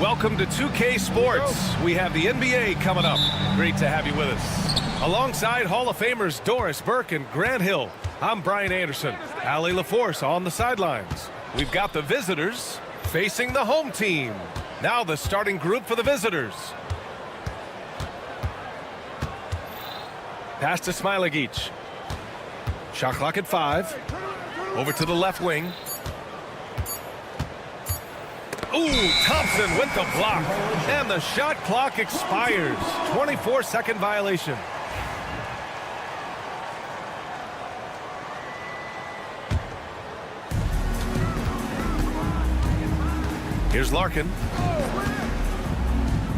Welcome to 2K Sports. We have the NBA coming up. Great to have you with us. Alongside Hall of Famers Doris Burke and Grant Hill, I'm Brian Anderson. Allie LaForce on the sidelines. We've got the visitors facing the home team. Now the starting group for the visitors. Pass to Smilagic. Shot clock at 5. Over to the left wing. Ooh, Thompson with the block. And the shot clock expires. 24-second violation. Here's Larkin.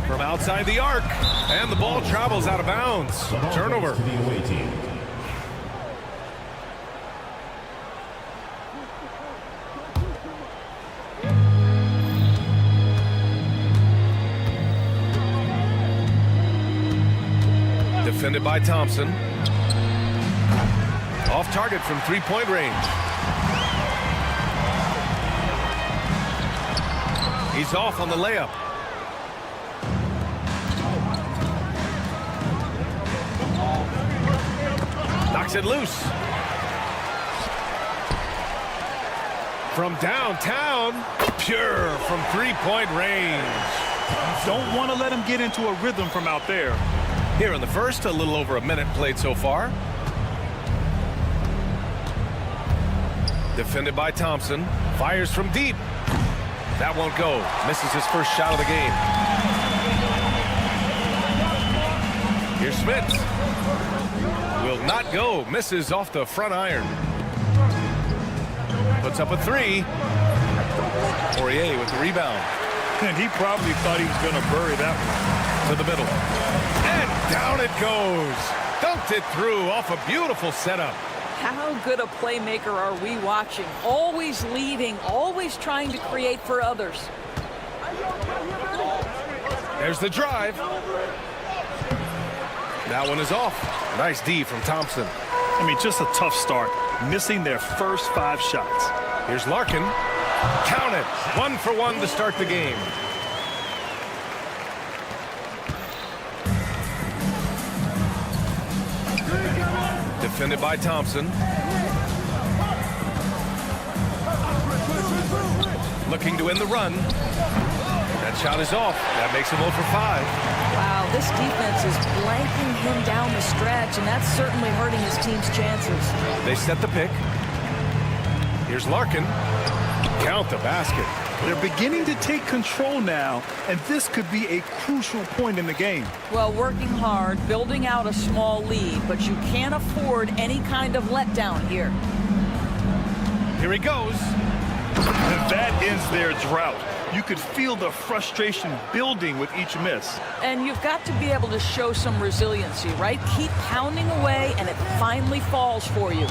From outside the arc. And the ball travels out of bounds. Turnover. Defended by Thompson. Off target from three-point range. He's off on the layup. Knocks it loose. From downtown, pure from three-point range. Don't want to let him get into a rhythm from out there. Here in the first, a little over a minute played so far. Defended by Thompson. Fires from deep. That won't go. Misses his first shot of the game. Here's Smith. Will not go. Misses off the front iron. Puts up a three. Poirier with the rebound. And he probably thought he was going to bury that one. To the middle. And down it goes. Dunked it through off a beautiful setup. How good a playmaker are we watching? Always leading, always trying to create for others. There's the drive. That one is off. Nice D from Thompson. I mean, just a tough start. Missing their first 5 shots. Here's Larkin. Count it. 1 for 1 to start the game. Defended by Thompson. Looking to end the run. That shot is off. That makes him 0 for 5. Wow, this defense is blanking him down the stretch, and that's certainly hurting his team's chances. They set the pick. Here's Larkin. Count the basket. They're beginning to take control now, and this could be a crucial point in the game. Well, working hard, building out a small lead, but you can't afford any kind of letdown here. Here he goes. And that ends their drought. You could feel the frustration building with each miss. And you've got to be able to show some resiliency, right? Keep pounding away, and it finally falls for you.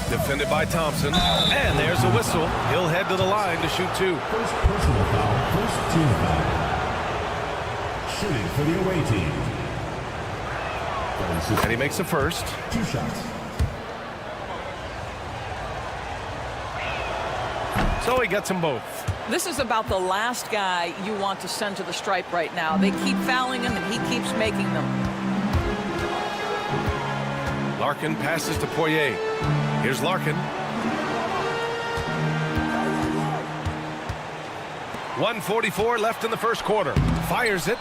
Defended by Thompson. And there's a whistle. He'll head to the line to shoot 2. First personal foul, first team foul. Shooting for the away team. And he makes the first. 2 shots. So he gets them both. This is about the last guy you want to send to the stripe right now. They keep fouling him, and he keeps making them. Larkin passes to Poirier. Here's Larkin. 1:44 left in the first quarter. Fires it.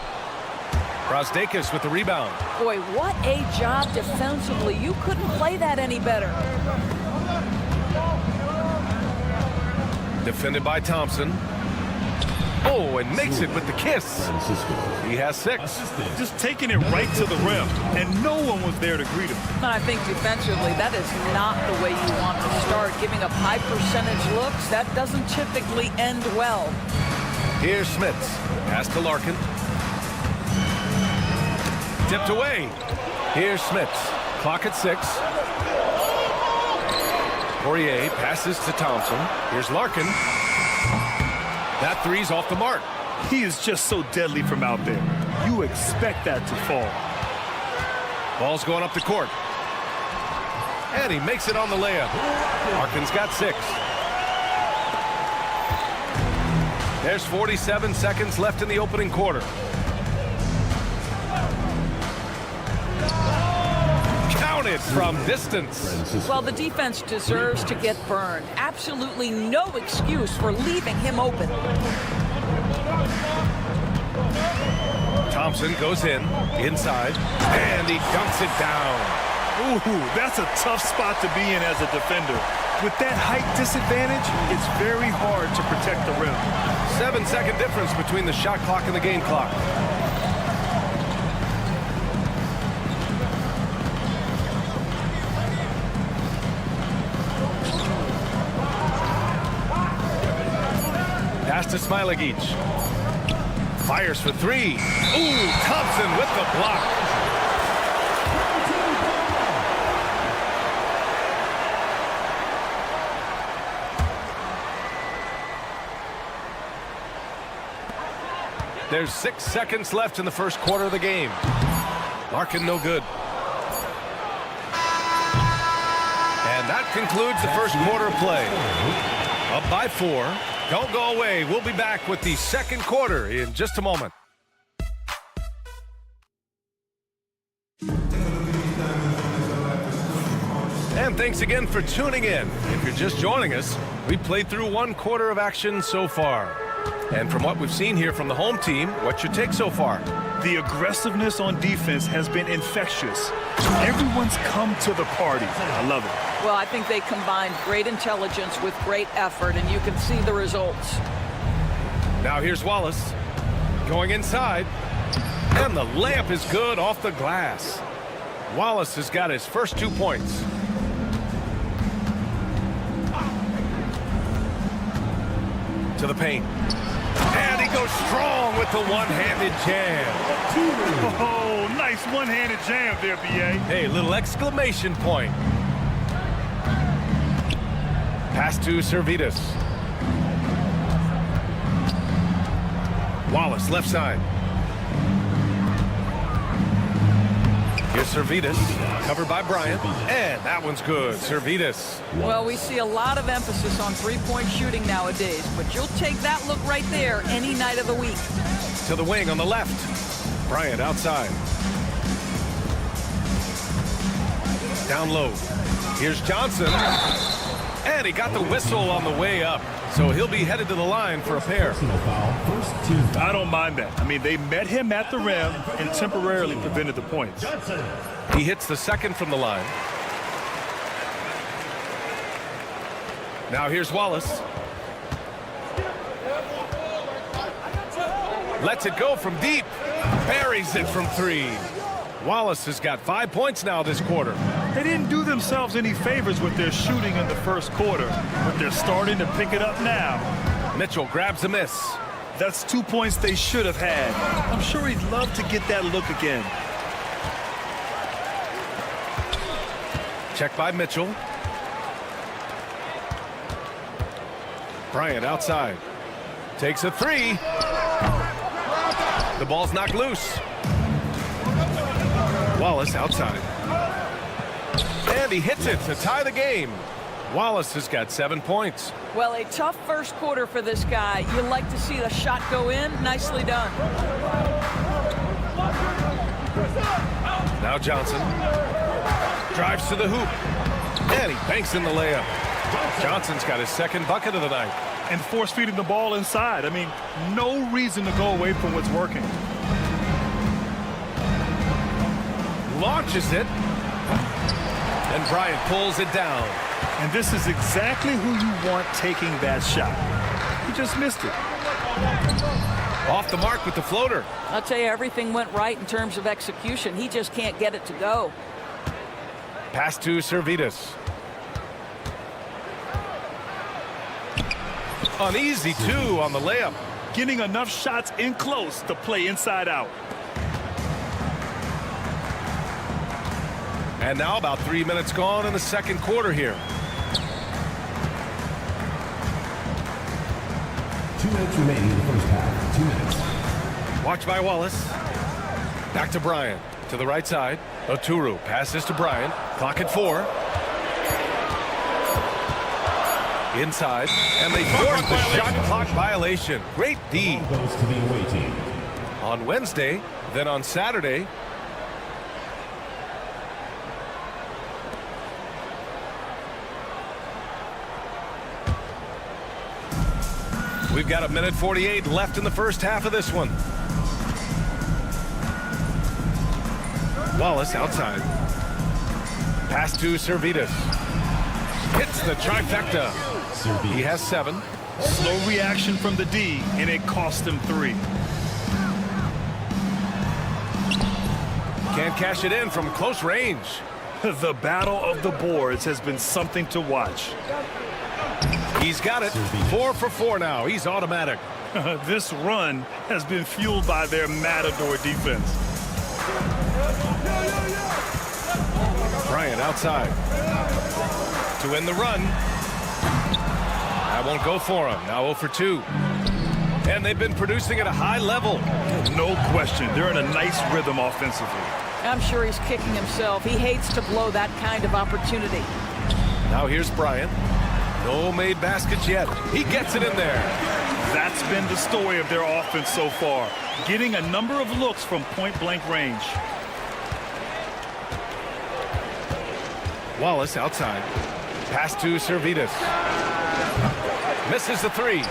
Brasdeikis with the rebound. Boy, what a job defensively. You couldn't play that any better. Defended by Thompson. Oh, and makes it with the kiss. He has 6. Just taking it right to the rim, and no one was there to greet him. And I think defensively, that is not the way you want to start. Giving up high percentage looks, that doesn't typically end well. Here's Smits. Pass to Larkin. Tipped away. Here's Smits. Clock at 6. Poirier passes to Thompson. Here's Larkin. That three's off the mark. He is just so deadly from out there. You expect that to fall. Ball's going up the court. And he makes it on the layup. Larkin's got 6. There's 47 seconds left in the opening quarter. Counted from distance. Well, the defense deserves to get burned. Absolutely no excuse for leaving him open. Thompson goes inside, and he dunks it down. Ooh, that's a tough spot to be in as a defender. With that height disadvantage, it's very hard to protect the rim. 7-second difference between the shot clock and the game clock. Pass to Smilagic. Fires for 3. Ooh, Thompson with the block. There's 6 seconds left in the first quarter of the game. Larkin no good. And that concludes the first quarter of play. Up by 4. Don't go away. We'll be back with the second quarter in just a moment. And thanks again for tuning in. If you're just joining us, we played through 1 quarter of action so far. And from what we've seen here from the home team, what's your take so far? The aggressiveness on defense has been infectious. Everyone's come to the party. I love it. Well, I think they combined great intelligence with great effort, and you can see the results. Now here's Wallace going inside, and the layup is good off the glass. Wallace has got his first 2 points. To the paint. And he goes strong with the one-handed jam. Oh, nice one-handed jam there, B.A. Hey, little exclamation point. Pass to Servetus. Wallace, left side. Here's Servetus, covered by Bryant, and that one's good. Servetus. Well, we see a lot of emphasis on three-point shooting nowadays, but you'll take that look right there any night of the week. To the wing on the left. Bryant outside. Down low. Here's Johnson. And he got the whistle on the way up. So he'll be headed to the line for a pair. I don't mind that. I mean, they met him at the rim and temporarily prevented the points. He hits the second from the line. Now here's Wallace. Lets it go from deep. Buries it from 3. Wallace has got 5 points now this quarter. They didn't do themselves any favors with their shooting in the first quarter, but they're starting to pick it up now. Mitchell grabs a miss. That's 2 points they should have had. I'm sure he'd love to get that look again. Check by Mitchell. Bryant outside. Takes a 3. The ball's knocked loose. Wallace outside. And he hits it to tie the game. Wallace has got 7 points. Well, a tough first quarter for this guy. You like to see the shot go in. Nicely done. Now Johnson drives to the hoop. And he banks in the layup. Johnson's got his second bucket of the night. And force-feeding the ball inside. I mean, no reason to go away from what's working. Launches it. And Bryant pulls it down. And this is exactly who you want taking that shot. He just missed it. Off the mark with the floater. I'll tell you, everything went right in terms of execution. He just can't get it to go. Pass to Servetus. An easy 2 on the layup. Getting enough shots in close to play inside out. And now about 3 minutes gone in the second quarter here. 2 minutes remaining in the first half. 2 minutes. Watch by Wallace. Back to Bryant. To the right side. Oturu passes to Bryant. Clock at 4. Inside, and they force the shot clock violation. Great D. Ball goes to the away team. On Wednesday, then on Saturday. We've got 1:48 left in the first half of this one. Wallace outside. Pass to Servetus. Hits the trifecta. He has 7. Slow reaction from the D, and it cost him 3. Can't cash it in from close range. The battle of the boards has been something to watch. He's got it. 4 for 4 now. He's automatic. This run has been fueled by their Matador defense. Bryant outside. To end the run. That won't go for him. Now 0 for 2. And they've been producing at a high level. No question. They're in a nice rhythm offensively. I'm sure he's kicking himself. He hates to blow that kind of opportunity. Now here's Bryant. No made baskets yet. He gets it in there. That's been the story of their offense so far. Getting a number of looks from point-blank range. Wallace outside. Pass to Servetus. Misses the 3.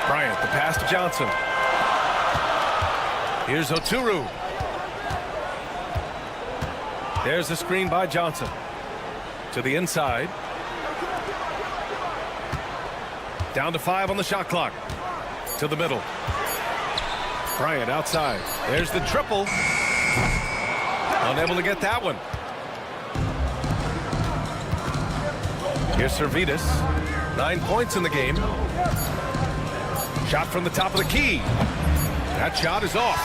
Bryant, the pass to Johnson. Here's Oturu. There's the screen by Johnson. To the inside. Down to 5 on the shot clock. To the middle. Bryant outside. There's the triple. Unable to get that one. Here's Servetus. 9 points in the game. Shot from the top of the key. That shot is off.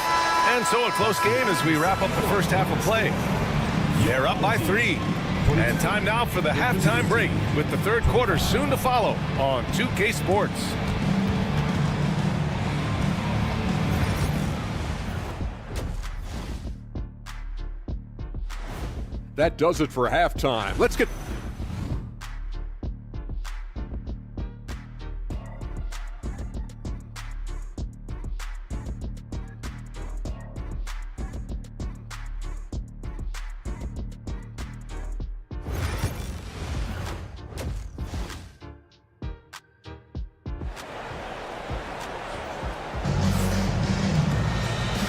And so a close game as we wrap up the first half of play. They're up by 3. And time now for the halftime break with the third quarter soon to follow on 2K Sports. That does it for halftime. Let's get...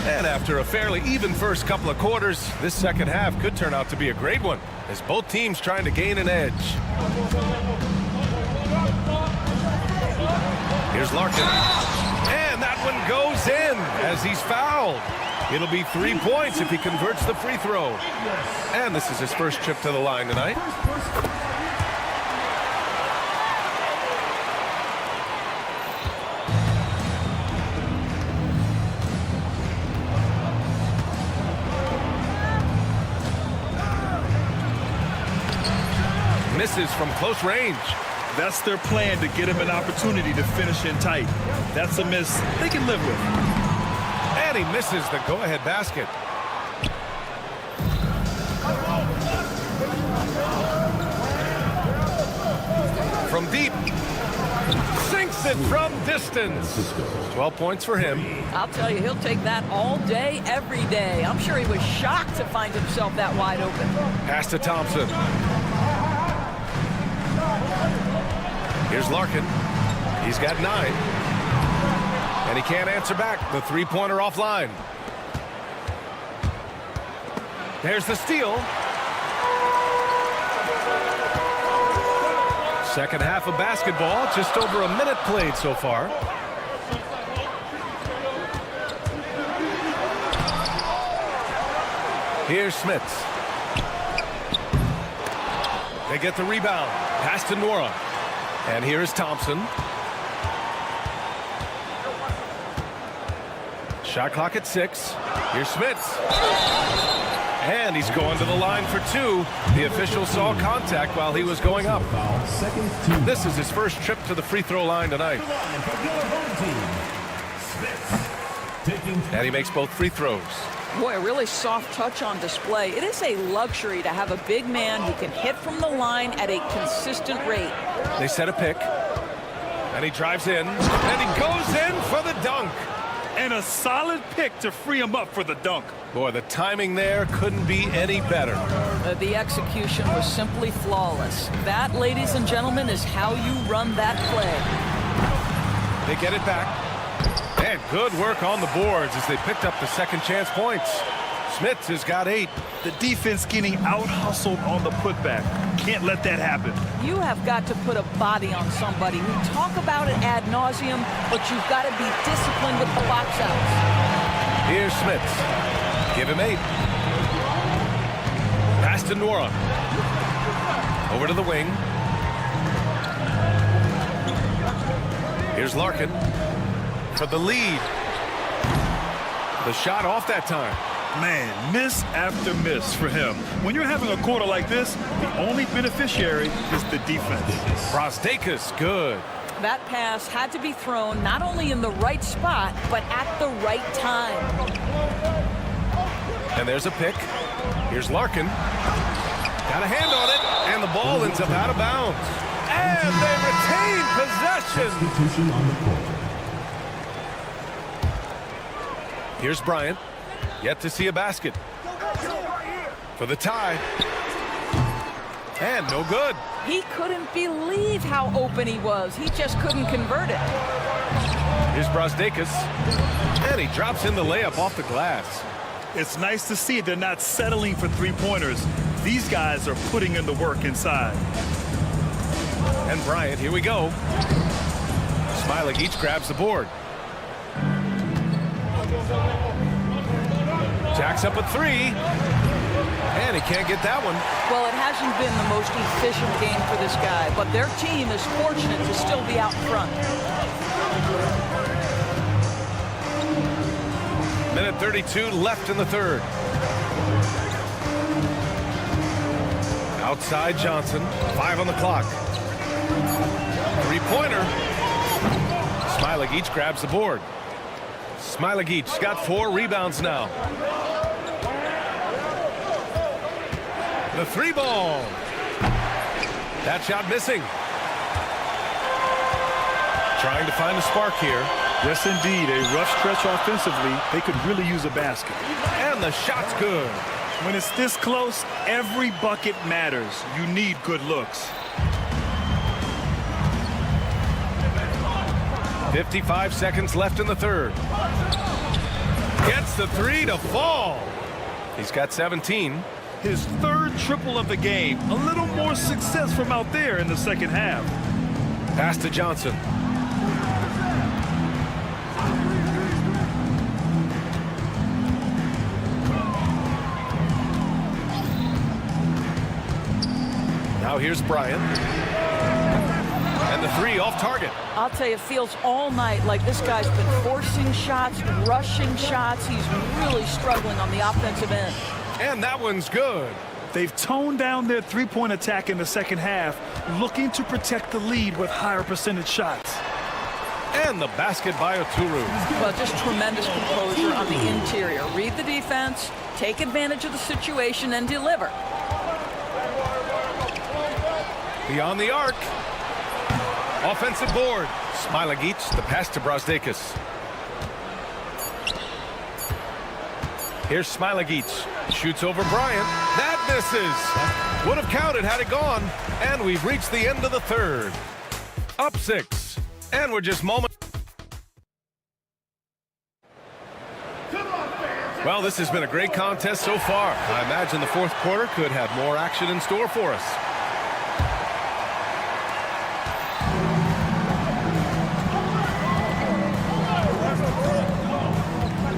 And after a fairly even first couple of quarters, this second half could turn out to be a great one as both teams trying to gain an edge. Here's Larkin. And that one goes in as he's fouled. It'll be 3 points if he converts the free throw. And this is his first trip to the line tonight. Misses from close range. That's their plan, to get him an opportunity to finish in tight. That's a miss they can live with. And he misses the go-ahead basket. From deep. Sinks it from distance. 12 points for him. I'll tell you, he'll take that all day, every day. I'm sure he was shocked to find himself that wide open. Pass to Thompson. Here's Larkin. He's got 9. And he can't answer back. The three-pointer offline. There's the steal. Second half of basketball. Just over a minute played so far. Here's Smits. They get the rebound. Pass to Nora. And here is Thompson. Shot clock at 6. Here's Smits. And he's going to the line for 2. The official saw contact while he was going up. This is his first trip to the free throw line tonight. And he makes both free throws. Boy, a really soft touch on display. It is a luxury to have a big man who can hit from the line at a consistent rate. They set a pick, and he drives in, and he goes in for the dunk. And a solid pick to free him up for the dunk. Boy, the timing there couldn't be any better. The execution was simply flawless. That, ladies and gentlemen, is how you run that play. They get it back. And good work on the boards as they picked up the second chance points. Smits has got 8. The defense getting out-hustled on the putback. Can't let that happen. You have got to put a body on somebody. We talk about it ad nauseum, but you've got to be disciplined with the box outs. Here's Smits. Give him 8. Pass to Nora. Over to the wing. Here's Larkin for the lead. The shot off that time. Man, miss after miss for him. When you're having a quarter like this, the only beneficiary is the defense. Brasdeikis, good. That pass had to be thrown not only in the right spot, but at the right time. And there's a pick. Here's Larkin. Got a hand on it, and the ball ends up out of bounds. And they retain possession. Substitution on the court. Here's Bryant. Yet to see a basket. For the tie. And no good. He couldn't believe how open he was. He just couldn't convert it. Here's Brasdeikis. And he drops in the layup off the glass. It's nice to see they're not settling for three-pointers. These guys are putting in the work inside. And Bryant, here we go. Smilik each grabs the board. Jacks up a 3. And he can't get that one. Well, it hasn't been the most efficient game for this guy, but their team is fortunate to still be out front. Minute 32 left in the third. Outside Johnson. 5 on the clock. Three-pointer. Smilik each grabs the board. Smilik each got 4 rebounds now. The 3 ball. That shot missing. Trying to find a spark here. Yes, indeed. A rough stretch offensively. They could really use a basket. And the shot's good. When it's this close, every bucket matters. You need good looks. 55 seconds left in the third. Gets the 3 to fall. He's got 17. His third triple of the game. A little more success from out there in the second half. Pass to Johnson. Now here's Bryant. And the 3 off target. I'll tell you, it feels all night like this guy's been forcing shots, rushing shots. He's really struggling on the offensive end. And that one's good. They've toned down their three-point attack in the second half, looking to protect the lead with higher percentage shots. And the basket by Oturu. Well, just tremendous composure on the interior. Read the defense, take advantage of the situation, and deliver. Beyond the arc. Offensive board. Smilik each, the pass to Brasdeikis. Here's Smilik each. Shoots over Bryant. That misses. Would have counted had it gone. And we've reached the end of the third. Up 6. And we're just moments. Well, this has been a great contest so far. I imagine the fourth quarter could have more action in store for us.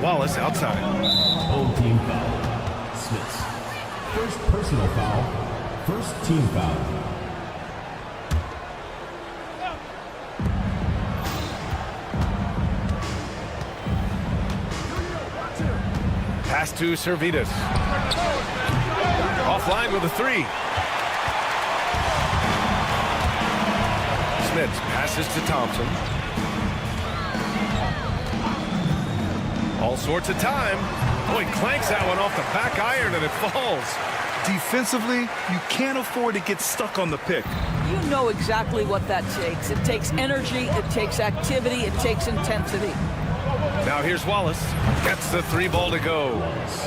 Wallace outside. Old team foul. Smith. First personal foul. First team foul. Pass to Servetus. Offline with a 3. Smith passes to Thompson. All sorts of time. Boy, clanks that one off the back iron and it falls. Defensively, you can't afford to get stuck on the pick. You know exactly what that takes. It takes energy, it takes activity, it takes intensity. Now here's Wallace. Gets the 3 ball to go.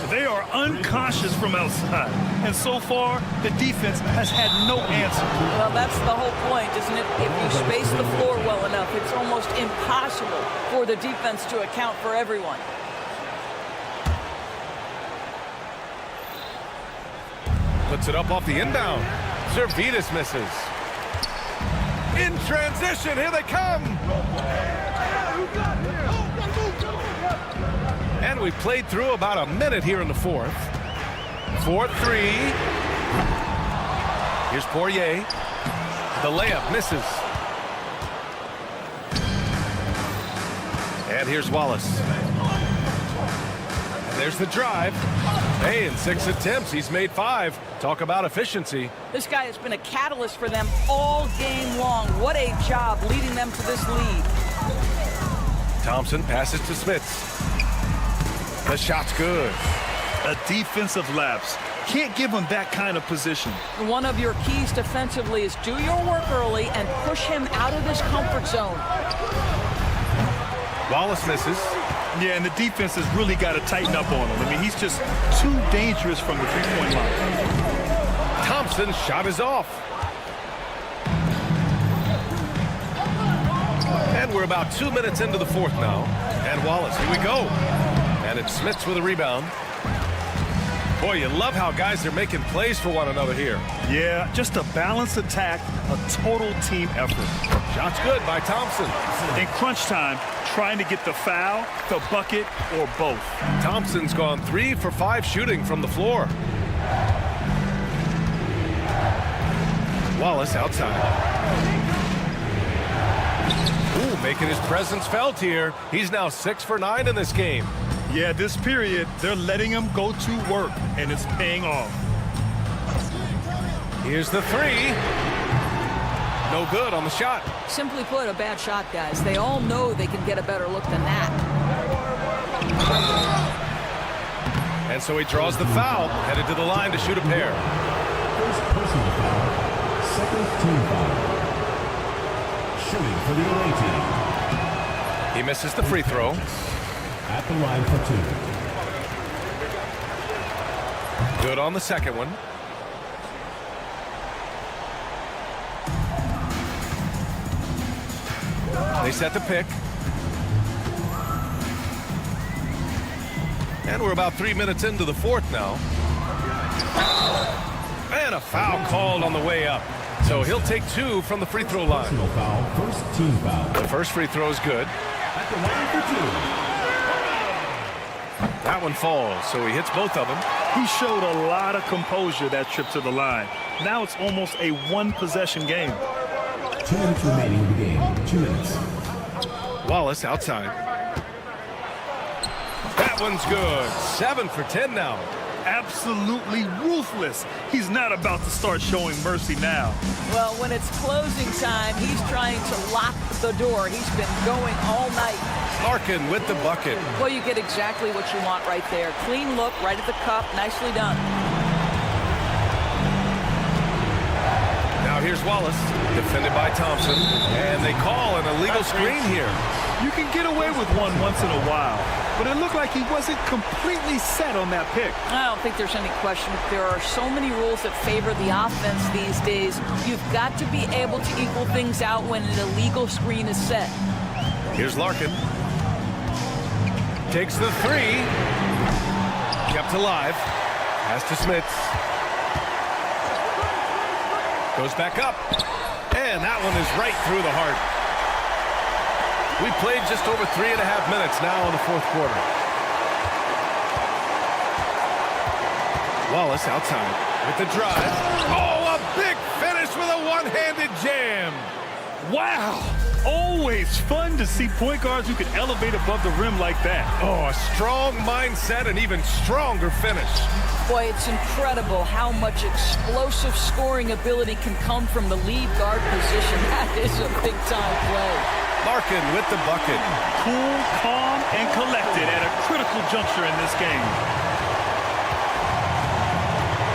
They are uncautious from outside, and so far, the defense has had no answer. Well, that's the whole point, isn't it? If you space the floor well enough, it's almost impossible for the defense to account for everyone. Puts it up off the inbound. Zalgiris misses. In transition, here they come. And we played through about a minute here in the fourth. 4-3. Here's Poirier. The layup misses. And here's Wallace. And there's the drive. Hey, in 6 attempts, he's made 5. Talk about efficiency. This guy has been a catalyst for them all game long. What a job leading them to this lead. Thompson passes to Smits. The shot's good. A defensive lapse. Can't give him that kind of position. One of your keys defensively is do your work early and push him out of this comfort zone. Wallace misses. Yeah, and the defense has really got to tighten up on him. I mean, he's just too dangerous from the three-point line. Thompson's shot is off. And we're about 2 minutes into the fourth now. And Wallace, here we go. And it's Smits with a rebound. Boy, you love how guys are making plays for one another here. Yeah, just a balanced attack, a total team effort. Shot's good by Thompson. In crunch time, trying to get the foul, the bucket, or both. Thompson's gone 3 for 5 shooting from the floor. Wallace outside. Ooh, making his presence felt here. He's now 6 for 9 in this game. Yeah, this period, they're letting him go to work, and it's paying off. Here's the 3. No good on the shot. Simply put, a bad shot, guys. They all know they can get a better look than that. And so he draws the foul, headed to the line to shoot a pair. First personal foul. Second team foul. Shooting for the away team. He misses the free throw. At the line for 2. Good on the second one. They set the pick. And we're about 3 minutes into the fourth now. And a foul called on the way up. So he'll take 2 from the free throw line. Personal foul. First team foul. The first free throw is good. At the line for 2. That one falls, so he hits both of them. He showed a lot of composure that trip to the line. Now it's almost a one-possession game. 2 minutes remaining in the game. 2 minutes. Wallace outside. That one's good. 7 for 10 now. Absolutely ruthless. He's not about to start showing mercy now. Well, when it's closing time, he's trying to lock the door. He's been going all night. Larkin with the bucket. Well, you get exactly what you want right there. Clean look, right at the cup. Nicely done. Now here's Wallace, defended by Thompson. And they call an illegal screen here. You can get away with one once in a while, but it looked like he wasn't completely set on that pick. I don't think there's any question. There are so many rules that favor the offense these days. You've got to be able to equal things out when an illegal screen is set. Here's Larkin. Takes the 3. Kept alive. Pass to Smits. Goes back up. And that one is right through the heart. We played just over 3.5 minutes now in the fourth quarter. Wallace outside with the drive. Oh, a big finish with a one-handed jam. Wow. Always fun to see point guards who can elevate above the rim like that. Oh, a strong mindset and even stronger finish. Boy, it's incredible how much explosive scoring ability can come from the lead guard position. That is a big-time play. Larkin with the bucket. Cool, calm, and collected at a critical juncture in this game.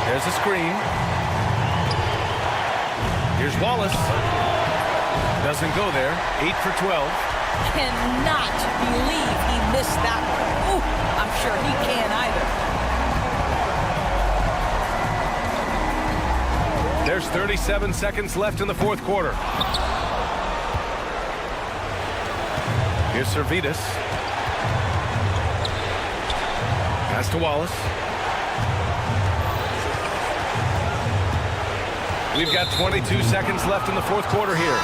There's a screen. Here's Wallace. Doesn't go there. 8 for 12. Cannot believe he missed that one. Ooh, I'm sure he can't either. There's 37 seconds left in the fourth quarter. Here's Servetus. Pass to Wallace. We've got 22 seconds left in the fourth quarter here.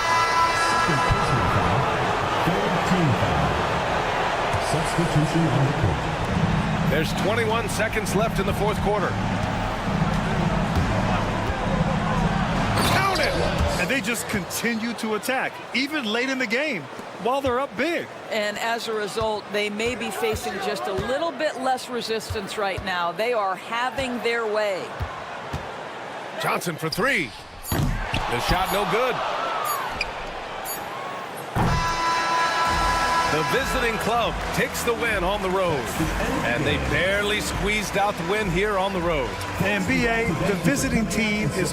Substitution on the court. There's 21 seconds left in the fourth quarter. Count it! And they just continue to attack, even late in the game, while they're up big. And as a result, they may be facing just a little bit less resistance right now. They are having their way. Johnson for three. The shot no good. The visiting club takes the win on the road. And they barely squeezed out the win here on the road. And BA, the visiting team is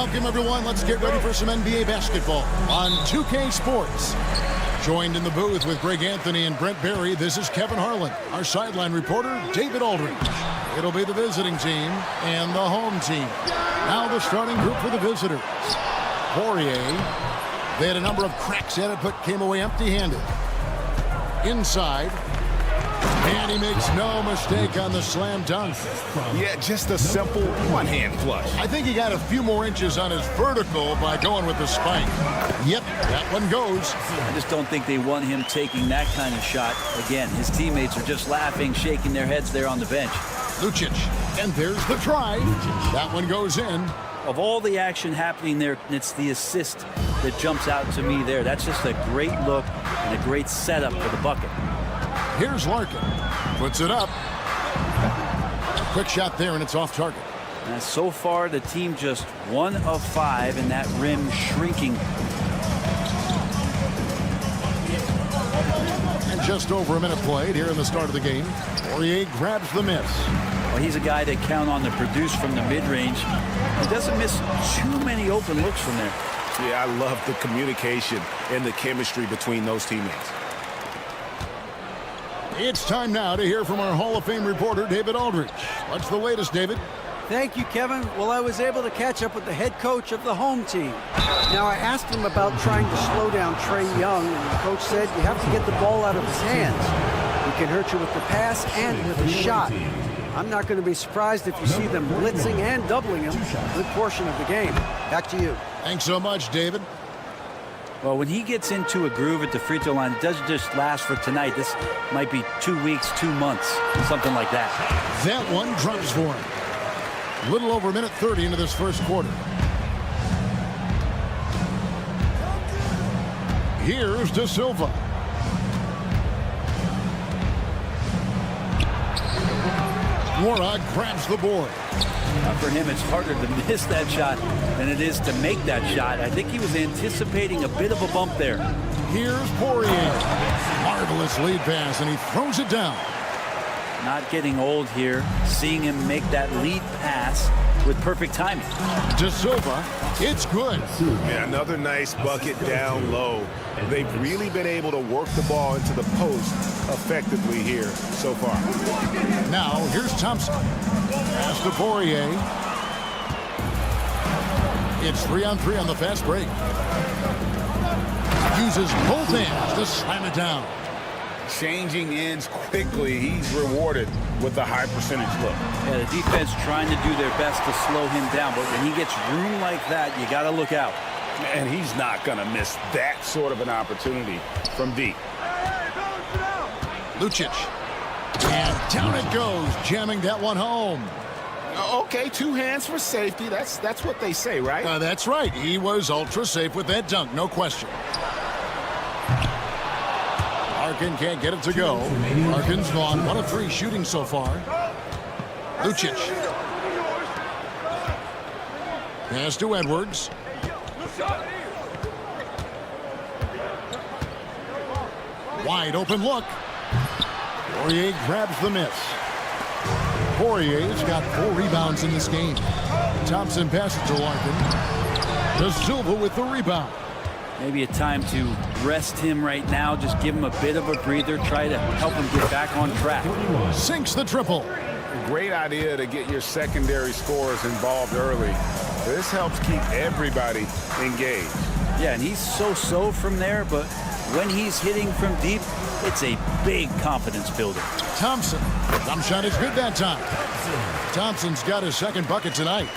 Welcome, everyone. Let's get ready for some NBA basketball on 2K Sports. Joined in the booth with Greg Anthony and Brent Berry, this is Kevin Harlan. Our sideline reporter, David Aldridge. It'll be the visiting team and the home team. Now the starting group for the visitors. Poirier. They had a number of cracks at it, but came away empty-handed. Inside. And he makes no mistake on the slam dunk. Yeah, just a simple one-hand flush. I think he got a few more inches on his vertical by going with the spike. Yep, that one goes. I just don't think they want him taking that kind of shot. Again, his teammates are just laughing, shaking their heads there on the bench. Lucic, and there's the try. That one goes in. Of all the action happening there, it's the assist that jumps out to me there. That's just a great look and a great setup for the bucket. Here's Larkin. Puts it up. Quick shot there, and it's off target. And so far, the team just 1 of 5, and that rim shrinking. And just over a minute played here in the start of the game. Poirier grabs the miss. Well, he's a guy they count on to produce from the mid-range. He doesn't miss too many open looks from there. Yeah, I love the communication and the chemistry between those teammates. It's time now to hear from our Hall of Fame reporter, David Aldridge. What's the latest, David? Thank you, Kevin. Well, I was able to catch up with the head coach of the home team. Now, I asked him about trying to slow down Trae Young, and the coach said you have to get the ball out of his hands. He can hurt you with the pass and with the shot. I'm not going to be surprised if you see them blitzing and doubling him a good portion of the game. Back to you. Thanks so much, David. Well, when he gets into a groove at the free throw line, it doesn't just last for tonight. This might be 2 weeks, 2 months, something like that. That one drops for him. A little over a minute 30 into this first quarter. Here's De Silva. Warnock grabs the board. For him, it's harder to miss that shot than it is to make that shot. I think he was anticipating a bit of a bump there. Here's Poirier. Marvelous lead pass, and he throws it down. Not getting old here, seeing him make that lead pass with perfect timing. De Silva, it's good. Yeah, another nice bucket down low. They've really been able to work the ball into the post effectively here so far. Now, here's Thompson. Pass to Poirier. It's 3-on-3 on the fast break. Uses both hands to slam it down. Changing ends quickly. He's rewarded with a high percentage look. Yeah, the defense trying to do their best to slow him down, but when he gets room like that, you got to look out. And he's not going to miss that sort of an opportunity from deep. Lucic. And down it goes, jamming that one home. Okay, 2 hands for safety. That's what they say, right? That's right. He was ultra safe with that dunk, no question. Larkin can't get it to go. Larkin's gone 1 of 3 shooting so far. Lucic. Pass to Edwards. Wide open look. Poirier grabs the miss. Poirier's got 4 rebounds in this game. Thompson passes to Larkin. De Silva with the rebound. Maybe a time to rest him right now, just give him a bit of a breather, try to help him get back on track. Sinks the triple. Great idea to get your secondary scorers involved early. This helps keep everybody engaged. Yeah, and he's so-so from there, but when he's hitting from deep, it's a big confidence builder. Thompson. Jump shot is good that time. Thompson's got his second bucket tonight.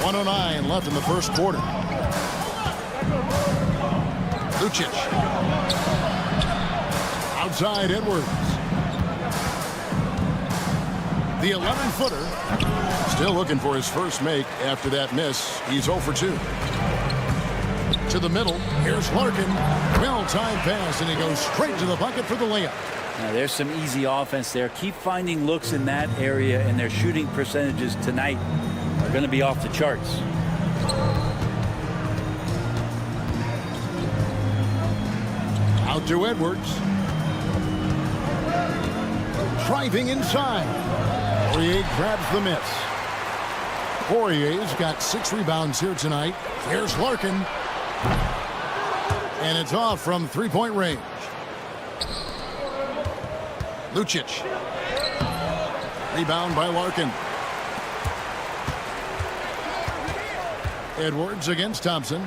1:09 left in the first quarter. Lucic. Outside Edwards. The 11-footer. Still looking for his first make after that miss. He's 0 for 2. To the middle. Here's Larkin. Well-timed pass, and he goes straight to the bucket for the layup. Now, there's some easy offense there. Keep finding looks in that area, and their shooting percentages tonight are going to be off the charts. Out to Edwards. Driving inside. Poirier grabs the miss. Poirier's got 6 rebounds here tonight. Here's Larkin. And it's off from 3-point range. Lucic. Rebound by Larkin. Edwards against Thompson.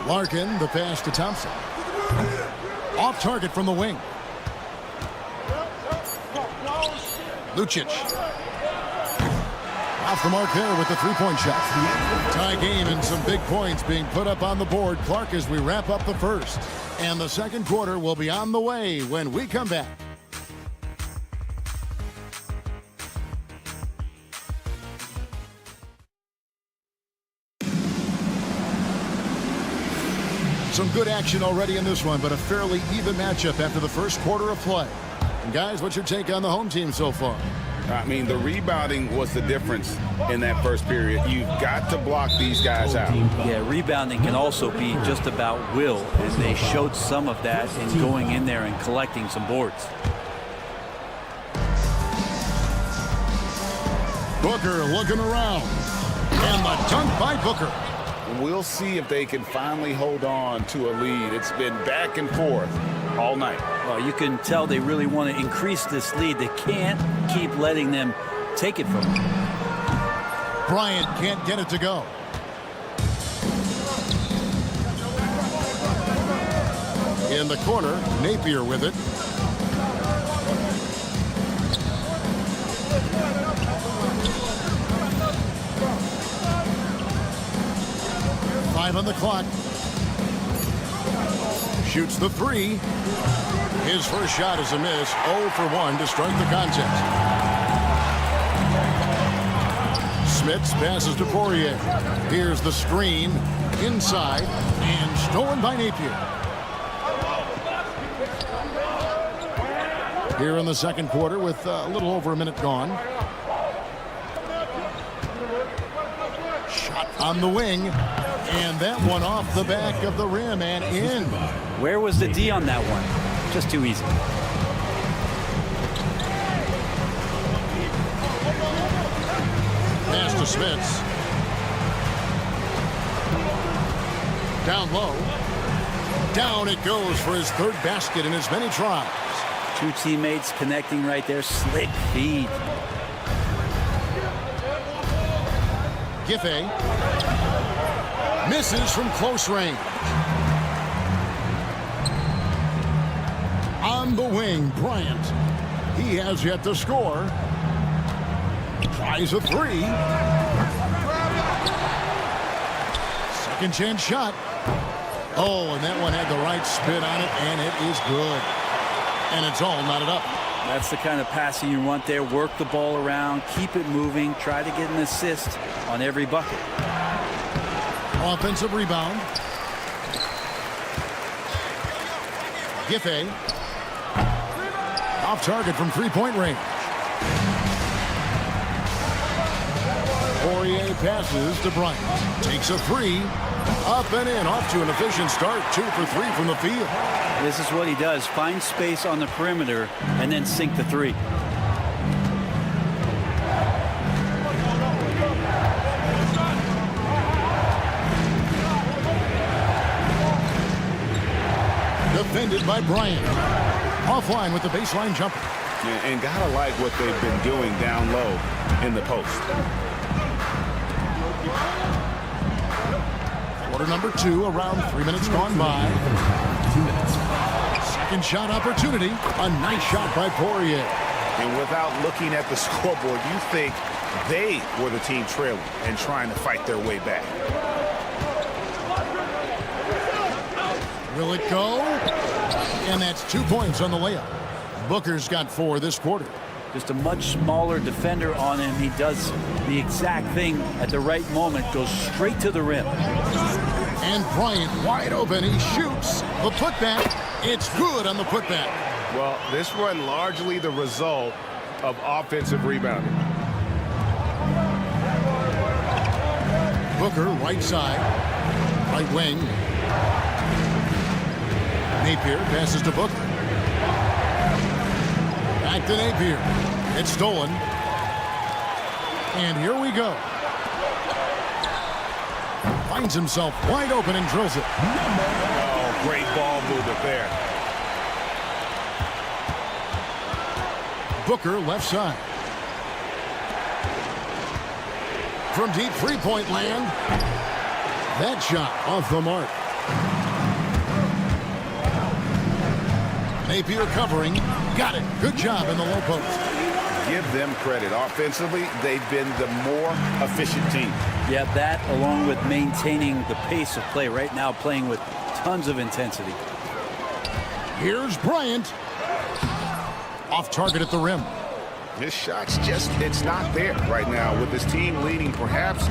Larkin, the pass to Thompson. Off target from the wing. Lucic. Off the mark there with the 3-point shot. Tie game and some big points being put up on the board. Clark, as we wrap up the first. And the second quarter will be on the way when we come back. Some good action already in this one, but a fairly even matchup after the first quarter of play. And guys, what's your take on the home team so far? I mean, the rebounding was the difference in that first period. You've got to block these guys out. Yeah, rebounding can also be just about will, and they showed some of that in going in there and collecting some boards. Booker looking around. And the dunk by Booker. We'll see if they can finally hold on to a lead. It's been back and forth all night. Well, you can tell they really want to increase this lead. They can't keep letting them take it from them. Bryant can't get it to go. In the corner, Napier with it. Five on the clock. Shoots the three. His first shot is a miss. 0 for 1 to start the contest. Smits passes to Poirier. Here's the screen. Inside. And stolen by Napier. Here in the second quarter with a little over a minute gone. Shot on the wing. And that one off the back of the rim and in. Where was the D on that one? Just too easy. Pass to Smits. Down low. Down it goes for his third basket in as many tries. Two teammates connecting right there. Slick feed. Giffey misses from close range. On the wing, Bryant. He has yet to score. Tries a three. Second chance shot. Oh, and that one had the right spin on it, and it is good. And it's all knotted up. That's the kind of passing you want there. Work the ball around, keep it moving, try to get an assist on every bucket. Offensive rebound. Giffey. Off target from three-point range. Poirier passes to Bryant. Takes a three. Up and in. Off to an efficient start. 2 for 3 from the field. This is what he does. Find space on the perimeter and then sink the three. Defended by Bryant. Offline with the baseline jumper. And gotta like what they've been doing down low in the post. Quarter number 2, around 3 minutes gone by. Second shot opportunity. A nice shot by Poirier. And without looking at the scoreboard, you think they were the team trailing and trying to fight their way back. Will it go? And that's 2 points on the layup. Booker's got 4 this quarter. Just a much smaller defender on him. He does the exact thing at the right moment. Goes straight to the rim. And Bryant wide open. He shoots. The putback. It's good on the putback. Well, this run largely the result of offensive rebounding. Booker, right side. Right wing. Napier passes to Booker. Back to Napier. It's stolen. And here we go. Finds himself wide open and drills it. Oh, great ball movement there. Booker left side. From deep three-point land. That shot off the mark. Napier covering. Got it. Good job in the low post. Give them credit. Offensively, they've been the more efficient team. Yeah, that along with maintaining the pace of play right now, playing with tons of intensity. Here's Bryant. Off target at the rim. His shot's just, it's not there right now. With his team leading, perhaps,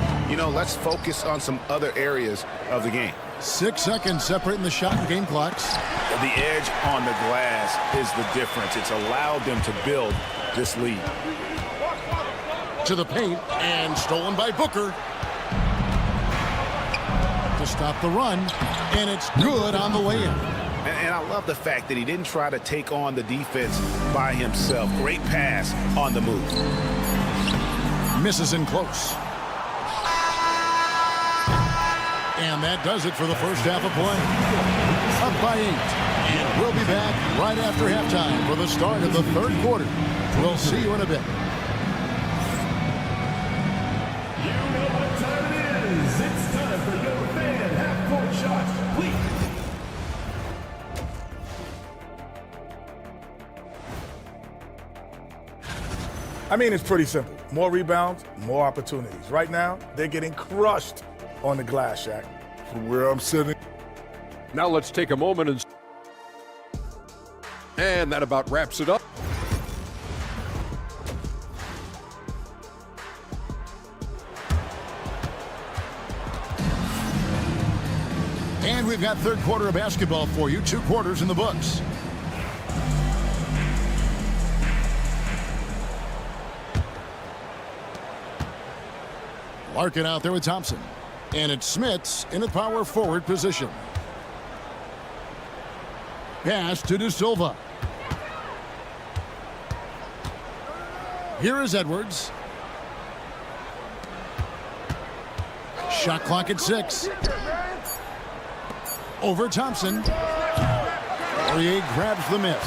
let's focus on some other areas of the game. 6 seconds separating the shot and game clocks. The edge on the glass is the difference. It's allowed them to build this lead. To the paint and stolen by Booker. To stop the run, and it's good on the layup. And I love the fact that he didn't try to take on the defense by himself. Great pass on the move. Misses in close. And that does it for the first half of play. Up by 8. And we'll be back right after halftime for the start of the third quarter. We'll see you in a bit. You know what time it is. It's time for your fan half-court shots, please. I mean, it's pretty simple. More rebounds, more opportunities. Right now, they're getting crushed on the glass, Shaq. From where I'm sitting. Now let's take a moment and that about wraps it up. And we've got third quarter of basketball for you. 2 quarters in the books. Larkin out there with Thompson. And it's Smits in a power forward position. Pass to De Silva. Here is Edwards. Shot clock at 6. Over Thompson. Poirier grabs the miss.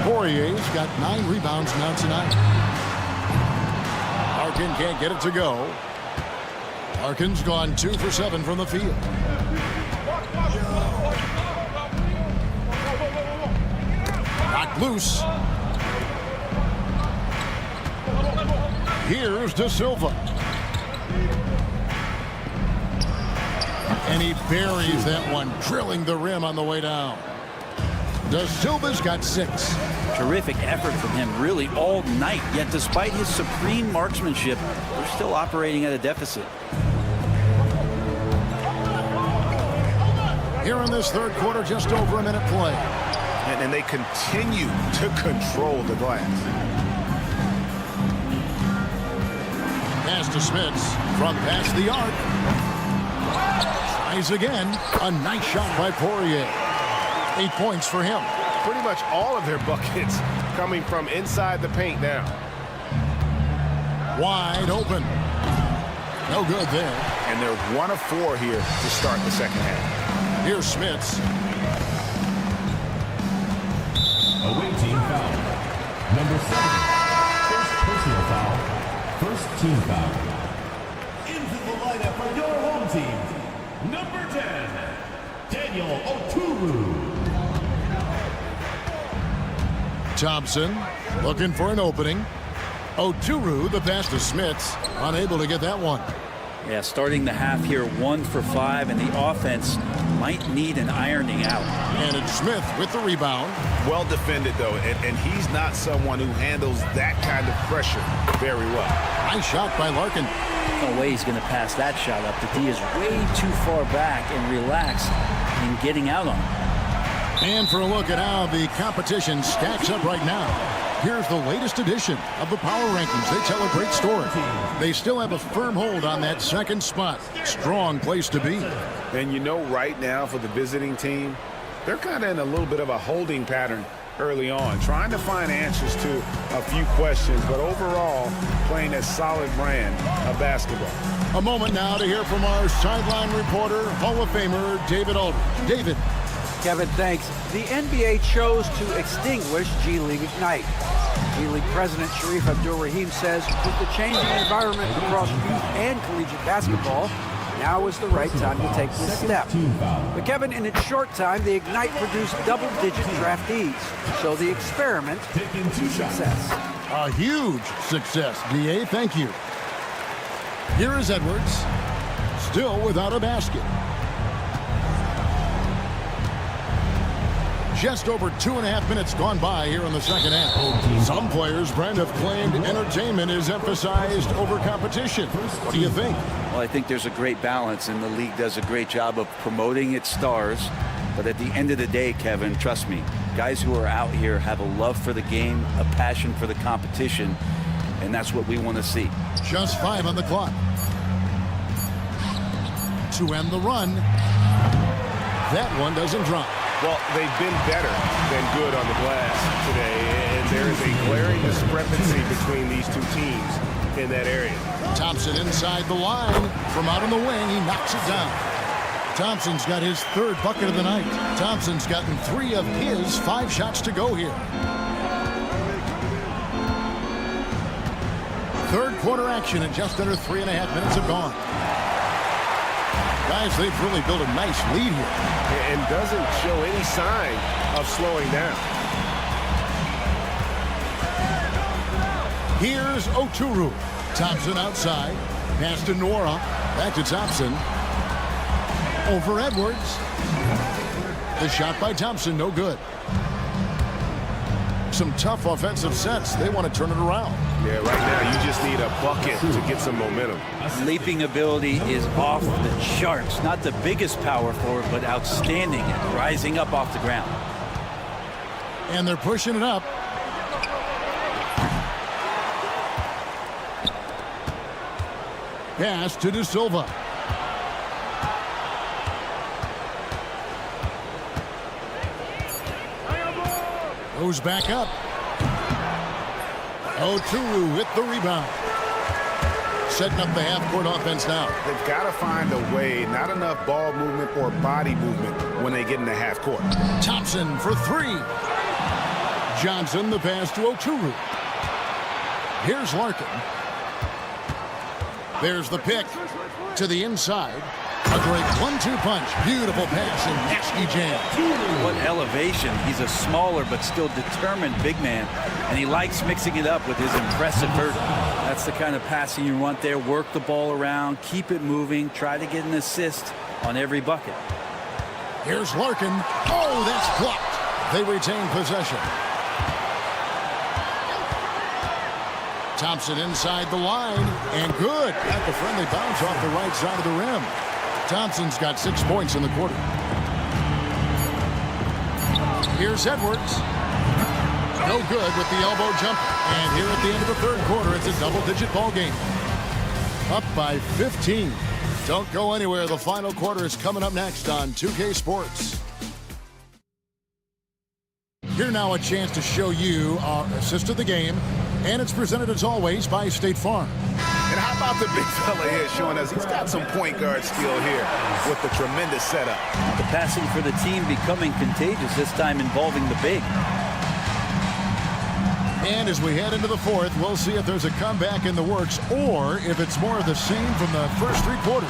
Poirier's got 9 rebounds now tonight. Larkin can't get it to go. Larkin's gone 2 for 7 from the field. Knocked loose. Here's De Silva. And he buries that one, drilling the rim on the way down. De Silva's got 6. Terrific effort from him really all night, yet despite his supreme marksmanship, they're still operating at a deficit. Here in this third quarter, just over a minute play. And they continue to control the glass. Pass to Smits from past the arc. Tries again. A nice shot by Poirier. 8 points for him. Pretty much all of their buckets coming from inside the paint now. Wide open. No good there. And they're 1 of 4 here to start the second half. Here's Smits. Away team foul. Number 7. First personal foul. First team foul. Into the lineup for your home team. Number 10. Daniel Oturu. Thompson looking for an opening. Oturu, the pass to Smits. Unable to get that one. Yeah, starting the half here 1 for 5, and the offense might need an ironing out. And it's Smith with the rebound. Well defended, though, and he's not someone who handles that kind of pressure very well. Nice shot by Larkin. No way he's going to pass that shot up. The D is way too far back and relaxed in getting out on him. And for a look at how the competition stacks up right now, here's the latest edition of the Power Rankings. They tell a great story. They still have a firm hold on that second spot. Strong place to be. And you know, right now for the visiting team, they're kind of in a little bit of a holding pattern early on, trying to find answers to a few questions, but overall playing a solid brand of basketball. A moment now to hear from our sideline reporter, Hall of Famer David Aldridge. David. Kevin, thanks. The NBA chose to extinguish G League Ignite. G League President Sharif Abdul-Rahim says with the changing environment across youth and collegiate basketball, now is the right time to take this step. But Kevin, in its short time, the Ignite produced double-digit draftees. So the experiment was a success. A huge success, DA. Thank you. Here is Edwards, still without a basket. Just over 2.5 minutes gone by here in the second half. Some players, Brent, have claimed entertainment is emphasized over competition. What do you think? Well, I think there's a great balance, and the league does a great job of promoting its stars. But at the end of the day, Kevin, trust me, guys who are out here have a love for the game, a passion for the competition, and that's what we want to see. Just 5 on the clock. To end the run. That one doesn't drop. Well, they've been better than good on the glass today, and there is a glaring discrepancy between these two teams in that area. Thompson inside the line. From out on the wing, he knocks it down. Thompson's got his third bucket of the night. Thompson's gotten 3 of his 5 shots to go here. Third quarter action, and just under 3.5 minutes have gone. Guys, they've really built a nice lead here. And doesn't show any sign of slowing down. Here's Oturu. Thompson outside. Pass to Nora. Back to Thompson. Over Edwards. The shot by Thompson, no good. Some tough offensive sets. They want to turn it around. Yeah, right now you just need a bucket to get some momentum. Leaping ability is off the charts. Not the biggest power forward, but outstanding at rising up off the ground. And they're pushing it up. Pass to De Silva. Goes back up. Oturu with the rebound. Setting up the half-court offense now. They've got to find a way, not enough ball movement or body movement when they get in the half-court. Thompson for 3. Johnson the pass to Oturu. Here's Larkin. There's the pick to the inside. A great 1-2 punch. Beautiful pass and nasty jam. What elevation. He's a smaller but still determined big man. And he likes mixing it up with his impressive vert. That's the kind of passing you want there. Work the ball around. Keep it moving. Try to get an assist on every bucket. Here's Larkin. Oh, that's blocked. They retain possession. Thompson inside the line. And good. Got the friendly bounce off the right side of the rim. Thompson's got 6 points in the quarter. Here's Edwards. No good with the elbow jumper. And here at the end of the third quarter, it's a double-digit ball game. Up by 15. Don't go anywhere. The final quarter is coming up next on 2K Sports. Here now a chance to show you our assist of the game. And it's presented as always by State Farm. And how about the big fella here showing us he's got some point guard skill here with the tremendous setup. The passing for the team becoming contagious, this time involving the big. And as we head into the fourth, we'll see if there's a comeback in the works or if it's more of the same from the first 3 quarters.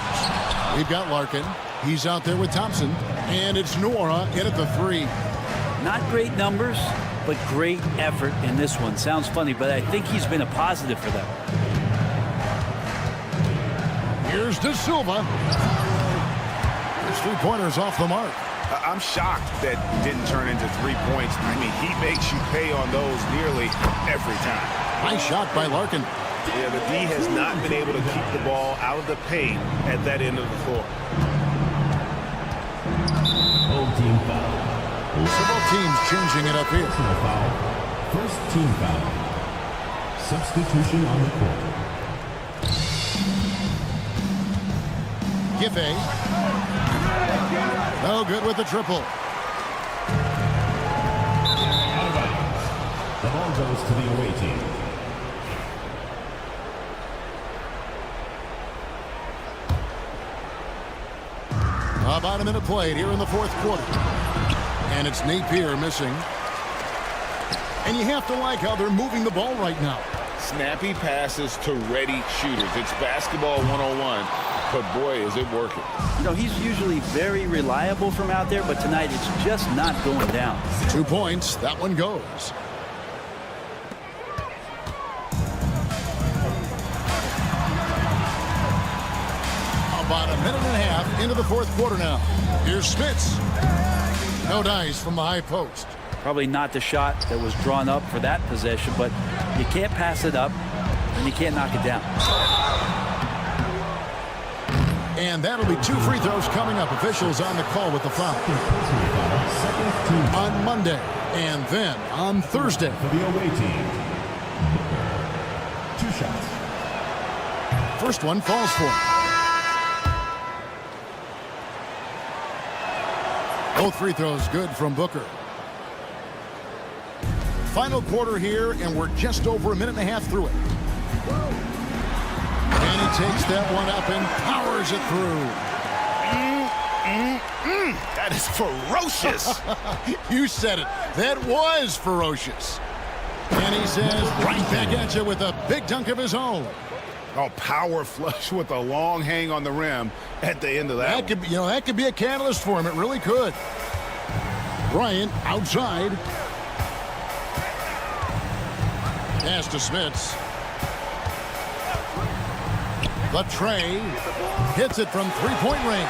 We've got Larkin. He's out there with Thompson. And it's Nora in at the 3. Not great numbers, but great effort in this one. Sounds funny, but I think he's been a positive for them. Here's De Silva. His 3-pointer's off the mark. I'm shocked that didn't turn into 3 points. I mean, he makes you pay on those nearly every time. Nice shot by Larkin. Yeah, the D has not been able to keep the ball out of the paint at that end of the floor. Home team foul. Several teams changing it up here. Foul. First team foul. Substitution on the court. Giffey. No good with the triple. The ball goes to the away team. About a minute played here in the fourth quarter. And it's Napier missing. And you have to like how they're moving the ball right now. Snappy passes to ready shooters. It's basketball 101, but boy, is it working. You know, he's usually very reliable from out there, but tonight it's just not going down. 2 points. That one goes. About a minute and a half into the fourth quarter now. Here's Spitz. No dice from the high post. Probably not the shot that was drawn up for that possession, but you can't pass it up and you can't knock it down. And that'll be 2 free throws coming up. Officials on the call with the foul. On Monday and then on Thursday. For the away team. 2 shots. First one falls for him. Both free throws good from Booker. Final quarter here, and we're just over a minute and a half through it. takes that one up and powers it through. That is ferocious. You said it. That was ferocious. And he says, right back at you with a big dunk of his own. Oh, power flush with a long hang on the rim at the end of that. That could be a catalyst for him. It really could. Bryant outside. Pass to Smits. The tray hits it from three-point range.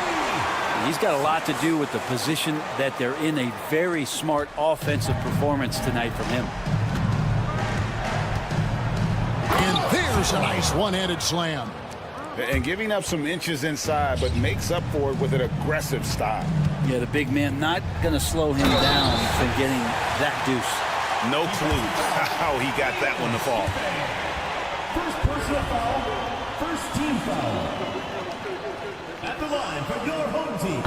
He's got a lot to do with the position that they're in. A very smart offensive performance tonight from him. And there's a nice one-handed slam. And giving up some inches inside, but makes up for it with an aggressive style. Yeah, the big man not going to slow him down from getting that deuce. No clue how he got that one to fall. First personal foul, first team foul. At the line for your home team.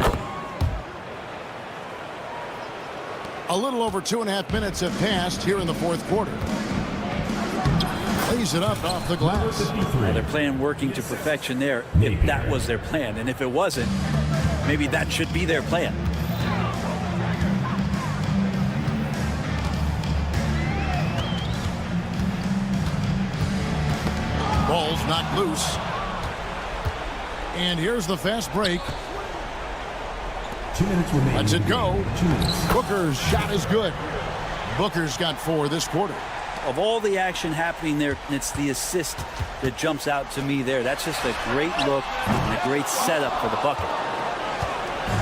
A little over 2.5 minutes have passed here in the fourth quarter. Lays it up off the glass. Well, they're playing working to perfection there, if that was their plan. And if it wasn't, maybe that should be their plan. Ball's knocked loose. And here's the fast break. 2 minutes remaining. Lets it go. 2 minutes. Booker's shot is good. Booker's got 4 this quarter. Of all the action happening there, it's the assist that jumps out to me there. That's just a great look and a great setup for the bucket.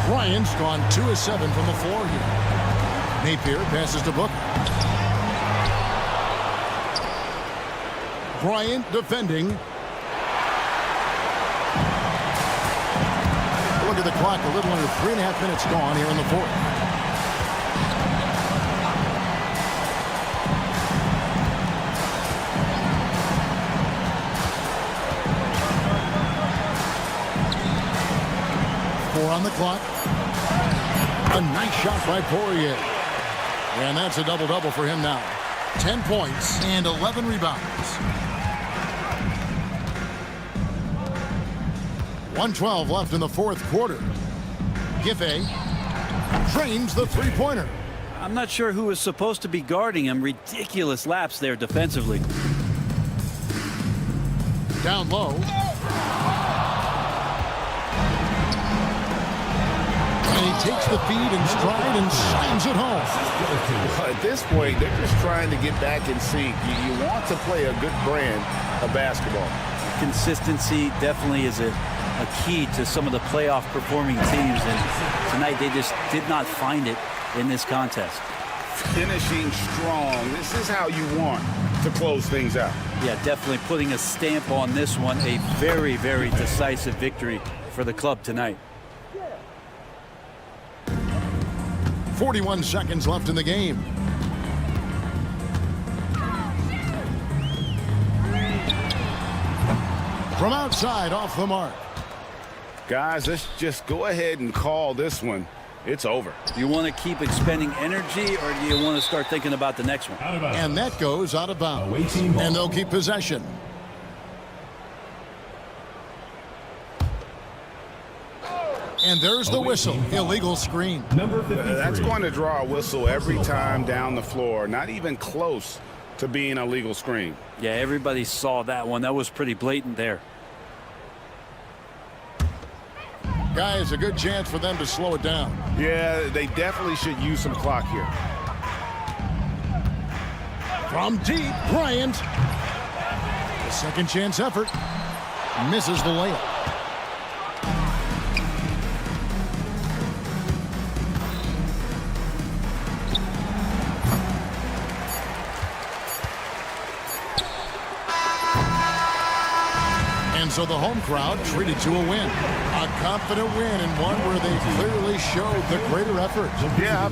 Bryant's gone 2 of 7 from the floor here. Napier passes to Booker. Bryant defending. Look at the clock, a little under 3.5 minutes gone here in the fourth. On the clock. A nice shot by Poirier. And that's a double-double for him now. 10 points and 11 rebounds. 1:12 left in the fourth quarter. Giffey drains the three-pointer. I'm not sure who was supposed to be guarding him. Ridiculous lapse there defensively. Down low. Takes the feed in stride and slams it home. At this point, they're just trying to get back in sync. You want to play a good brand of basketball. Consistency definitely is a key to some of the playoff performing teams, and tonight they just did not find it in this contest. Finishing strong. This is how you want to close things out. Yeah, definitely putting a stamp on this one. A very, very decisive victory for the club tonight. 41 seconds left in the game. From outside, off the mark. Guys, let's just go ahead and call this one. It's over. Do you want to keep expending energy, or do you want to start thinking about the next one? And that goes out of bounds. And they'll keep possession. And there's the whistle. Illegal screen. Number 53. That's going to draw a whistle every time down the floor. Not even close to being a legal screen. Yeah, everybody saw that one. That was pretty blatant there. Guys, a good chance for them to slow it down. Yeah, they definitely should use some clock here. From deep, Bryant. The second chance effort. Misses the layup. So the home crowd treated to a win. A confident win and one where they clearly showed the greater effort. Yeah.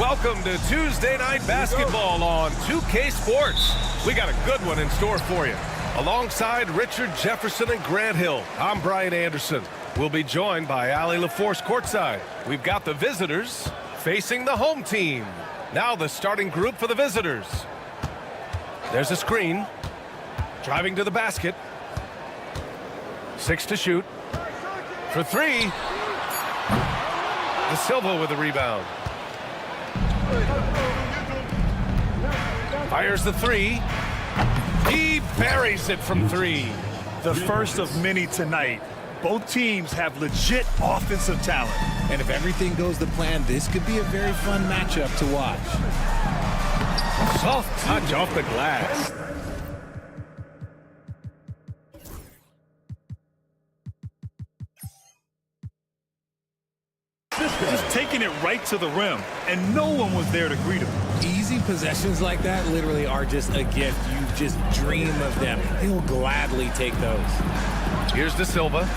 Welcome to Tuesday Night Basketball on 2K Sports. We got a good one in store for you. Alongside Richard Jefferson and Grant Hill, I'm Brian Anderson. We'll be joined by Allie LaForce courtside. We've got the visitors facing the home team. Now the starting group for the visitors. There's a screen. Driving to the basket. 6 to shoot. For 3. De Silva with the rebound. Fires the 3. He buries it from 3. The first of many tonight. Both teams have legit offensive talent. And if everything goes to plan, this could be a very fun matchup to watch. Soft touch off the glass. Just taking it right to the rim, and no one was there to greet him. Easy possessions like that literally are just a gift. You just dream of them. He'll gladly take those. Here's De Silva.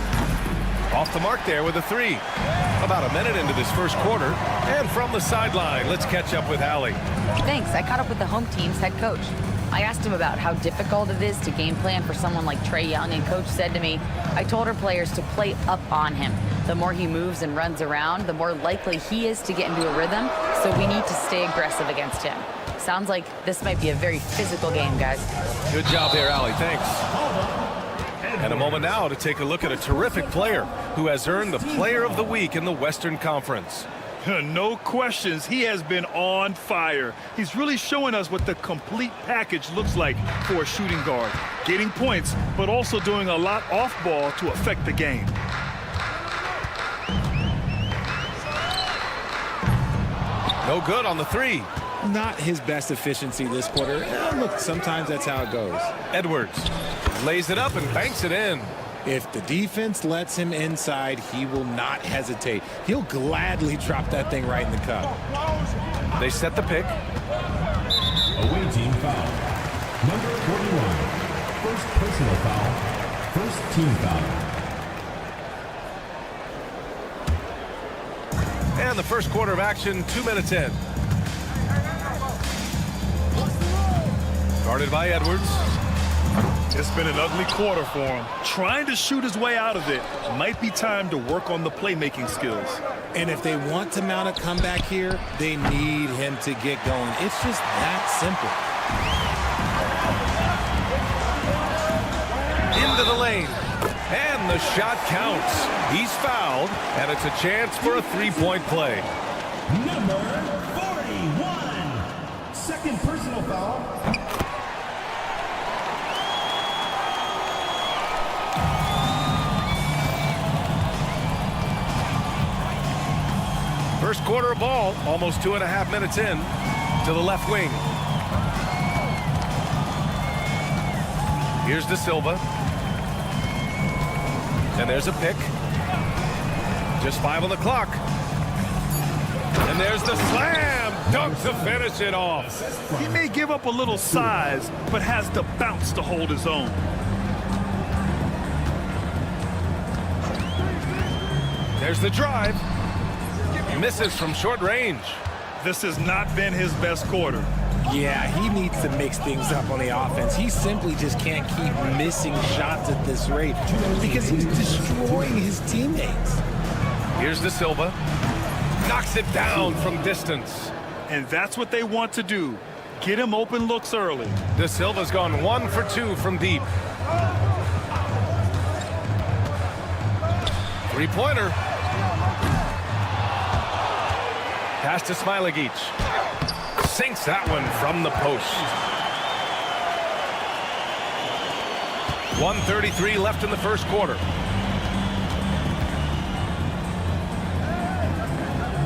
Off the mark there with a 3. About a minute into this first quarter. And from the sideline, let's catch up with Allie. Thanks. I caught up with the home team's head coach. I asked him about how difficult it is to game plan for someone like Trae Young, and Coach said to me, I told our players to play up on him. The more he moves and runs around, the more likely he is to get into a rhythm, so we need to stay aggressive against him. Sounds like this might be a very physical game, guys. Good job there, Allie. Thanks. And a moment now to take a look at a terrific player who has earned the Player of the Week in the Western Conference. No questions, he has been on fire. He's really showing us what the complete package looks like for a shooting guard. Getting points, but also doing a lot off ball to affect the game. No good on the 3. Not his best efficiency this quarter. Look, sometimes that's how it goes. Edwards lays it up and banks it in. If the defense lets him inside, he will not hesitate. He'll gladly drop that thing right in the cup. They set the pick. Away team foul. Number 41. First personal foul. First team foul. And the first quarter of action, 2 minutes in. Guarded by Edwards. It's been an ugly quarter for him. Trying to shoot his way out of it. Might be time to work on the playmaking skills. And if they want to mount a comeback here, they need him to get going. It's just that simple. Into the lane. And the shot counts. He's fouled, and it's a chance for a three-point play. Number 41. personal foul. First quarter of ball, almost 2.5 minutes in to the left wing. Here's De Silva. And there's a pick. Just 5 on the clock. And there's the slam dunk to finish it off. He may give up a little size, but has the bounce to hold his own. There's the drive. Misses from short range. This has not been his best quarter. Yeah, he needs to mix things up on the offense. He simply just can't keep missing shots at this rate because he's destroying his teammates. Here's De Silva. Knocks it down from distance. And that's what they want to do. Get him open looks early. De Silva's gone 1 for 2 from deep. Three-pointer. Pass to Smilagic. Sinks that one from the post. 1:33 left in the first quarter.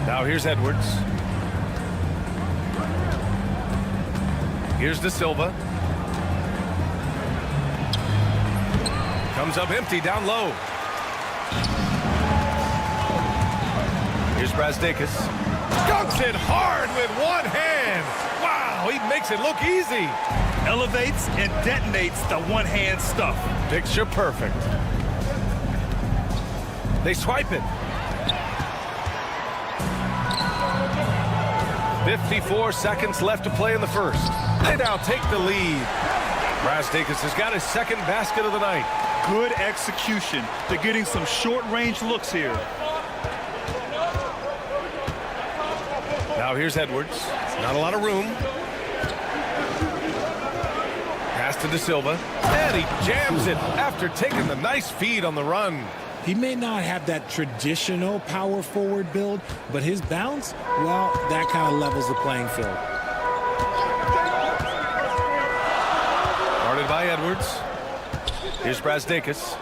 Now here's Edwards. Here's De Silva. Comes up empty down low. Here's Brazdeikis. Dunks it hard with one hand. Wow, he makes it look easy. Elevates and detonates the one-hand stuff. Picture perfect. They swipe it. 54 seconds left to play in the first. They now take the lead. Brazdeikis has got his second basket of the night. Good execution. They're getting some short-range looks here. Now here's Edwards. Not a lot of room. Pass to De Silva. And he jams it after taking the nice feed on the run. He may not have that traditional power forward build, but his bounce, well, that kind of levels the playing field. Guarded by Edwards. Here's Brazdeikis.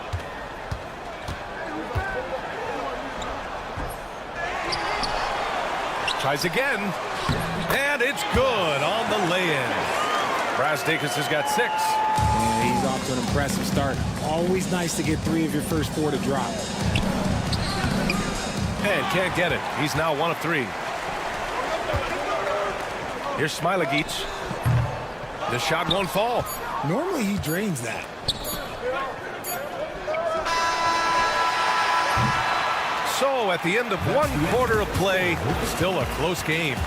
Tries again. And it's good on the lay-in. Brazdeikis has got 6. And he's off to an impressive start. Always nice to get 3 of your first 4 to drop. And can't get it. He's now 1 of 3. Here's Smilagic. The shot won't fall. Normally he drains that. So at the end of 1 quarter of play, still a close game.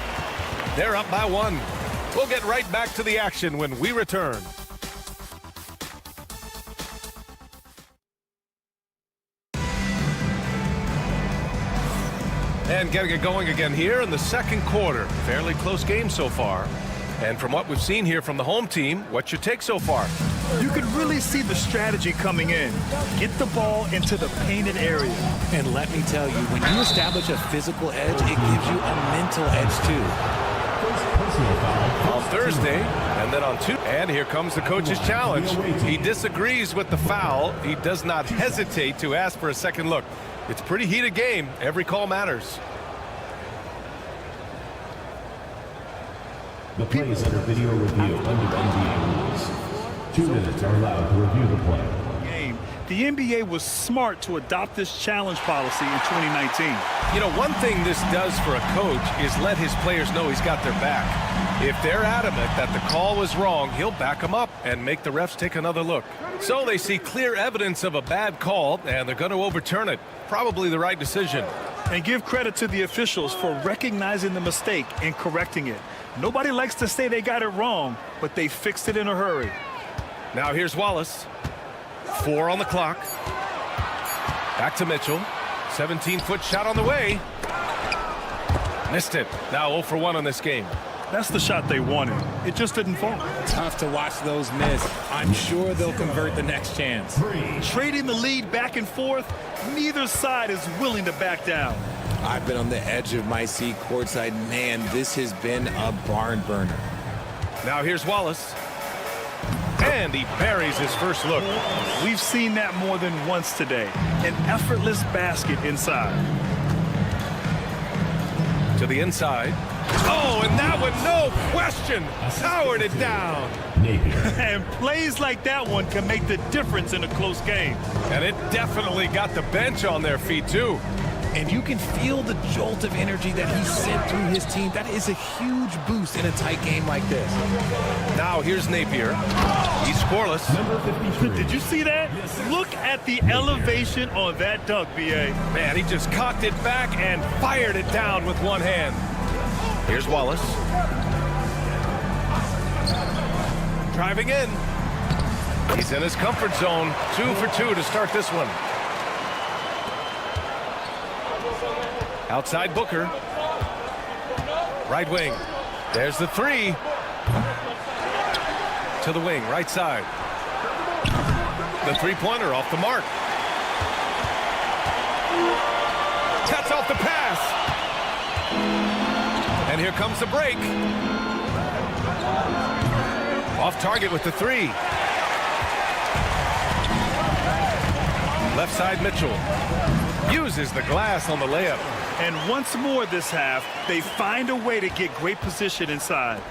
They're up by 1. We'll get right back to the action when we return. And getting it going again here in the second quarter. Fairly close game so far. And from what we've seen here from the home team, what's your take so far? You can really see the strategy coming in. Get the ball into the painted area. And let me tell you, when you establish a physical edge, it gives you a mental edge too. On Thursday, and then on Tuesday. And here comes the coach's challenge. He disagrees with the foul. He does not hesitate to ask for a second look. It's a pretty heated game. Every call matters. The play is under video review under NBA rules. 2 minutes are allowed to review the play. The NBA was smart to adopt this challenge policy in 2019. You know, one thing this does for a coach is let his players know he's got their back. If they're adamant that the call was wrong, he'll back them up and make the refs take another look. So they see clear evidence of a bad call, and they're going to overturn it. Probably the right decision. And give credit to the officials for recognizing the mistake and correcting it. Nobody likes to say they got it wrong, but they fixed it in a hurry. Now here's Wallace. 4 on the clock. Back to Mitchell. 17-foot shot on the way. Missed it. Now 0 for 1 on this game. That's the shot they wanted. It just didn't fall. Tough to watch those miss. I'm sure they'll convert the next chance. Trading the lead back and forth, neither side is willing to back down. I've been on the edge of my seat courtside. Man, this has been a barn burner. Now here's Wallace. And he buries his first look. We've seen that more than once today. An effortless basket inside. To the inside. Oh, and that one, no question, powered it down. And plays like that one can make the difference in a close game. And it definitely got the bench on their feet, too. And you can feel the jolt of energy that he sent through his team. That is a huge boost in a tight game like this. Now here's Napier. He's scoreless. Did you see that? Look at the elevation on that dunk, B.A. Man, he just cocked it back and fired it down with one hand. Here's Wallace. Driving in. He's in his comfort zone. 2 for 2 to start this one. Outside Booker. Right wing. There's the three. To the wing, right side. The three-pointer off the mark. Cuts off the pass. And here comes the break. Off target with the three. Left side Mitchell. Uses the glass on the layup. And once more this half, they find a way to get great position inside.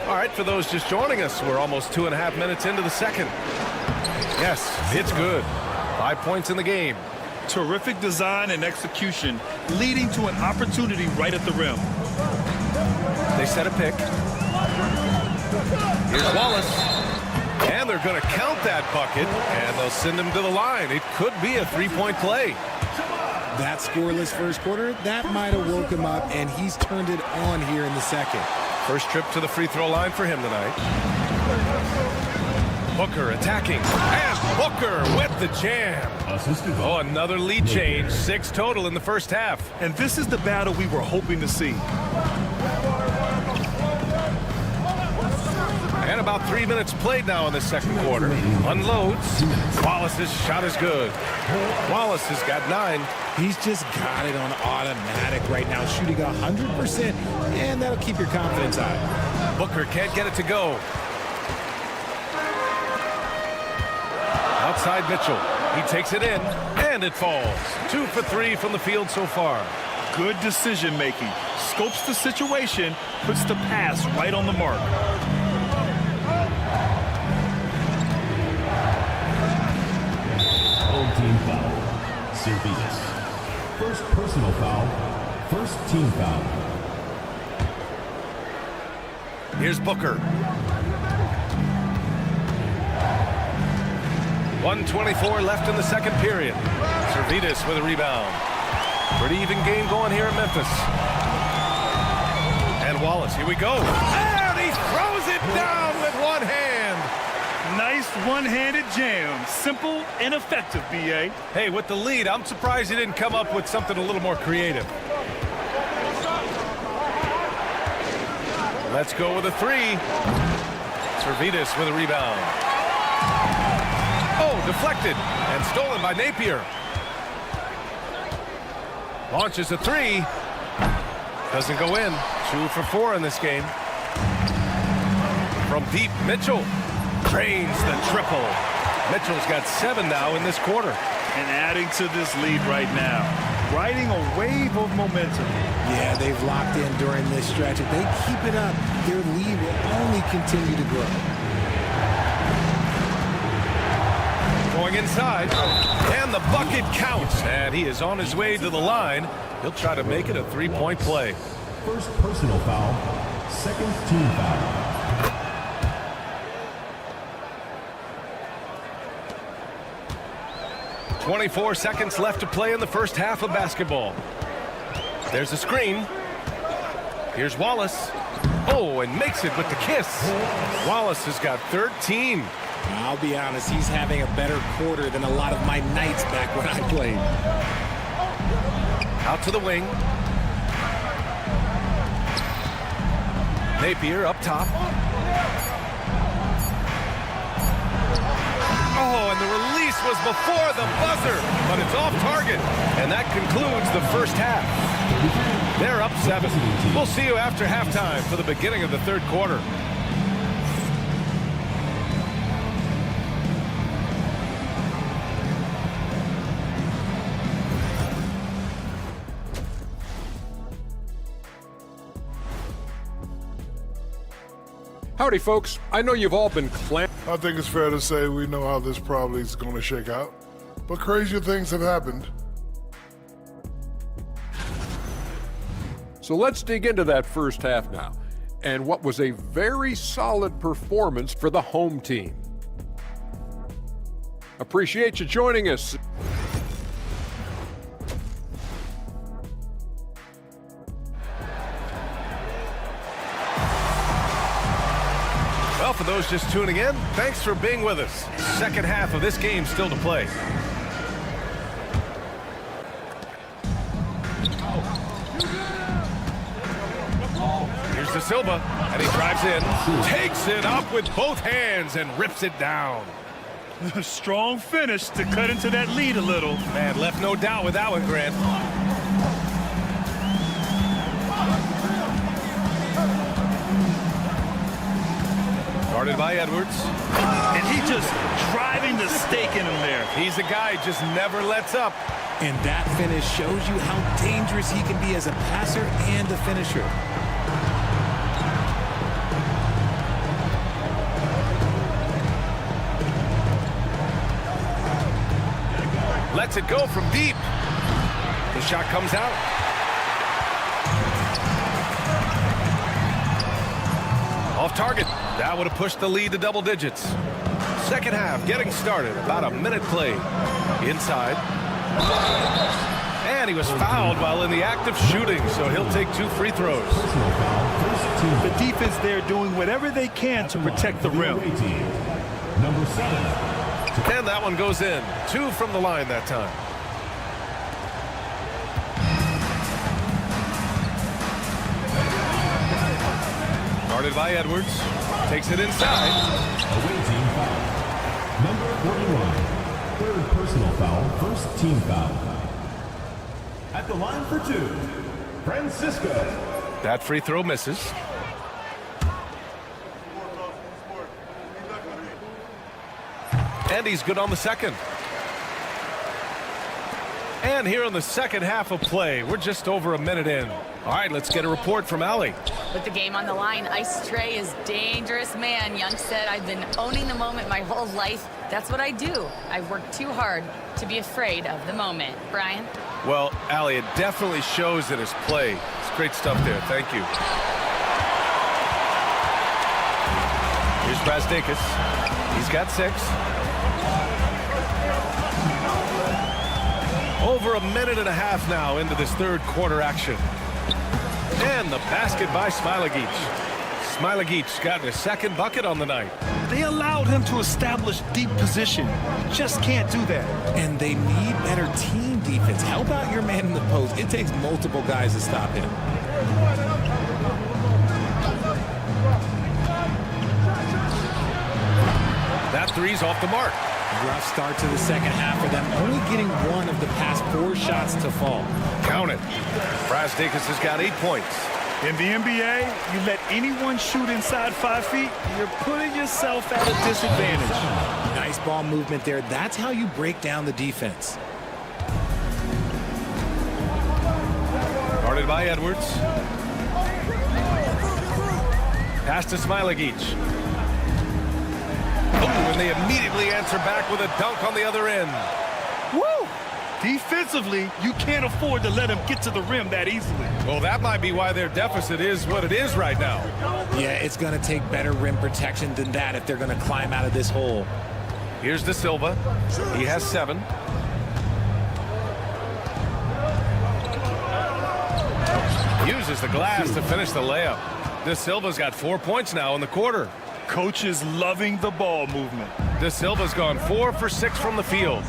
All right, for those just joining us, we're almost 2.5 minutes into the second. Yes, it's good. 5 points in the game. Terrific design and execution, leading to an opportunity right at the rim. They set a pick. Here's Wallace. And they're going to count that bucket, and they'll send him to the line. It could be a three-point play. That scoreless first quarter, that might have woke him up, and he's turned it on here in the second. First trip to the free throw line for him tonight. Booker attacking, and Booker with the jam. Oh, another lead change. 6 total in the first half. And this is the battle we were hoping to see. And about 3 minutes played now in the second quarter. Unloads. Wallace's shot is good. Wallace has got 9. He's just got it on automatic right now, shooting 100%, and that'll keep your confidence high. Booker can't get it to go. Outside Mitchell. He takes it in, and it falls. 2 for 3 from the field so far. Good decision making. Scopes the situation, puts the pass right on the mark. Team foul. Zalgiris. First personal foul. First team foul. Here's Booker. 1:24 left in the second period. Zalgiris with a rebound. Pretty even game going here in Memphis. And Wallace, here we go. And he throws it down with one hand. Nice one-handed jam. Simple and effective, B.A. Hey, with the lead, I'm surprised he didn't come up with something a little more creative. Let's go with a three. Zalgiris with a rebound. Oh, deflected and stolen by Napier. Launches a three. Doesn't go in. 2 for 4 in this game. From deep, Mitchell drains the triple. Mitchell's got 7 now in this quarter. And adding to this lead right now. Riding a wave of momentum. Yeah, they've locked in during this stretch. If they keep it up, their lead will only continue to grow. Going inside, and the bucket counts. And he is on his way to the line. He'll try to make it a three-point play. First personal foul. Second team foul. 24 seconds left to play in the first half of basketball. There's a screen. Here's Wallace. Oh, and makes it with the kiss. Wallace has got 13. I'll be honest, he's having a better quarter than a lot of my nights back when I played. Out to the wing. Napier up top. Oh, and the release was before the buzzer, but it's off target. And that concludes the first half. They're up 7. We'll see you after halftime for the beginning of the third quarter. Howdy, folks. I know you've all been I think it's fair to say we know how this probably is going to shake out. But crazier things have happened. So let's dig into that first half now, and what was a very solid performance for the home team. Appreciate you joining us. Well, for those just tuning in, thanks for being with us. Second half of this game still to play. Here's De Silva, and he drives in, takes it up with both hands, and rips it down. Strong finish to cut into that lead a little. Man, left no doubt with that one, Grant. Guarded by Edwards. And he just driving the stake in him there. He's a guy just never lets up. And that finish shows you how dangerous he can be as a passer and a finisher. Lets it go from deep. The shot comes out. Off target. That would have pushed the lead to double digits. Second half getting started. About a minute played. Inside. And he was fouled while in the act of shooting, so he'll take 2 free throws. The defense there doing whatever they can to protect the rim. Number 7. And that one goes in. 2 from the line that time. Guarded by Edwards. Takes it inside. Away team foul. Number 41. Third personal foul. First team foul. At the line for 2, Francisco. That free throw misses. And he's good on the second. And here in the second half of play, we're just over a minute in. All right, let's get a report from Allie. With the game on the line, Ice Trey is dangerous man. Young said, I've been owning the moment my whole life. That's what I do. I've worked too hard to be afraid of the moment. Brian? Well, Allie, it definitely shows in his play. It's great stuff there. Thank you. Here's Brasdakis. He's got 6. Over a minute and a half now into this third quarter action. And the basket by Smilagic. Smilagic got his second bucket on the night. They allowed him to establish deep position. Just can't do that. And they need better team defense. Help out your man in the post. It takes multiple guys to stop him. That three's off the mark. Rough start to the second half for them, only getting 1 of the past 4 shots to fall. Count it. Brasdakis has got 8 points. In the NBA, you let anyone shoot inside 5 feet, you're putting yourself at a disadvantage. Nice ball movement there. That's how you break down the defense. Guarded by Edwards. Pass to Smilagic. Oh, and they immediately answer back with a dunk on the other end. Woo! Defensively, you can't afford to let him get to the rim that easily. Well, that might be why their deficit is what it is right now. Yeah, it's going to take better rim protection than that if they're going to climb out of this hole. Here's De Silva. He has 7. Uses the glass to finish the layup. De Silva's got 4 points now in the quarter. Coach is loving the ball movement. De Silva's gone 4 for 6 from the field.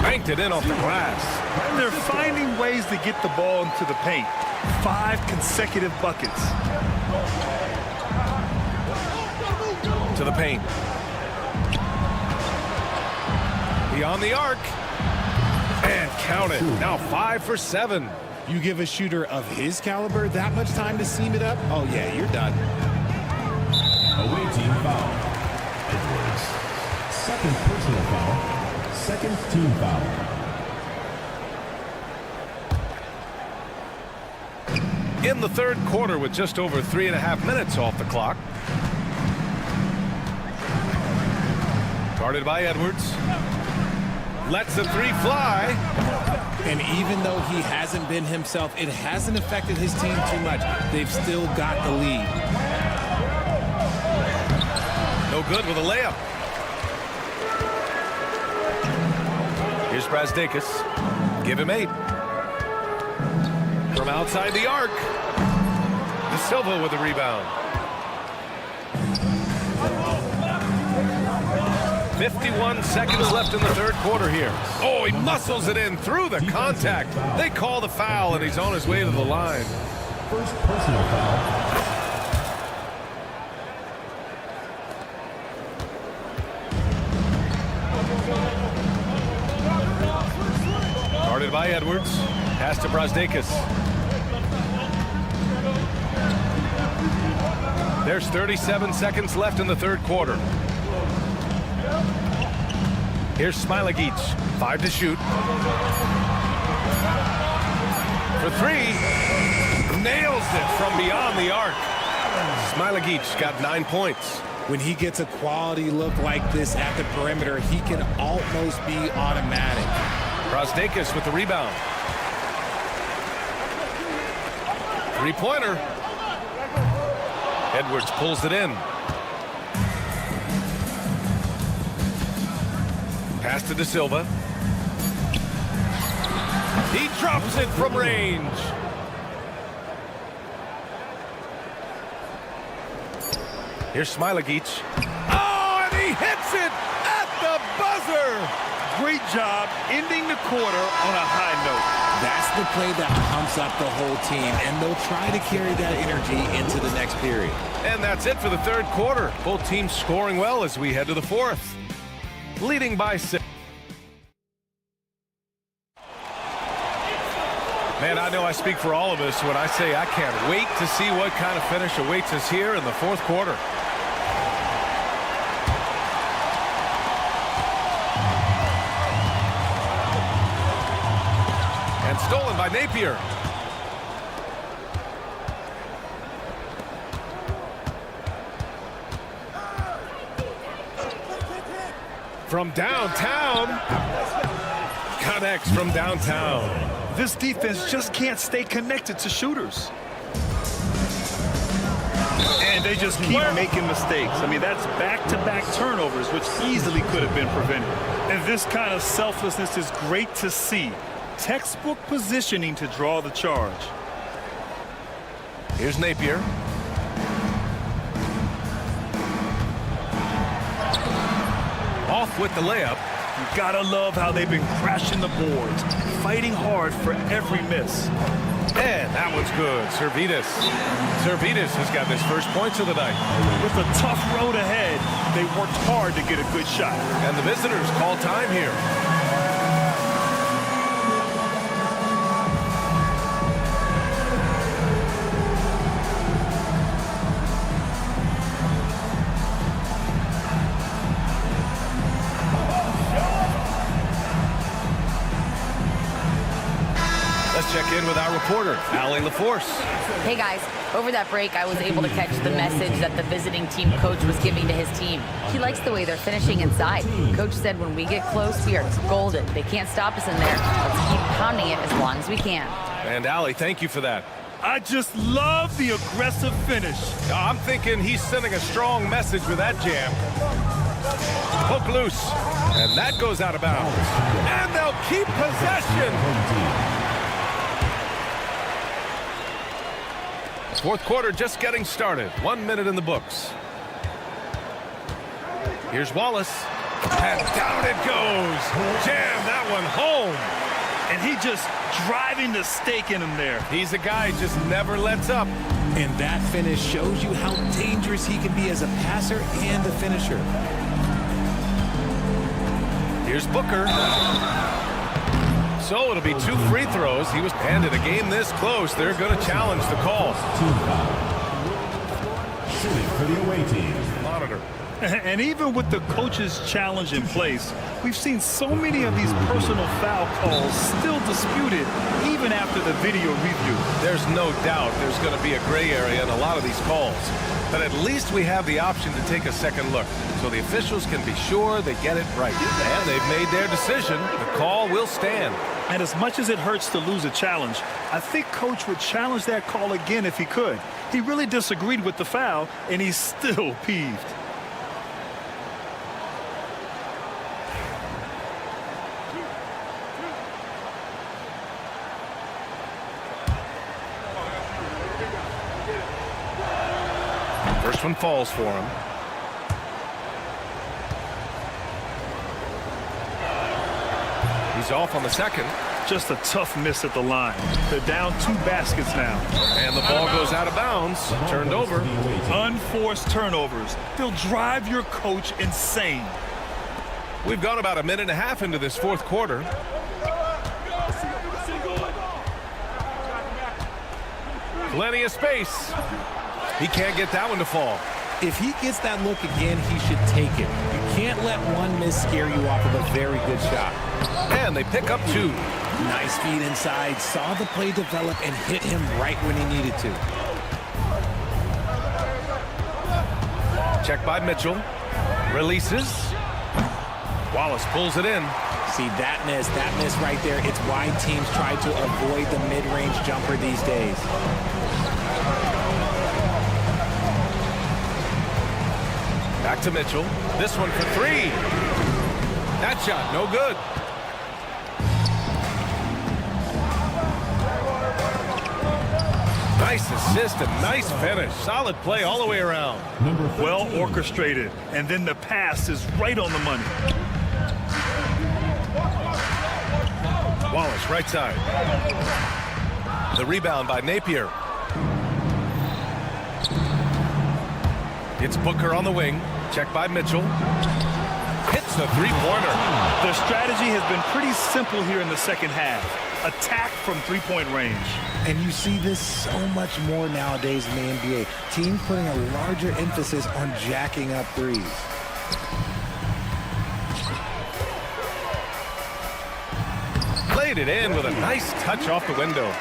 Banked it in off the glass. And they're finding ways to get the ball into the paint. 5 consecutive buckets. To the paint. Beyond the arc. And count it. Now 5 for 7. You give a shooter of his caliber that much time to seam it up? Oh, yeah, you're done. Away team foul. Edwards. Second personal foul. Second team foul. In the third quarter with just over 3.5 minutes off the clock. Guarded by Edwards. Lets the three fly. And even though he hasn't been himself, it hasn't affected his team too much. They've still got the lead. No good with a layup. Here's Brazdeikis. Give him 8. From outside the arc. De Silva with the rebound. 51 seconds left in the third quarter here. Oh, he muscles it in through the contact. They call the foul, and he's on his way to the line. First personal foul. Guarded by Edwards. Pass to Brazdeikis. There's 37 seconds left in the third quarter. Here's Smilagic. 5 to shoot. For 3. Nails it from beyond the arc. Smilagic got 9 points. When he gets a quality look like this at the perimeter, he can almost be automatic. Brazdeikis with the rebound. 3-pointer. Edwards pulls it in. Pass to De Silva. He drops it from range. Here's Smilagic. Oh, and he hits it at the buzzer. Great job ending the quarter on a high note. That's the play that pumps up the whole team, and they'll try to carry that energy into the next period. And that's it for the third quarter. Both teams scoring well as we head to the fourth. Leading by 6. Man, I know I speak for all of us when I say I can't wait to see what kind of finish awaits us here in the fourth quarter. And stolen by Napier. From downtown. Connects from downtown. This defense just can't stay connected to shooters. And they just keep making mistakes. I mean, that's back-to-back turnovers, which easily could have been prevented. And this kind of selflessness is great to see. Textbook positioning to draw the charge. Here's Napier. Off with the layup. You gotta love how they've been crashing the boards, fighting hard for every miss. And that one's good. Servidis has got his first points of the night. With a tough road ahead, they worked hard to get a good shot. And the visitors call time here. Check in with our reporter, Allie LaForce. Hey guys, over that break I was able to catch the message that the visiting team coach was giving to his team. He likes the way they're finishing inside. Coach said when we get close, we are golden. They can't stop us in there. Let's keep pounding it as long as we can. And Allie, thank you for that. I just love the aggressive finish. I'm thinking he's sending a strong message with that jam. Hook loose, and that goes out of bounds. And they'll keep possession. Fourth quarter just getting started. 1 minute in the books. Here's Wallace. And down it goes. Jam that one home. And he just driving the stake in him there. He's a guy who just never lets up. And that finish shows you how dangerous he can be as a passer and a finisher. Here's Booker. So it'll be 2 free throws. He was handed a game this close. They're going to challenge the call. Team foul. Shooting for the away team. Monitor. And even with the coach's challenge in place, we've seen so many of these personal foul calls still disputed even after the video review. There's no doubt there's going to be a gray area in a lot of these calls. But at least we have the option to take a second look, so the officials can be sure they get it right. And they've made their decision. The call will stand. And as much as it hurts to lose a challenge, I think Coach would challenge that call again if he could. He really disagreed with the foul, and he's still peeved. First one falls for him. He's off on the second. Just a tough miss at the line. They're down 2 baskets now. And the ball goes out of bounds. Turned over. Unforced turnovers. They'll drive your coach insane. We've gone about a minute and a half into this fourth quarter. Plenty of space. He can't get that one to fall. If he gets that look again, he should take it. You can't let one miss scare you off of a very good shot. And they pick up 2. Nice feed inside, saw the play develop and hit him right when he needed to. Check by Mitchell. Releases. Wallace pulls it in. See, that miss right there, it's why teams try to avoid the mid-range jumper these days. Back to Mitchell. This one for 3. That shot, no good. Nice assist and nice finish. Solid play all the way around. Well orchestrated. And then the pass is right on the money. Wallace, right side. The rebound by Napier. It's Booker on the wing. Check by Mitchell. Hits the 3-pointer. Their strategy has been pretty simple here in the second half. Attack from 3-point range. And you see this so much more nowadays in the NBA. Teams putting a larger emphasis on jacking up threes. Played it in with a nice touch off the window.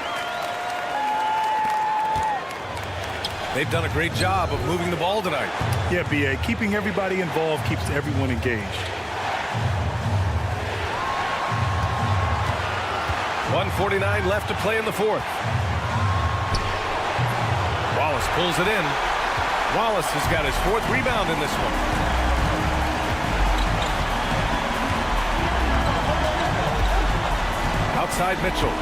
They've done a great job of moving the ball tonight. Yeah, B.A., keeping everybody involved keeps everyone engaged. 1:49 left to play in the fourth. Wallace pulls it in. Wallace has got his 4th rebound in this one. Outside Mitchell.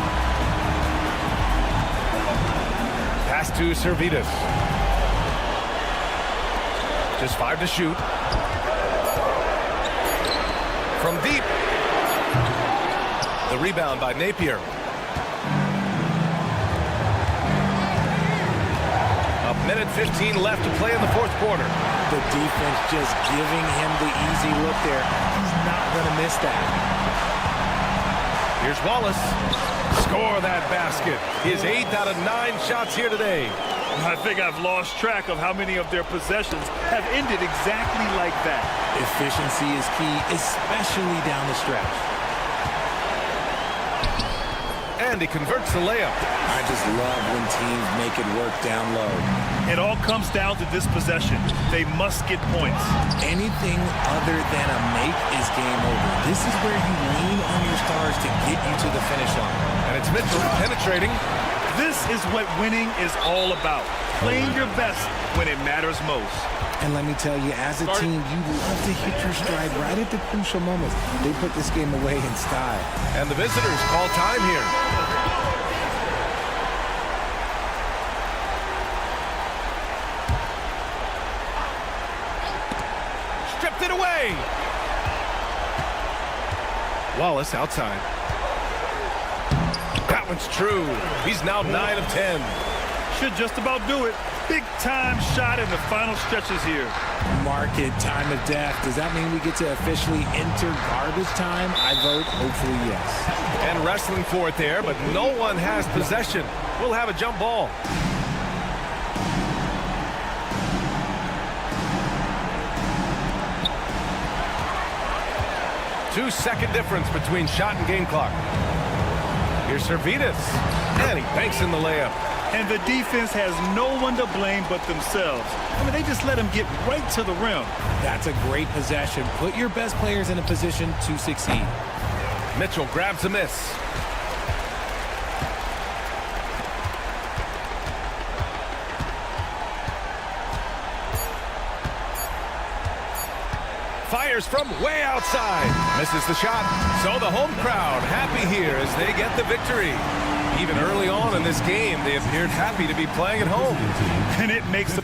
Pass to Servetus. Just 5 to shoot. From deep. The rebound by Napier. A minute 15 left to play in the fourth quarter. The defense just giving him the easy look there. He's not going to miss that. Here's Wallace. Score that basket. His 8th out of 9 shots here today. I think I've lost track of how many of their possessions have ended exactly like that. Efficiency is key, especially down the stretch. And he converts the layup. I just love when teams make it work down low. It all comes down to this possession. They must get points. Anything other than a make is game over. This is where you lean on your stars to get you to the finish line. And it's Mitchell penetrating. This is what winning is all about. Playing your best when it matters most. And let me tell you, as a team, you love to hit your stride right at the crucial moments. They put this game away in style. And the visitors call time here. Stripped it away. Wallace outside. That one's true. He's now 9 of 10. Should just about do it. big-time shot in the final stretches here. Market time of death. Does that mean we get to officially enter garbage time? I vote hopefully yes. And wrestling for it there, but no one has possession. We'll have a jump ball. Two-second difference between shot and game clock. Here's Servitas, and he banks in the layup. And the defense has no one to blame but themselves. I mean, they just let him get right to the rim. That's a great possession. Put your best players in a position to succeed. Mitchell grabs a miss. Fires from way outside. Misses the shot. So the home crowd happy here as they get the victory. Even early on in this game, they appeared happy to be playing at home. And it makes them.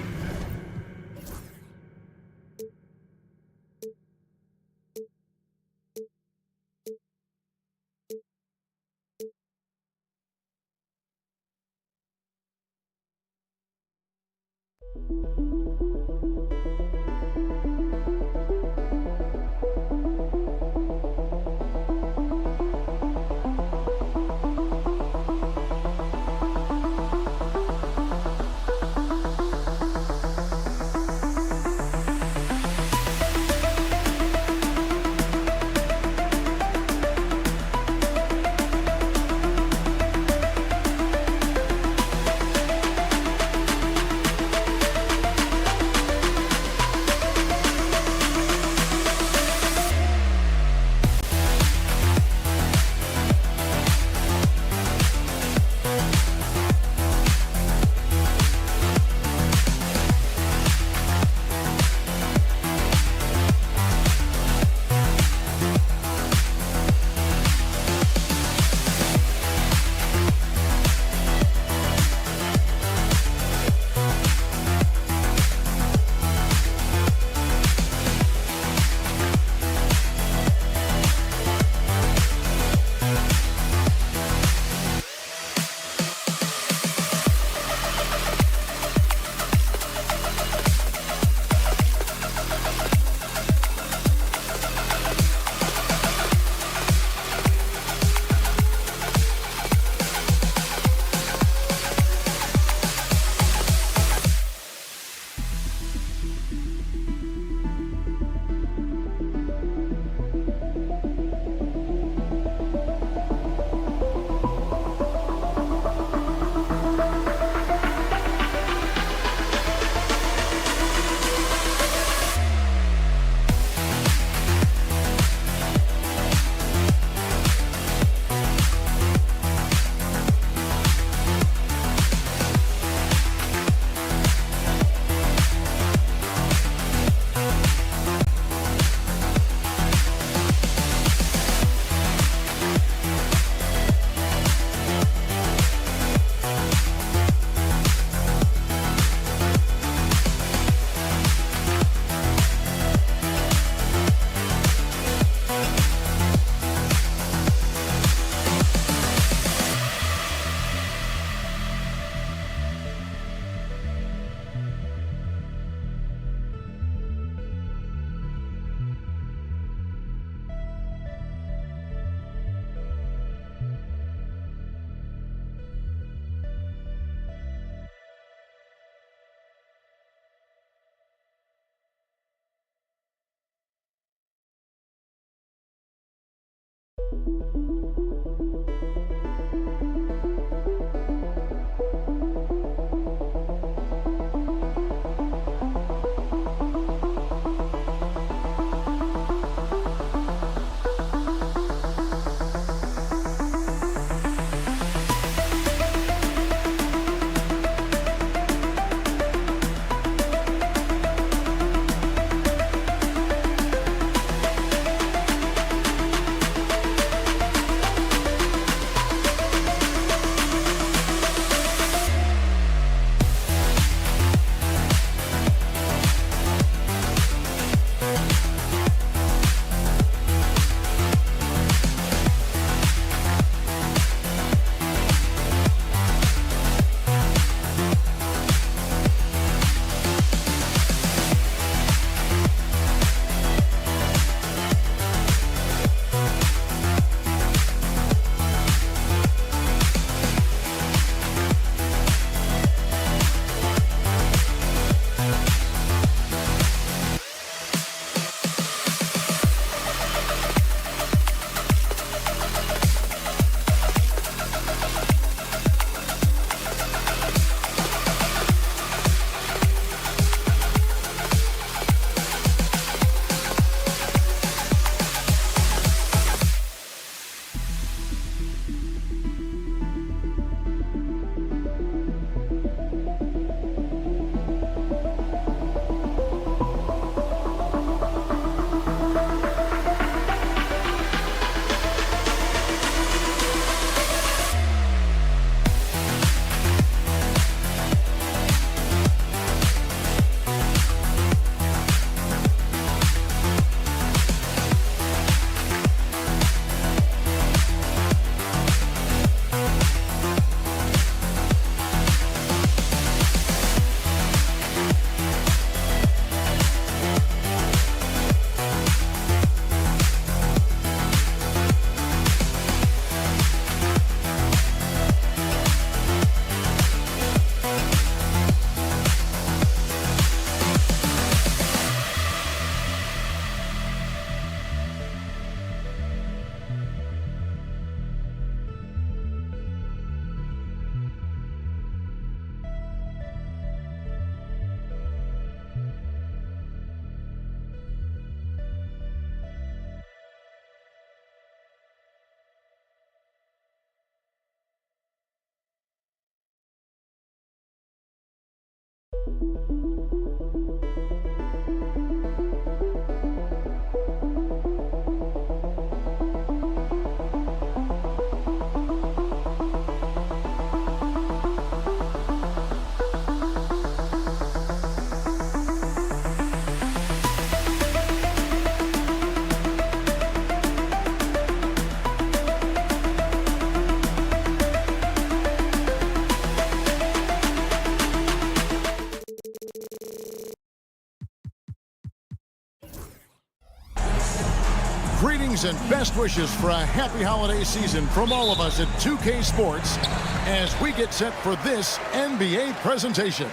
Greetings and best wishes for a happy holiday season from all of us at 2K Sports as we get set for this NBA presentation.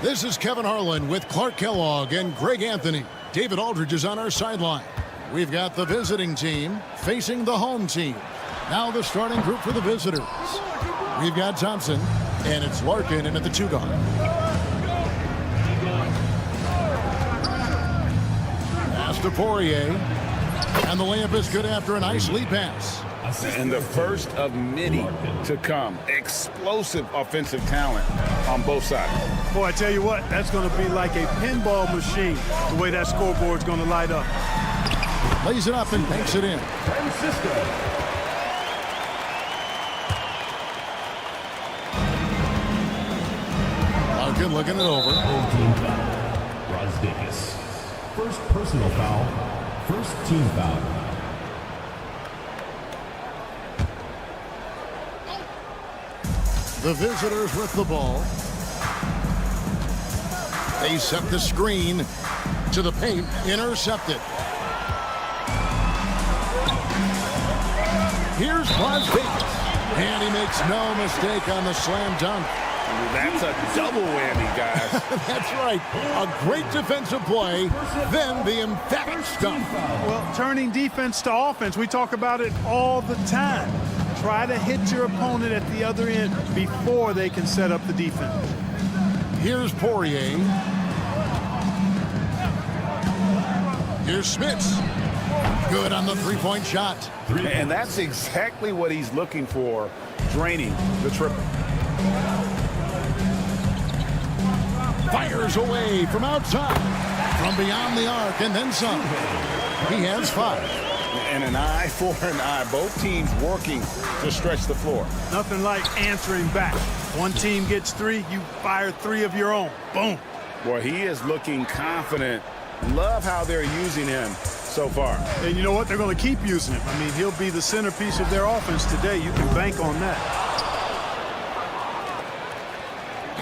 This is Kevin Harlan with Clark Kellogg and Greg Anthony. David Aldridge is on our sideline. We've got the visiting team facing the home team. Now the starting group for the visitors. We've got Thompson, and it's Larkin in at the 2 guard. Pass to Poirier. And the layup is good after a nice lead pass. And the first of many to come. Explosive offensive talent on both sides. Boy, I tell you what, that's going to be like a pinball machine, the way that scoreboard's going to light up. Lays it up and banks it in. Larkin looking it over. Zalgiris. First personal foul. First team foul. The visitors with the ball. They set the screen to the paint. Intercepted. Here's Las Vegas. And he makes no mistake on the slam dunk. That's a double whammy, guys. That's right. A great defensive play, then the emphatic stuff. Well, turning defense to offense, we talk about it all the time. Try to hit your opponent at the other end before they can set up the defense. Here's Poirier. Here's Smits. Good on the three-point shot. And that's exactly what he's looking for, draining the triple. Fires away from outside, from beyond the arc, and then some. He has 5. And an eye for an eye. Both teams working to stretch the floor. Nothing like answering back. One team gets 3, you fire 3 of your own. Boom. Boy, he is looking confident. Love how they're using him so far. And you know what? They're going to keep using him. I mean, he'll be the centerpiece of their offense today. You can bank on that.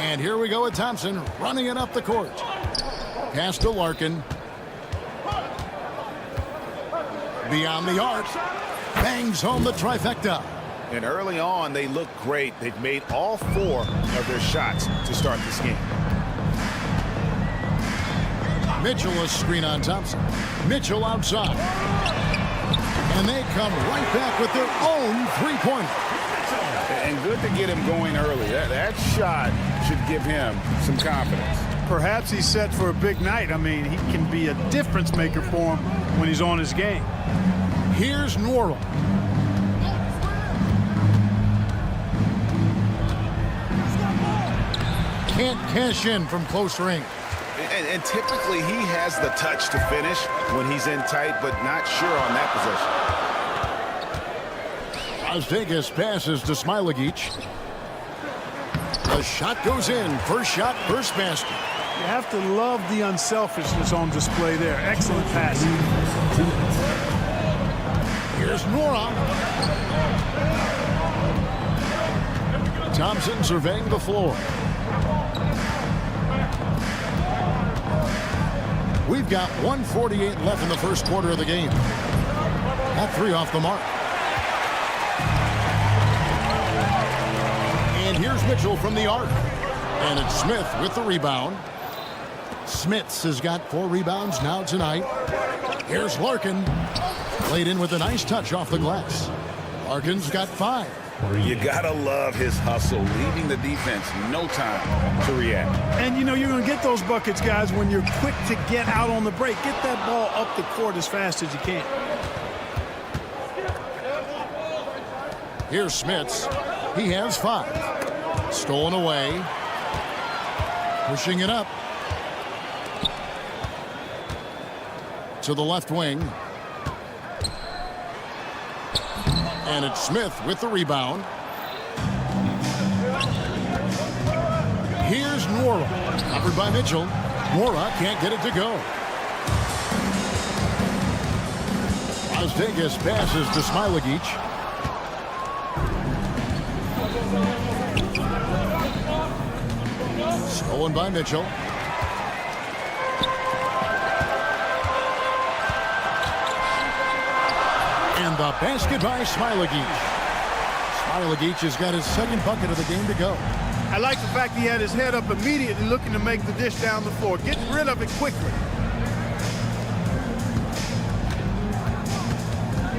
And here we go with Thompson running it up the court. Pass to Larkin. Beyond the arc. Bangs home the trifecta. And early on, they look great. They've made all 4 of their shots to start this game. Mitchell a screen on Thompson. Mitchell outside. And they come right back with their own three-pointer. And good to get him going early. That shot should give him some confidence. Perhaps he's set for a big night. I mean, he can be a difference maker for him when he's on his game. Here's Nora. Can't cash in from close range. And typically he has the touch to finish when he's in tight, but not sure on that possession. Las Vegas passes to Smilagic. The shot goes in. First shot, first basket. You have to love the unselfishness on display there. Excellent passing. Here's Nora. Thompson surveying the floor. We've got 1:48 left in the first quarter of the game. That 3 off the mark. And here's Mitchell from the arc. And it's Smith with the rebound. Smits has got 4 rebounds now tonight. Here's Larkin. Played in with a nice touch off the glass. Larkin's got 5. You gotta love his hustle, leaving the defense no time to react. And you know you're going to get those buckets, guys, when you're quick to get out on the break. Get that ball up the court as fast as you can. Here's Smits. He has 5. Stolen away. Pushing it up. To the left wing. And it's Smith with the rebound. Here's Nora. Covered by Mitchell. Nora can't get it to go. Las Vegas passes to Smilagic. Stolen by Mitchell. And the basket by Smilagic. Smilagic has got his 2nd bucket of the game to go. I like the fact he had his head up immediately looking to make the dish down the floor. Get rid of it quickly.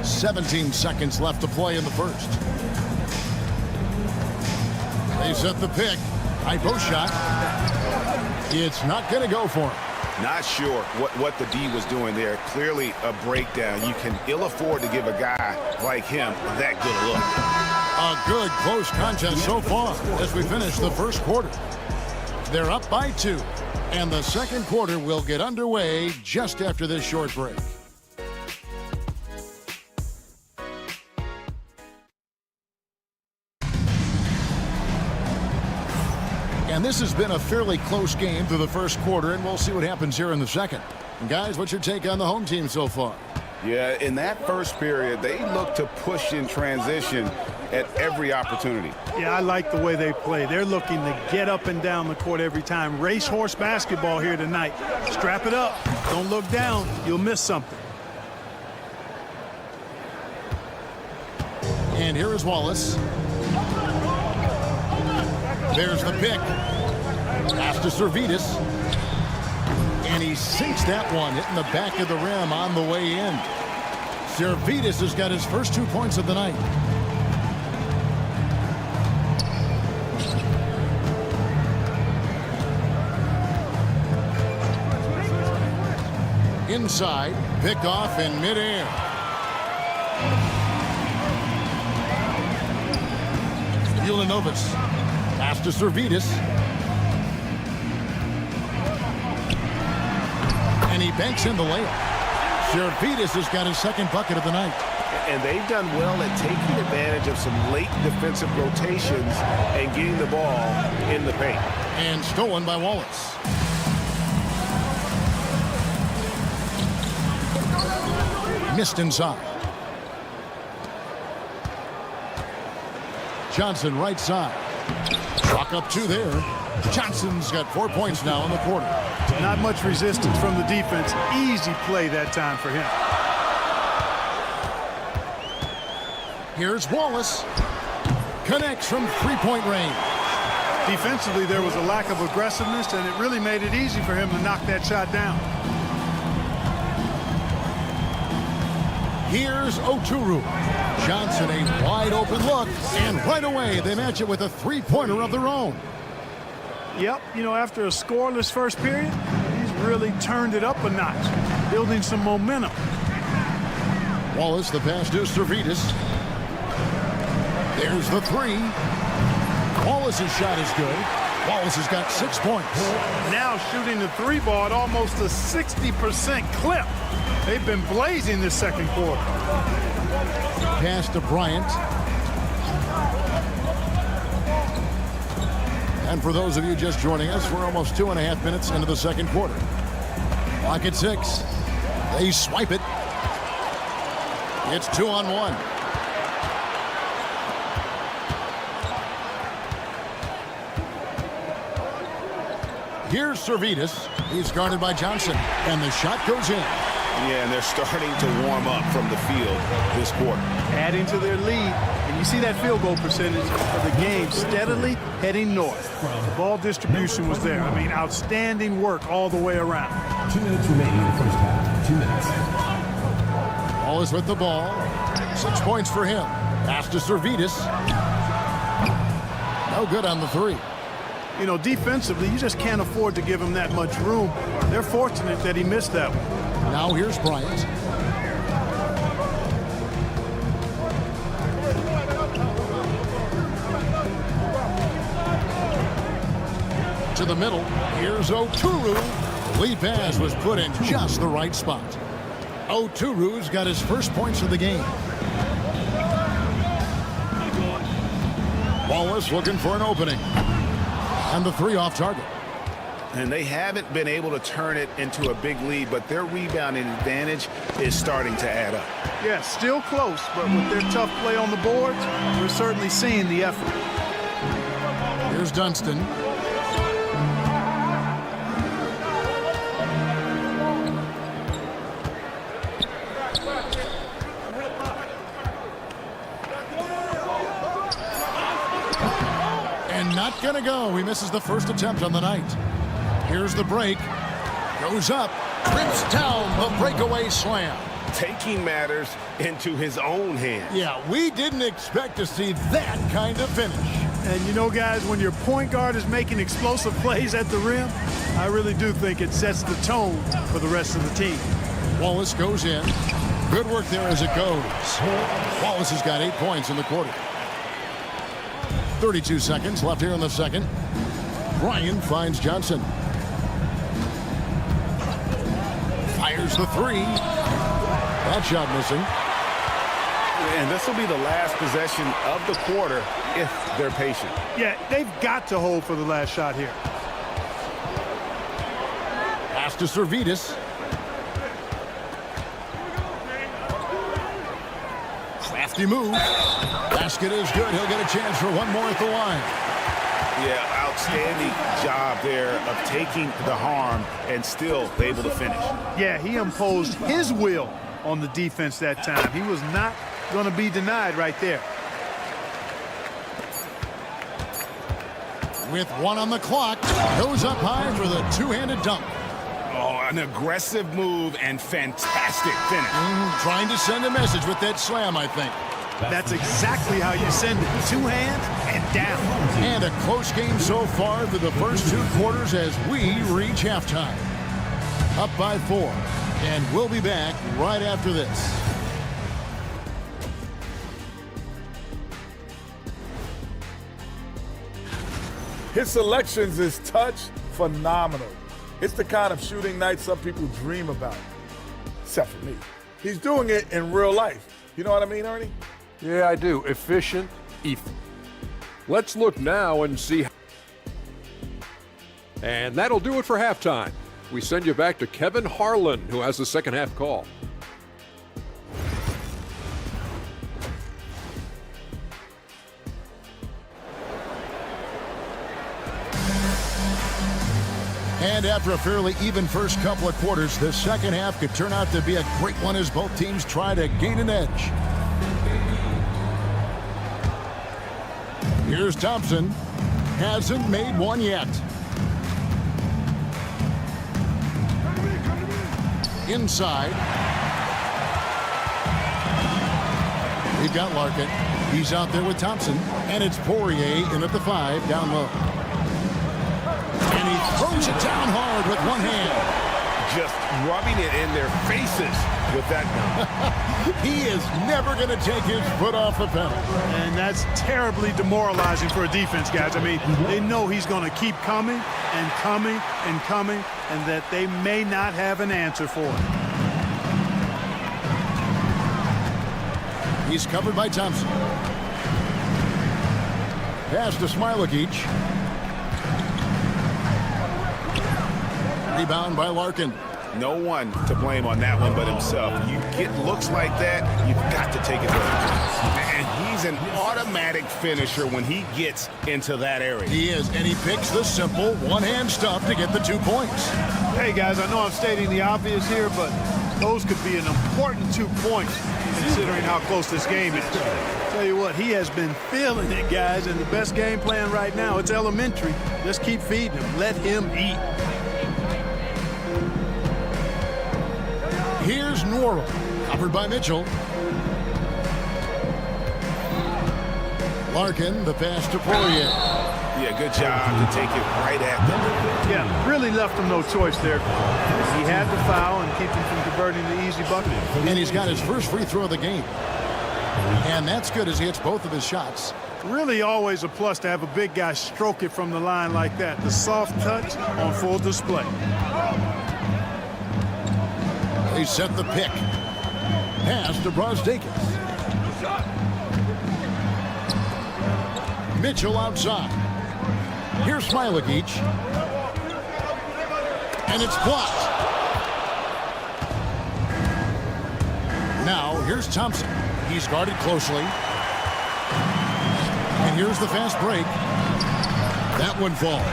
17 seconds left to play in the first. They set the pick. High post shot. It's not going to go for him. Not sure what the D was doing there. Clearly a breakdown. You can ill afford to give a guy like him that good a look. A good close contest so far as we finish the first quarter. They're up by 2. And the second quarter will get underway just after this short break. And this has been a fairly close game through the first quarter, and we'll see what happens here in the second. And guys, what's your take on the home team so far? Yeah, in that first period, they look to push in transition at every opportunity. Yeah, I like the way they play. They're looking to get up and down the court every time. Racehorse basketball here tonight. Strap it up. Don't look down. You'll miss something. And here is Wallace. There's the pick. Pass to Servetus. And he sinks that one, hitting the back of the rim on the way in. Servetus has got his first 2 points of the night. Inside, picked off in midair. Villanobis. Pass to Servetus. And he banks in the layup. Servetus has got his 2nd bucket of the night. And they've done well at taking advantage of some late defensive rotations and getting the ball in the paint. And stolen by Wallace. Missed inside. Johnson right side. Chalk up 2 there. Johnson's got 4 points now in the quarter. Not much resistance from the defense. Easy play that time for him. Here's Wallace. Connects from 3-point range. Defensively, there was a lack of aggressiveness, and it really made it easy for him to knock that shot down. Here's Oturu. Johnson, a wide open look, and right away they match it with a 3-pointer of their own. Yep, you know, after a scoreless first period, he's really turned it up a notch, building some momentum. Wallace, the pass to Servetus. There's the 3. Wallace's shot is good. Wallace has got 6 points. Now shooting the 3 ball at almost a 60% clip. They've been blazing this second quarter. Pass to Bryant. And for those of you just joining us, we're almost 2.5 minutes into the second quarter. Clock at 6. They swipe it. It's 2-on-1. Here's Servetus. He's guarded by Johnson. And the shot goes in. Yeah, and they're starting to warm up from the field this quarter. Adding to their lead, and you see that field goal percentage of the game steadily heading north. The ball distribution was there. I mean, outstanding work all the way around. 2 minutes remaining in the first half. 2 minutes. Wallace with the ball. 6 points for him. Pass to Servidis. No good on the three. You know, defensively, you just can't afford to give him that much room. They're fortunate that he missed that one. Now here's Bryant. To the middle. Here's Oturu. The lead pass was put in just the right spot. Oturu's got his first points of the game. Wallace looking for an opening. And the three off target. And they haven't been able to turn it into a big lead, but their rebounding advantage is starting to add up. Yeah, still close, but with their tough play on the boards, we're certainly seeing the effort. Here's Dunston. And not gonna go. He misses the first attempt on the night. Here's the break. Goes up. Trips down the breakaway slam. Taking matters into his own hands. Yeah, we didn't expect to see that kind of finish. And you know, guys, when your point guard is making explosive plays at the rim, I really do think it sets the tone for the rest of the team. Wallace goes in. Good work there as it goes. Wallace has got 8 points in the quarter. 32 seconds left here in the second. Ryan finds Johnson. Fires the three. That shot missing. And this will be the last possession of the quarter if they're patient. Yeah, they've got to hold for the last shot here. Pass to Servidis. Crafty move. Basket is good. He'll get a chance for one more at the line. Yeah, outstanding job there of taking the harm and still able to finish. Yeah, he imposed his will on the defense that time. He was not going to be denied right there. With 1 on the clock, goes up high for the two-handed dunk. Oh, an aggressive move and fantastic finish. Trying to send a message with that slam, I think. That's exactly how you send it. 2 hands and down. And a close game so far through the first 2 quarters as we reach halftime. Up by 4. And we'll be back right after this. His selections is touch phenomenal. It's the kind of shooting night some people dream about. Except for me. He's doing it in real life. You know what I mean, Ernie? Yeah, I do. Efficient. Let's look now and see. And that'll do it for halftime. We send you back to Kevin Harlan, who has the second half call. And after a fairly even first couple of quarters, the second half could turn out to be a great one as both teams try to gain an edge. Here's Thompson. Hasn't made one yet. Inside. We've got Larkin. He's out there with Thompson. And it's Poirier in at the 5 down low. And he throws it down hard with one hand. Just rubbing it in their faces with that. He is never going to take his foot off the pedal. And that's terribly demoralizing for a defense, guys. I mean, they know he's going to keep coming and coming and coming, and that they may not have an answer for it. He's covered by Thompson. Pass to Smailagic. Rebound by Larkin. No one to blame on that one but himself. You get looks like that, you've got to take it. And he's an automatic finisher when he gets into that area. He is, and he picks the simple one-hand stuff to get the 2 points. Hey, guys, I know I'm stating the obvious here, but Those could be an important 2 points considering how close this game is. Tell you what, he has been feeling it, guys, and the best game plan right now, it's elementary. Just keep feeding him. Let him eat. Here's Nora, covered by Mitchell. Larkin, the pass to Poirier. Yeah, good job to take it right at them. Yeah, really left him no choice there. He had to foul and keep him from converting the easy bucket. And he's got his first free throw of the game. And that's good as he hits both of his shots. Really always a plus to have a big guy stroke it from the line like that. The soft touch on full display. They set the pick. Pass to Brazdeikis. Mitchell outside. Here's Smilagic. And it's blocked. Now, here's Thompson. He's guarded closely. And here's the fast break. That one falls.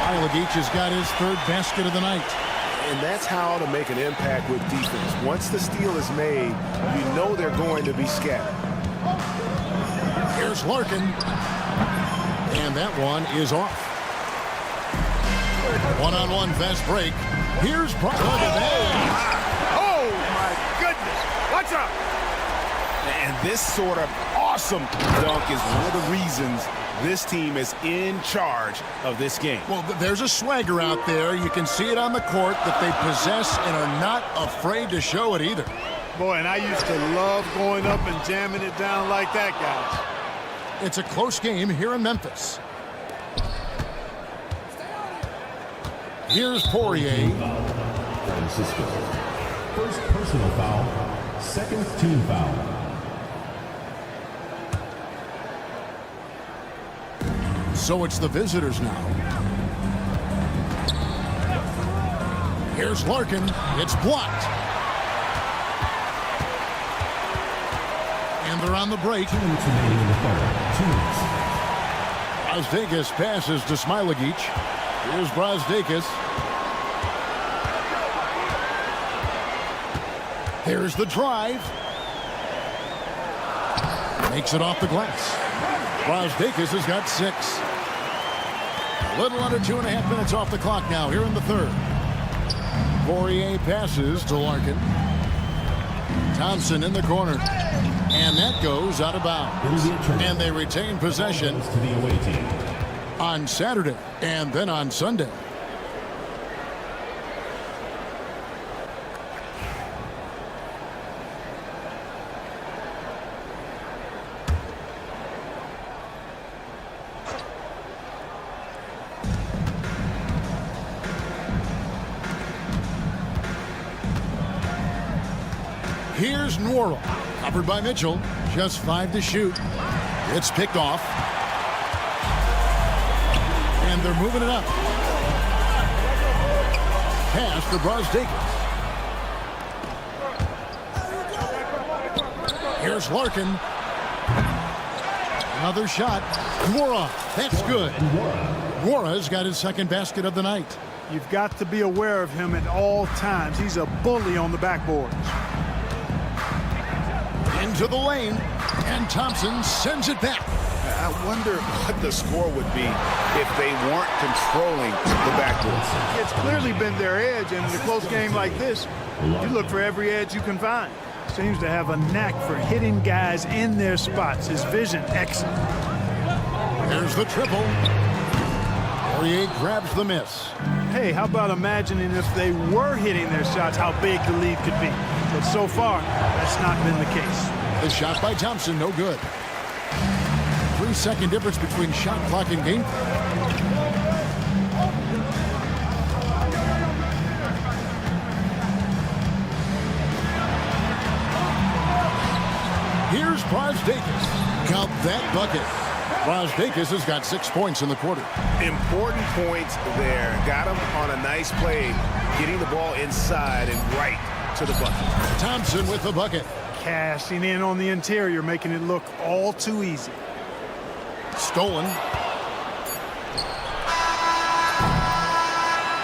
Smilagic has got his third basket of the night. And that's how to make an impact with defense. Once the steal is made, you know they're going to be scattered. Here's Larkin. And that one is off. One-on-one fast break. Here's Brock. Oh, my goodness. Watch out. And this sort of awesome dunk is one of the reasons this team is in charge of this game. Well, there's a swagger out there. You can see it on the court that they possess and are not afraid to show it either. Boy, and I used to love going up and jamming it down like that, guys. It's a close game here in Memphis. Here's Poirier. Francisco. First personal foul, second team foul. So it's the visitors now. Here's Larkin. It's blocked. And they're on the break. 2 minutes remaining in the third. 2 minutes. Brazdeikis passes to Smilagic. Here's Brazdeikis. Here's the drive. Makes it off the glass. Brazdeikis has got 6. A little under 2.5 minutes off the clock now here in the third. Poirier passes to Larkin. Thompson in the corner. And that goes out of bounds. And they retain possession to the away team on Saturday and then on Sunday. Here's Nora, covered by Mitchell. Just 5 to shoot. It's picked off. And they're moving it up. Pass to Brazdeikis. Here's Larkin. Another shot. Nora, that's good. Nora's got his second basket of the night. You've got to be aware of him at all times. He's a bully on the backboards. Into the lane, and Thompson sends it back. I wonder what the score would be if they weren't controlling the backboards. It's clearly been their edge, and in a close game like this, you look for every edge you can find. Seems to have a knack for hitting guys in their spots. His vision, excellent. There's the triple. Poirier grabs the miss. Hey, how about imagining if they were hitting their shots, how big the lead could be. But so far, that's not been the case. The shot by Thompson, no good. 3-second difference between shot clock and game clock. Here's Brazdeikis. Count that bucket. Brazdeikis has got 6 points in the quarter. Important points there. Got him on a nice play, getting the ball inside and right to the bucket. Thompson with the bucket. Cashing in on the interior, making it look all too easy. Stolen.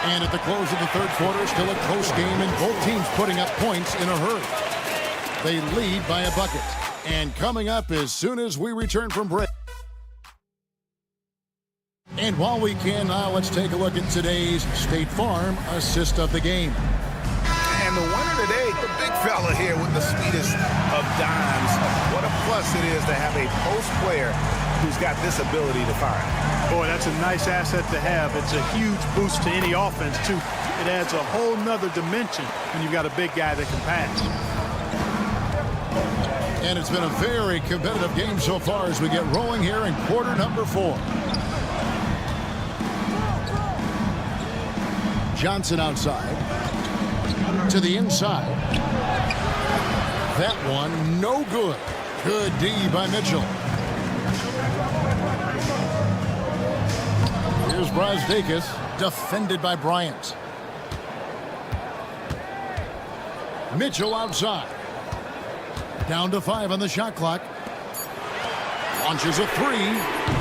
And at the close of the third quarter, still a close game, and both teams putting up points in a hurry. They lead by a bucket. And coming up as soon as we return from break. And while we can, now let's take a look at today's State Farm assist of the game. And the winner today, the big fella here with the sweetest of dimes. What a plus it is to have a post player who's got this ability to fire. Boy, that's a nice asset to have. It's a huge boost to any offense, too. It adds a whole nother dimension when you've got a big guy that can pass. And it's been a very competitive game so far as we get rolling here in quarter number 4. Johnson outside. To the inside. That one, no good. Good D by Mitchell. Here's Brazdeikis, defended by Bryant. Mitchell outside. Down to 5 on the shot clock. Launches a 3.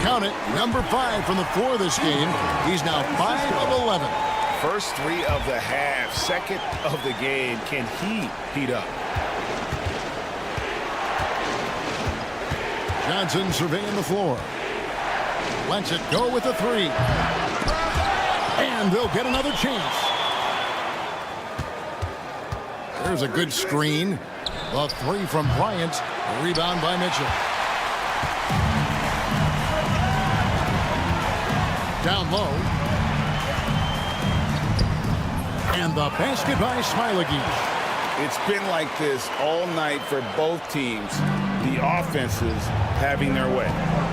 Count it, number 5 from the floor this game. He's now 5 of 11. First 3 of the half, second of the game. Can he heat up? Johnson surveying the floor. Lets it go with a 3. And they'll get another chance. There's a good screen. The 3 from Bryant. Rebound by Mitchell. Down low. And the basket by Smiley. It's been like this all night for both teams. The offenses having their way.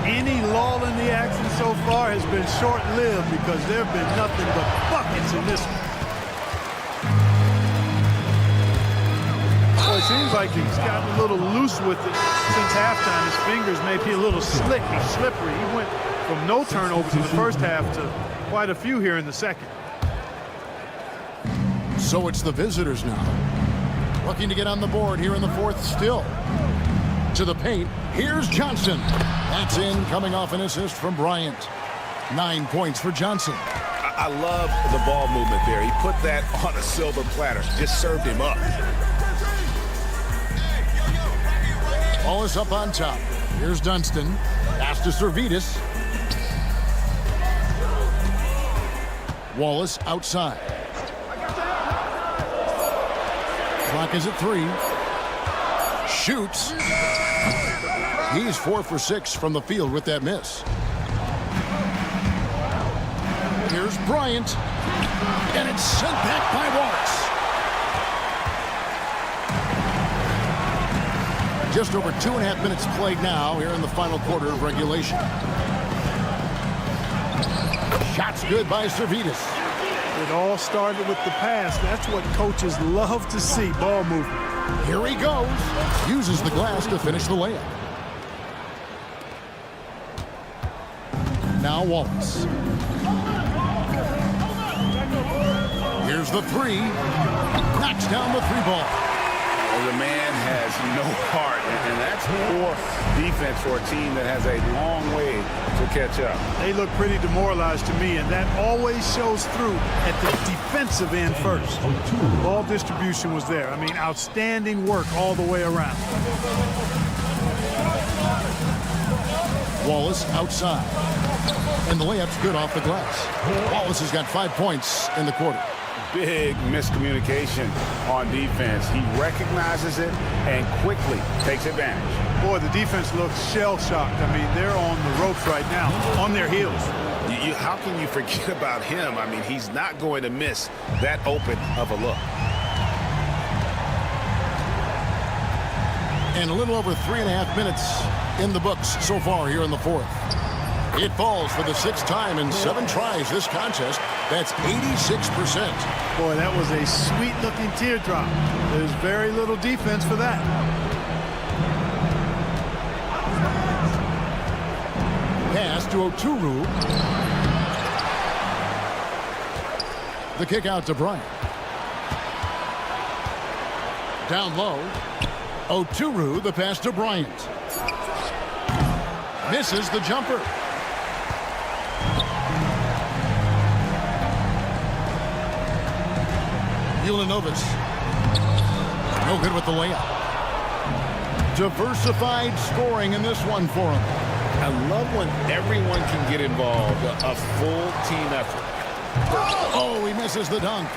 Any lull in the action so far has been short-lived because there have been nothing but buckets in this one. Well, it seems like he's gotten a little loose with it since halftime. His fingers may be a little slippy, slippery. He went from no turnovers in the first half to quite a few here in the second. So it's the visitors now. Looking to get on the board here in the fourth still. To the paint. Here's Johnson. That's in, coming off an assist from Bryant. 9 points for Johnson. I love the ball movement there. He put that on a silver platter. Just served him up. Wallace up on top. Here's Dunston. Pass to Servetus. Wallace outside. Clock is at 3. Shoots. He's 4 for 6 from the field with that miss. Here's Bryant. And it's sent back by Wallace. Just over 2.5 minutes played now here in the final quarter of regulation. Shots good by Servetus. It all started with the pass. That's what coaches love to see, ball movement. Here he goes. Uses the glass to finish the layup. Now Wallace. Here's the 3. Knocks down the 3 ball. Well, the man has no heart, and that's poor defense for a team that has a long way to catch up. They look pretty demoralized to me, and that always shows through at the defensive end first. Ball distribution was there. I mean, outstanding work all the way around. Wallace outside. And the layup's good off the glass. Wallace has got 5 points in the quarter. Big miscommunication on defense. He recognizes it and quickly takes advantage. Boy, the defense looks shell-shocked. I mean, they're on the ropes right now, on their heels. How can you forget about him? I mean, he's not going to miss that open of a look. And a little over 3.5 minutes in the books so far here in the fourth. It falls for the 6th time in 7 tries this contest. That's 86%. Boy, that was a sweet-looking teardrop. There's very little defense for that. Pass to Oturu. The kick out to Bryant. Down low. Oturu, the pass to Bryant. Misses the jumper. Villanobis. No good with the layup. Diversified scoring in this one for him. I love when everyone can get involved, a full team effort. Oh, he misses the dunk.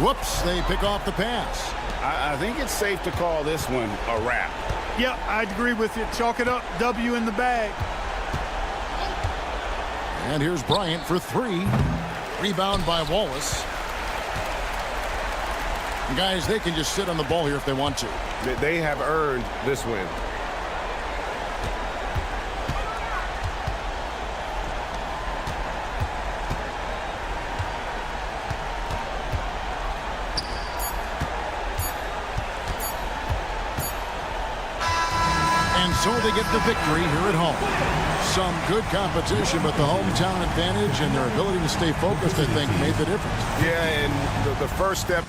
Whoops, they pick off the pass. I think it's safe to call this one a wrap. Yeah, I'd agree with you. Chalk it up. W in the bag. And here's Bryant for three. Rebound by Wallace. And guys, they can just sit on the ball here if they want to. They have earned this win. And so they get the victory here at home. Some good competition, but the hometown advantage and their ability to stay focused, I think, made the difference. Yeah, and the first step.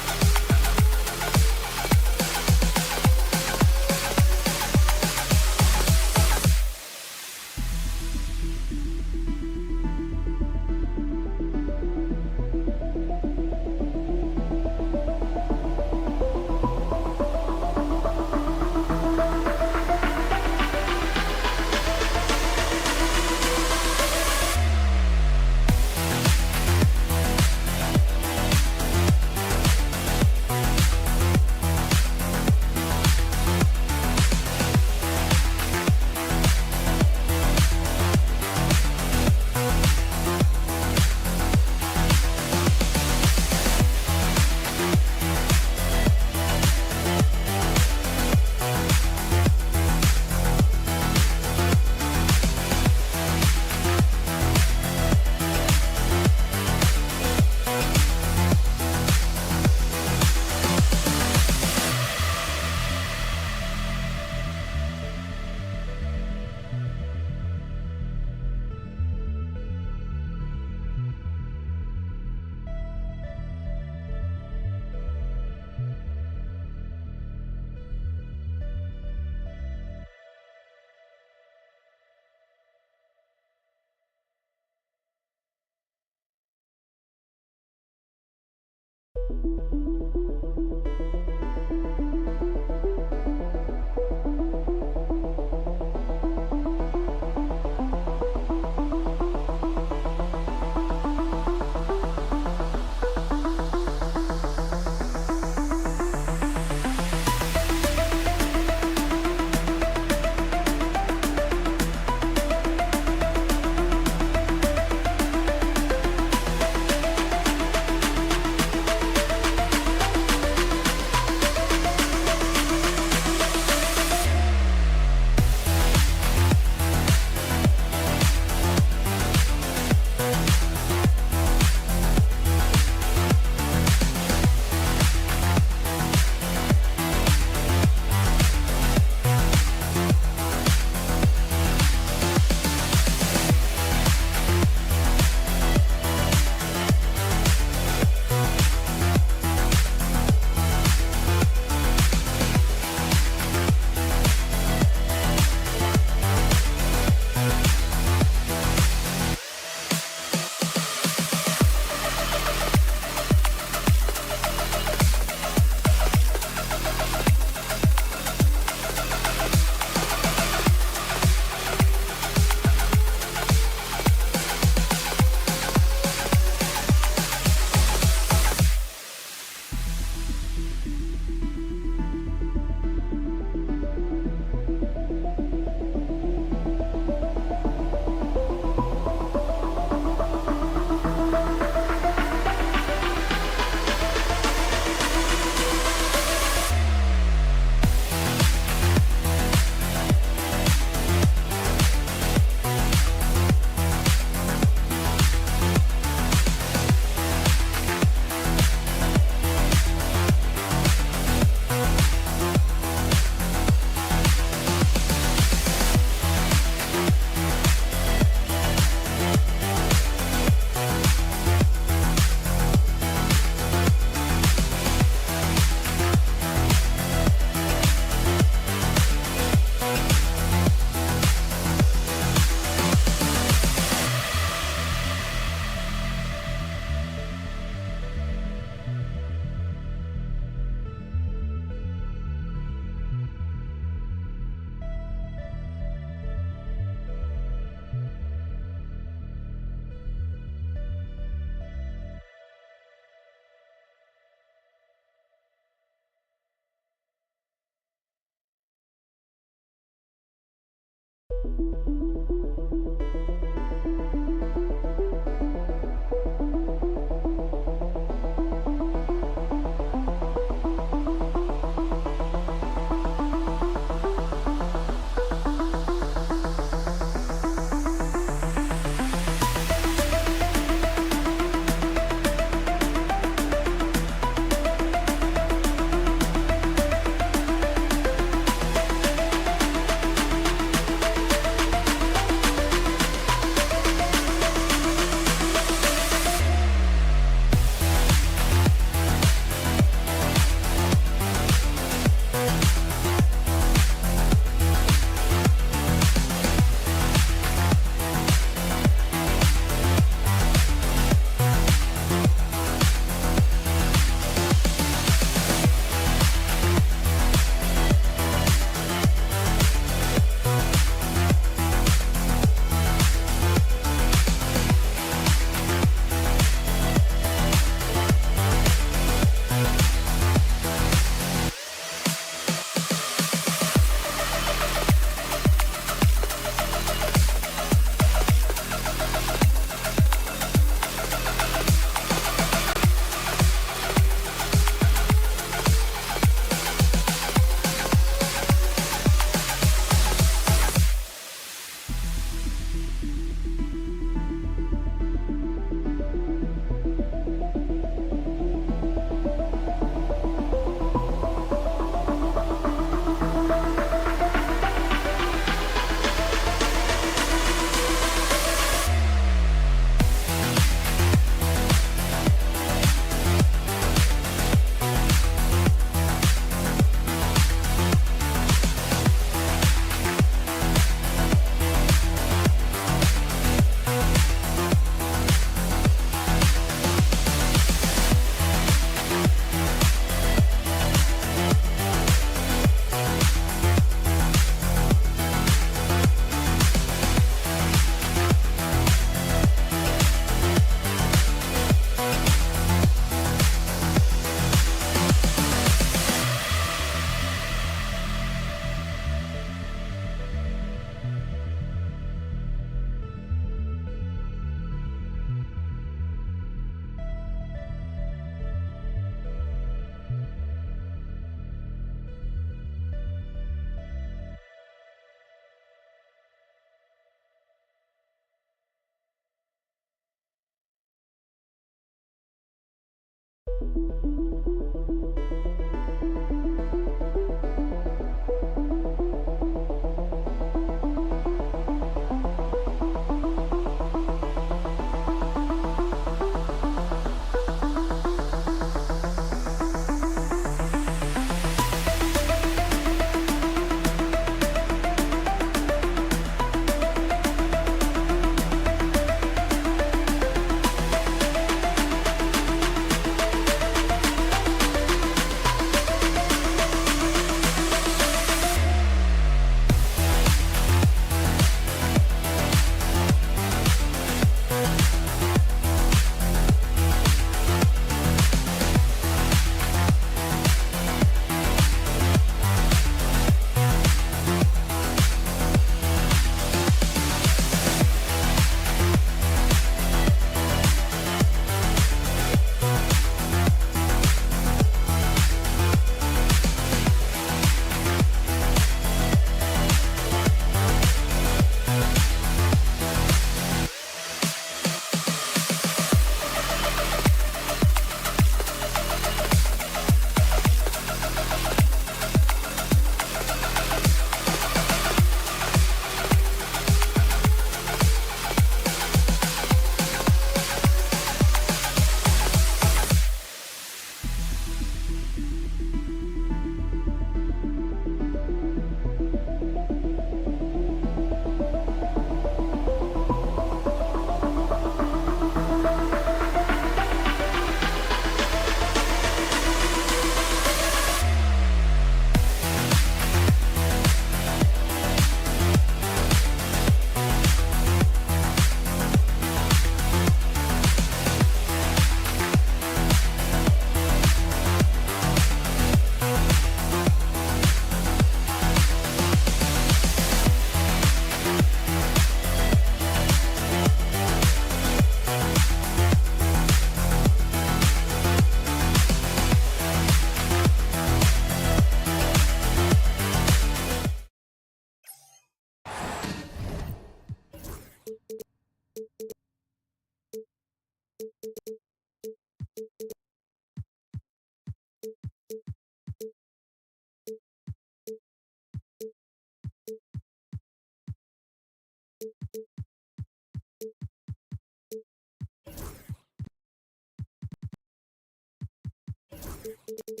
Time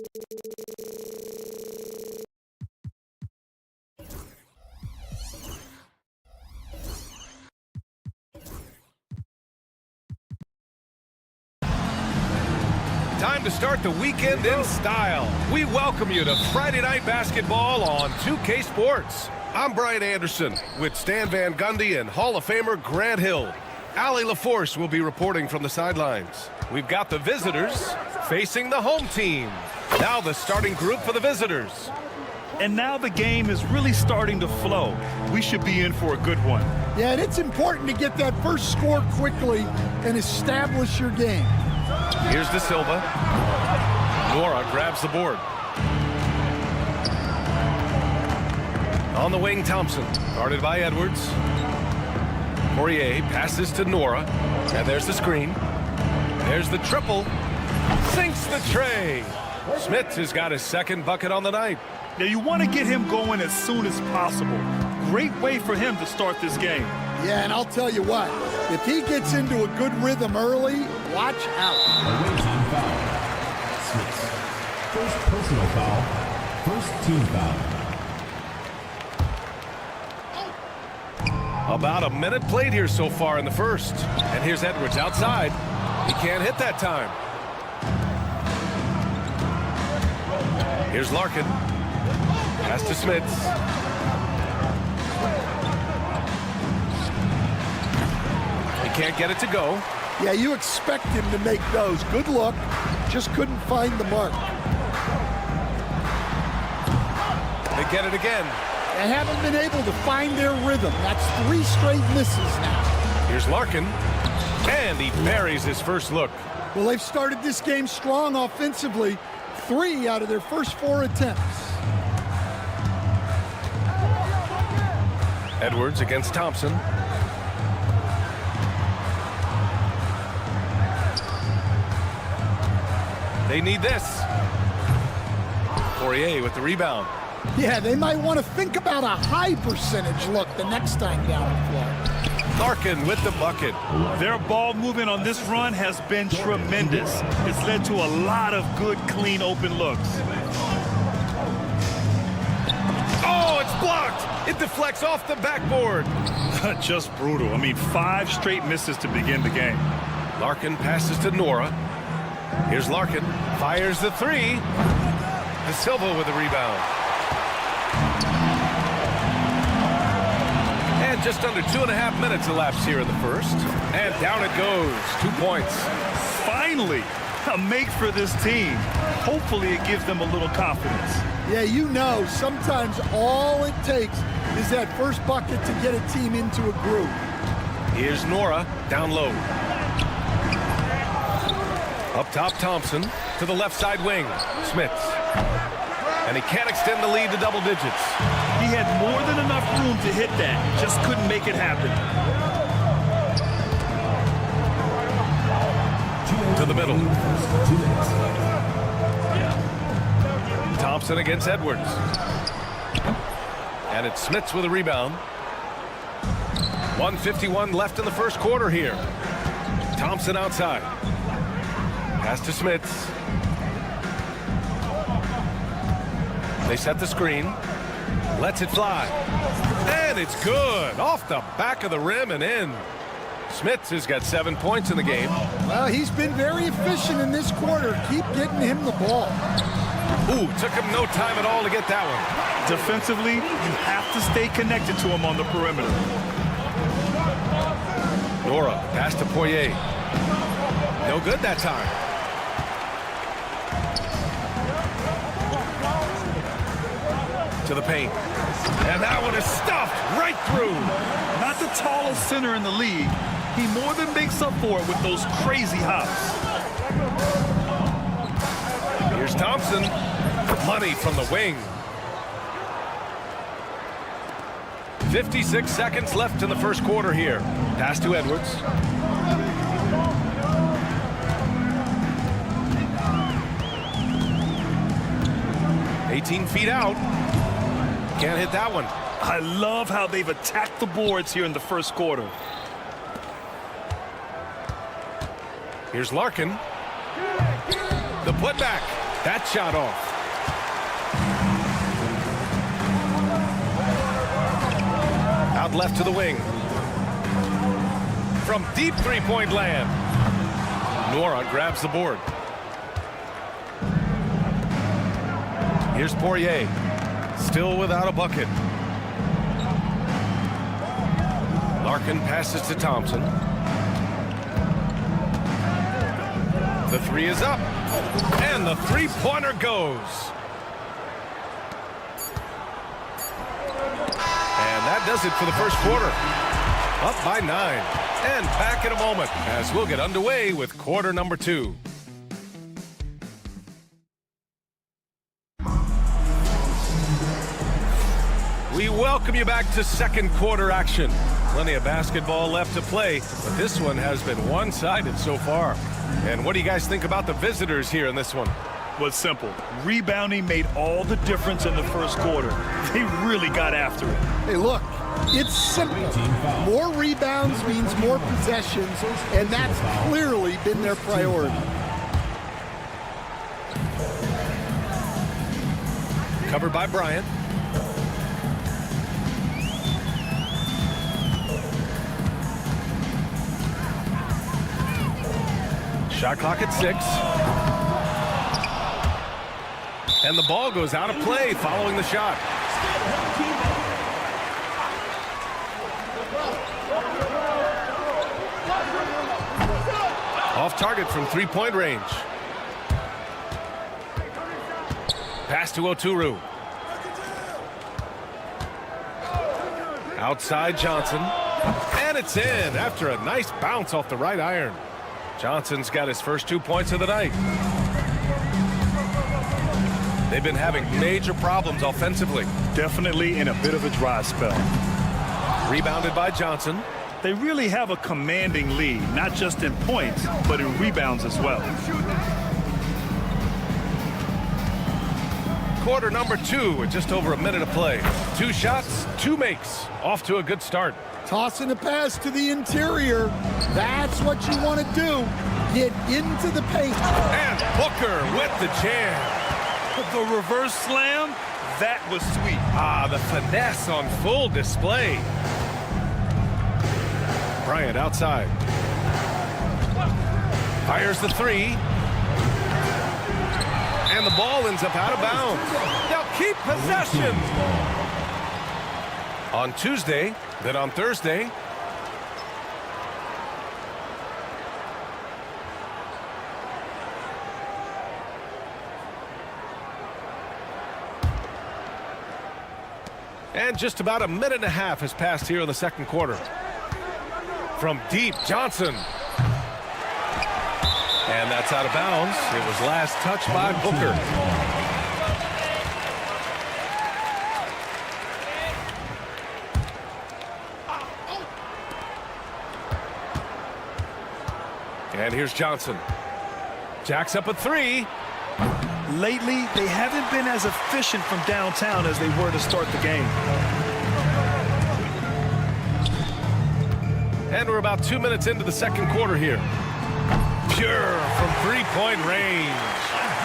to start the weekend in style. We welcome you to Friday Night Basketball on 2K Sports. I'm Brian Anderson with Stan Van Gundy and Hall of Famer Grant Hill. Allie LaForce will be reporting from the sidelines. We've got the visitors facing the home team. Now the starting group for the visitors. And now the game is really starting to flow. We should be in for a good one. Yeah, and it's important to get that first score quickly and establish your game. Here's De Silva. Nora grabs the board. On the wing, Thompson, guarded by Edwards. Poirier passes to Nora, and there's the screen. There's the triple. Sinks the tray. Smith has got his second bucket on the night. Now you want to get him going as soon as possible. Great way for him to start this game. Yeah, and I'll tell you what, if he gets into a good rhythm early, watch out. Away team foul. Smith. First personal foul. First team foul. About a minute played here so far in the first. And here's Edwards outside. He can't hit that time. Here's Larkin. Pass to Smits. He can't get it to go. Yeah, you expect him to make those. Good look. Just couldn't find the mark. They get it again. They haven't been able to find their rhythm. That's 3 straight misses now. Here's Larkin. And he buries his first look. Well, they've started this game strong offensively. 3 out of their first 4 attempts. Edwards against Thompson. They need this. Poirier with the rebound. Yeah, they might want to think about a high percentage look the next time down the floor. Larkin with the bucket. Their ball movement on this run has been tremendous. It's led to a lot of good, clean, open looks. Oh, it's blocked. It deflects off the backboard. Just brutal. I mean, 5 straight misses to begin the game. Larkin passes to Nora. Here's Larkin. Fires the 3. De Silva with the rebound. And just under 2.5 minutes elapsed here in the first. And down it goes. 2 points. Finally, a make for this team. Hopefully it gives them a little confidence. Yeah, you know, sometimes all it takes is that first bucket to get a team into a groove. Here's Nora down low. Up top, Thompson to the left side wing. Smits. And he can't extend the lead to double digits. He had more than enough room to hit that. Just couldn't make it happen. To the middle. Thompson against Edwards. And it's Smits with a rebound. 1:51 left in the first quarter here. Thompson outside. Pass to Smits. They set the screen. Lets it fly. And it's good. Off the back of the rim and in. Smits has got 7 points in the game. Well, he's been very efficient in this quarter. Keep getting him the ball. Ooh, took him no time at all to get that one. Defensively, you have to stay connected to him on the perimeter. Nora, pass to Poirier. No good that time. To the paint. And that one is stuffed right through. Not the tallest center in the league. He more than makes up for it with those crazy hops. Here's Thompson. Money from the wing. 56 seconds left in the first quarter here. Pass to Edwards. $18 feet out. Can't hit that one. I love how they've attacked the boards here in the first quarter. Here's Larkin. The putback. That shot off. Out left to the wing. From deep three-point land. Nora grabs the board. Here's Poirier. Still without a bucket. Larkin passes to Thompson. The three is up. And the three-pointer goes. And that does it for the first quarter. Up by 9. And back in a moment as we'll get underway with quarter number 2. We welcome you back to second quarter action. Plenty of basketball left to play, but this one has been one-sided so far. And what do you guys think about the visitors here in this one? Well, it's simple. Rebounding made all the difference in the first quarter. They really got after it. Hey, look, it's simple. More rebounds means more possessions, and that's clearly been their priority. Covered by Bryant. Shot clock at 6. And the ball goes out of play following the shot. Off target from three-point range. Pass to Oturu. Outside Johnson. And it's in after a nice bounce off the right iron. Johnson's got his first 2 points of the night. They've been having major problems offensively. Definitely in a bit of a dry spell. Rebounded by Johnson. They really have a commanding lead, not just in points, but in rebounds as well. Quarter number 2 with just over a minute to play. 2 shots, 2 makes. Off to a good start. Tossing a pass to the interior. That's what you want to do. Get into the paint. And Booker with the jam. The reverse slam, that was sweet. Ah, the finesse on full display. Bryant outside. Fires the 3. And the ball ends up out of bounds. They'll keep possession. On Tuesday, then on Thursday. And just about a minute and a half has passed here in the second quarter. From deep, Johnson. And that's out of bounds. It was last touched by Booker. And here's Johnson. Jacks up a 3. Lately, they haven't been as efficient from downtown as they were to start the game. And we're about 2 minutes into the second quarter here. Pure from three-point range.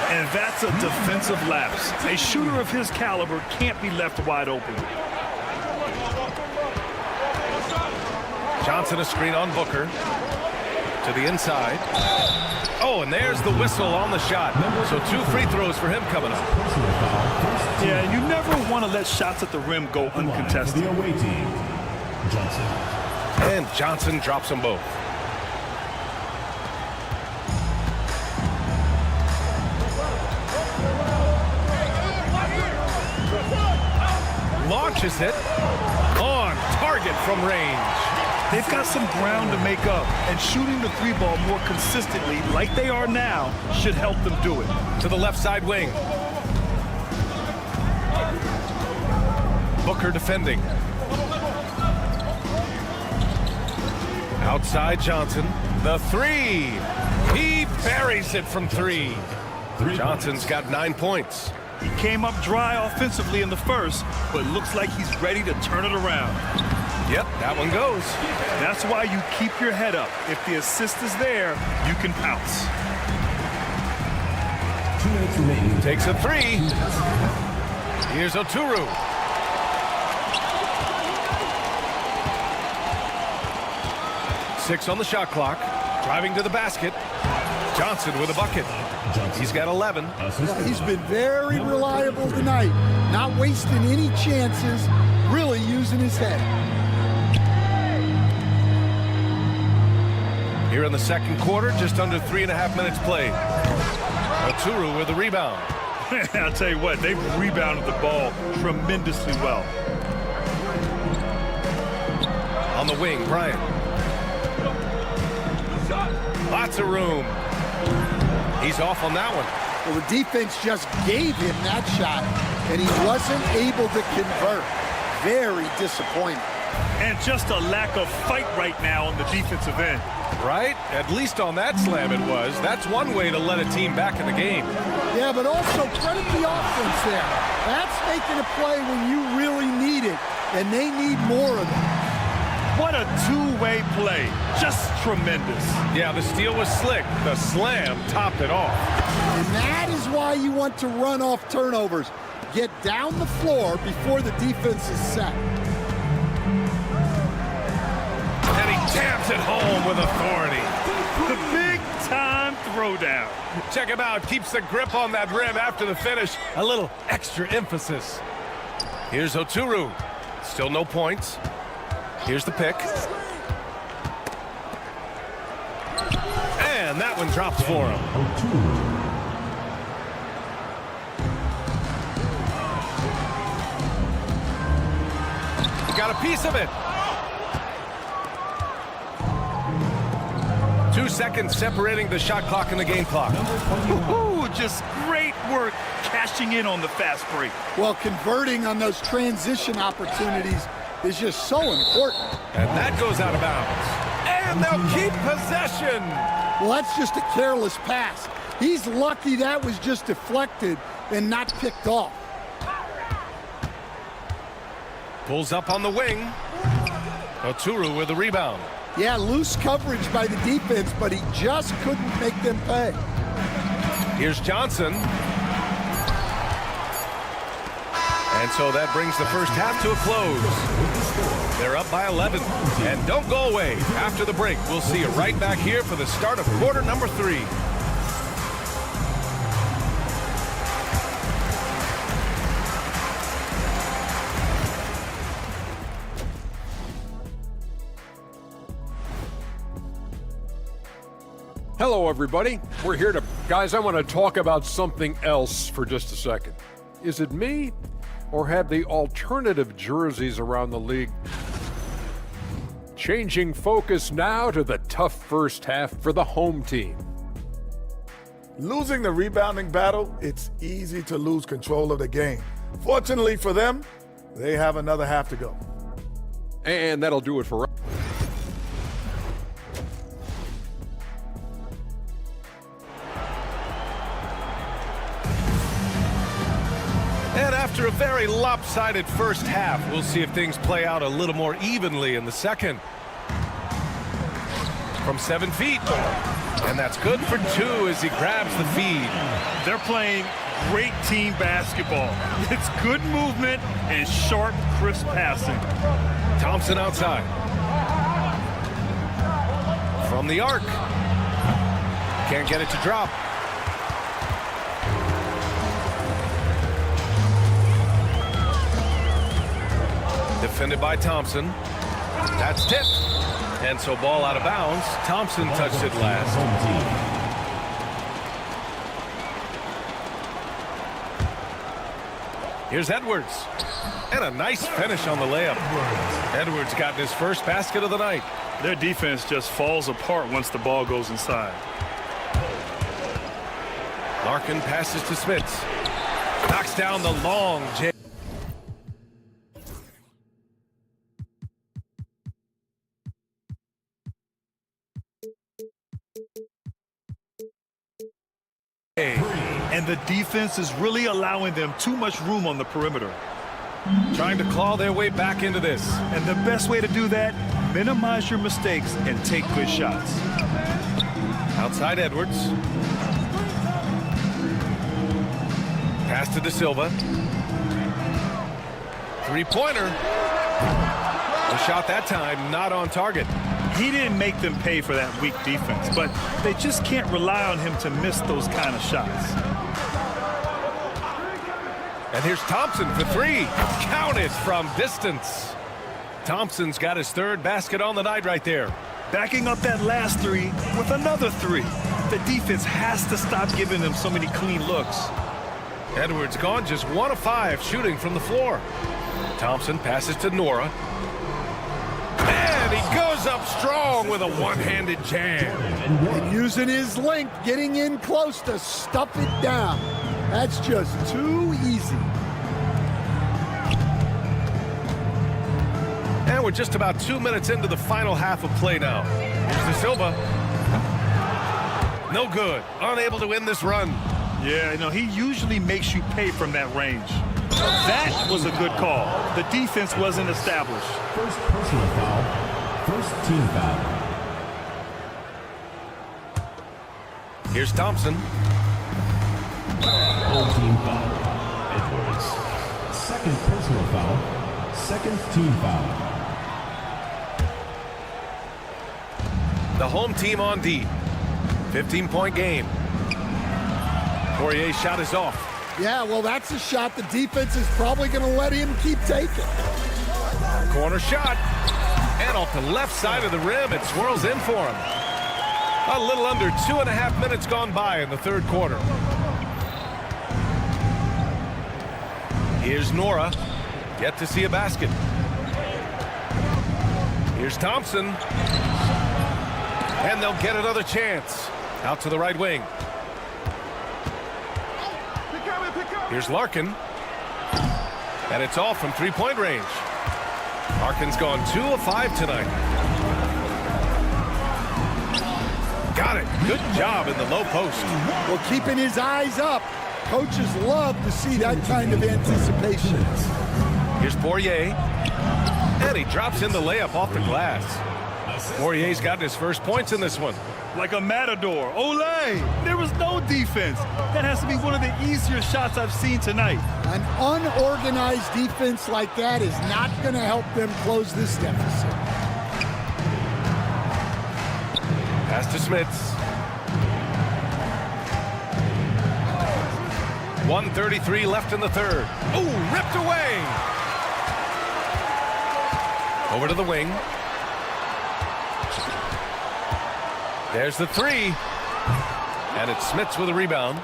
And that's a defensive lapse. A shooter of his caliber can't be left wide open. Johnson a screen on Booker. To the inside. Oh, and there's the whistle on the shot. So 2 free throws for him coming up. Yeah, you never want to let shots at the rim go uncontested. The away team, Johnson. And Johnson drops them both. Launches it on target from range. They've got some ground to make up, and shooting the 3-ball more consistently, like they are now, should help them do it. To the left side wing. Booker defending. Outside Johnson. The 3. He buries it from 3. Johnson's got 9 points. He came up dry offensively in the first, but looks like he's ready to turn it around. Yep, that one goes. That's why you keep your head up. If the assist is there, you can pounce. minutes remaining. Takes a three. Here's Oturu. Six on the shot clock. Driving to the basket. Johnson with a bucket. He's got 11. Well, he's been very reliable tonight. Not wasting any chances. Really using his head. Here in the second quarter, just under 3.5 minutes played. Oturu with the rebound. I'll tell you what, they've rebounded the ball tremendously well. On the wing, Bryant. Lots of room. He's off on that one. Well, the defense just gave him that shot, and he wasn't able to convert. Very disappointing. And just a lack of fight right now on the defensive end. Right? At least on that slam it was. That's one way to let a team back in the game. Yeah, but also credit the offense there. That's making a play when you really need it, and they need more of it. What a two-way play. Just tremendous. Yeah, the steal was slick. The slam topped it off. And that is why you want to run off turnovers. Get down the floor before the defense is set. And he jams it home with authority. The big-time throwdown. Check him out. Keeps the grip on that rim after the finish. A little extra emphasis. Here's Oturu. Still no points. Here's the pick. And that one drops for him. Got a piece of it. 2 seconds separating the shot clock and the game clock. Ooh, just great work cashing in on the fast break. Well, converting on those transition opportunities is just so important. And that goes out of bounds. And they'll keep possession. Well, that's just a careless pass. He's lucky that was just deflected and not picked off. Pulls up on the wing. Oturu with the rebound. Yeah, loose coverage by the defense, but he just couldn't make them pay. Here's Johnson. And so that brings the first half to a close. They're up by 11. And don't go away. After the break, we'll see you right back here for the start of quarter number 3. Hello, everybody. We're here to... Guys, I want to talk about something else for just a second. Is it me, or have the alternative jerseys around the league changing focus now to the tough first half for the home team? Losing the rebounding battle, it's easy to lose control of the game. Fortunately for them, they have another half to go. And that'll do it for us. And after a very lopsided first half, we'll see if things play out a little more evenly in the second. From 7 feet. And that's good for 2 as he grabs the feed. They're playing great team basketball. It's good movement and sharp, crisp passing. Thompson outside. From the arc. Can't get it to drop. Defended by Thompson. That's tipped. And so ball out of bounds. Thompson touched it last. Here's Edwards. And a nice finish on the layup. Edwards got his first basket of the night. Their defense just falls apart once the ball goes inside. Larkin passes to Smits. Knocks down the long J. And the defense is really allowing them too much room on the perimeter. Trying to claw their way back into this. And the best way to do that, minimize your mistakes and take good shots. Outside Edwards. Pass to De Silva. Three-pointer. The shot that time not on target. He didn't make them pay for that weak defense, but they just can't rely on him to miss those kind of shots. And here's Thompson for three. Counted from distance. Thompson's got his third basket on the night right there. Backing up that last three with another three. The defense has to stop giving them so many clean looks. Edwards gone just 1 of 5 shooting from the floor. Thompson passes to Nora. And he goes up strong with a one-handed jam. And using his length, getting in close to stuff it down. That's just too easy. And we're just about 2 minutes into the final half of play now. Here's De Silva. No good. Unable to win this run. Yeah, you know, he usually makes you pay from that range. That was a good call. The defense wasn't established. First personal foul. First team foul. Here's Thompson. Home team foul. Edwards. Second personal foul. Second team foul. The home team on D. 15-point game. Poirier's shot is off. Yeah, well, that's a shot the defense is probably going to let him keep taking. Corner shot. And off the left side of the rim, it swirls in for him. A little under 2.5 minutes gone by in the third quarter. Here's Nora. Yet to see a basket. Here's Thompson. And they'll get another chance. Out to the right wing. Here's Larkin. And it's off from three-point range. Larkin's gone 2 of 5 tonight. Got it. Good job in the low post. Well, keeping his eyes up. Coaches love to see that kind of anticipation. Here's Poirier. And he drops in the layup off the glass. Poirier's got his first points in this one. Like a matador. Olé! There was no defense. That has to be one of the easier shots I've seen tonight. An unorganized defense like that is not going to help them close this deficit. Pass to Smits. 1:33 left in the third. Oh, ripped away. Over to the wing. There's the three. And it's Smits with a rebound.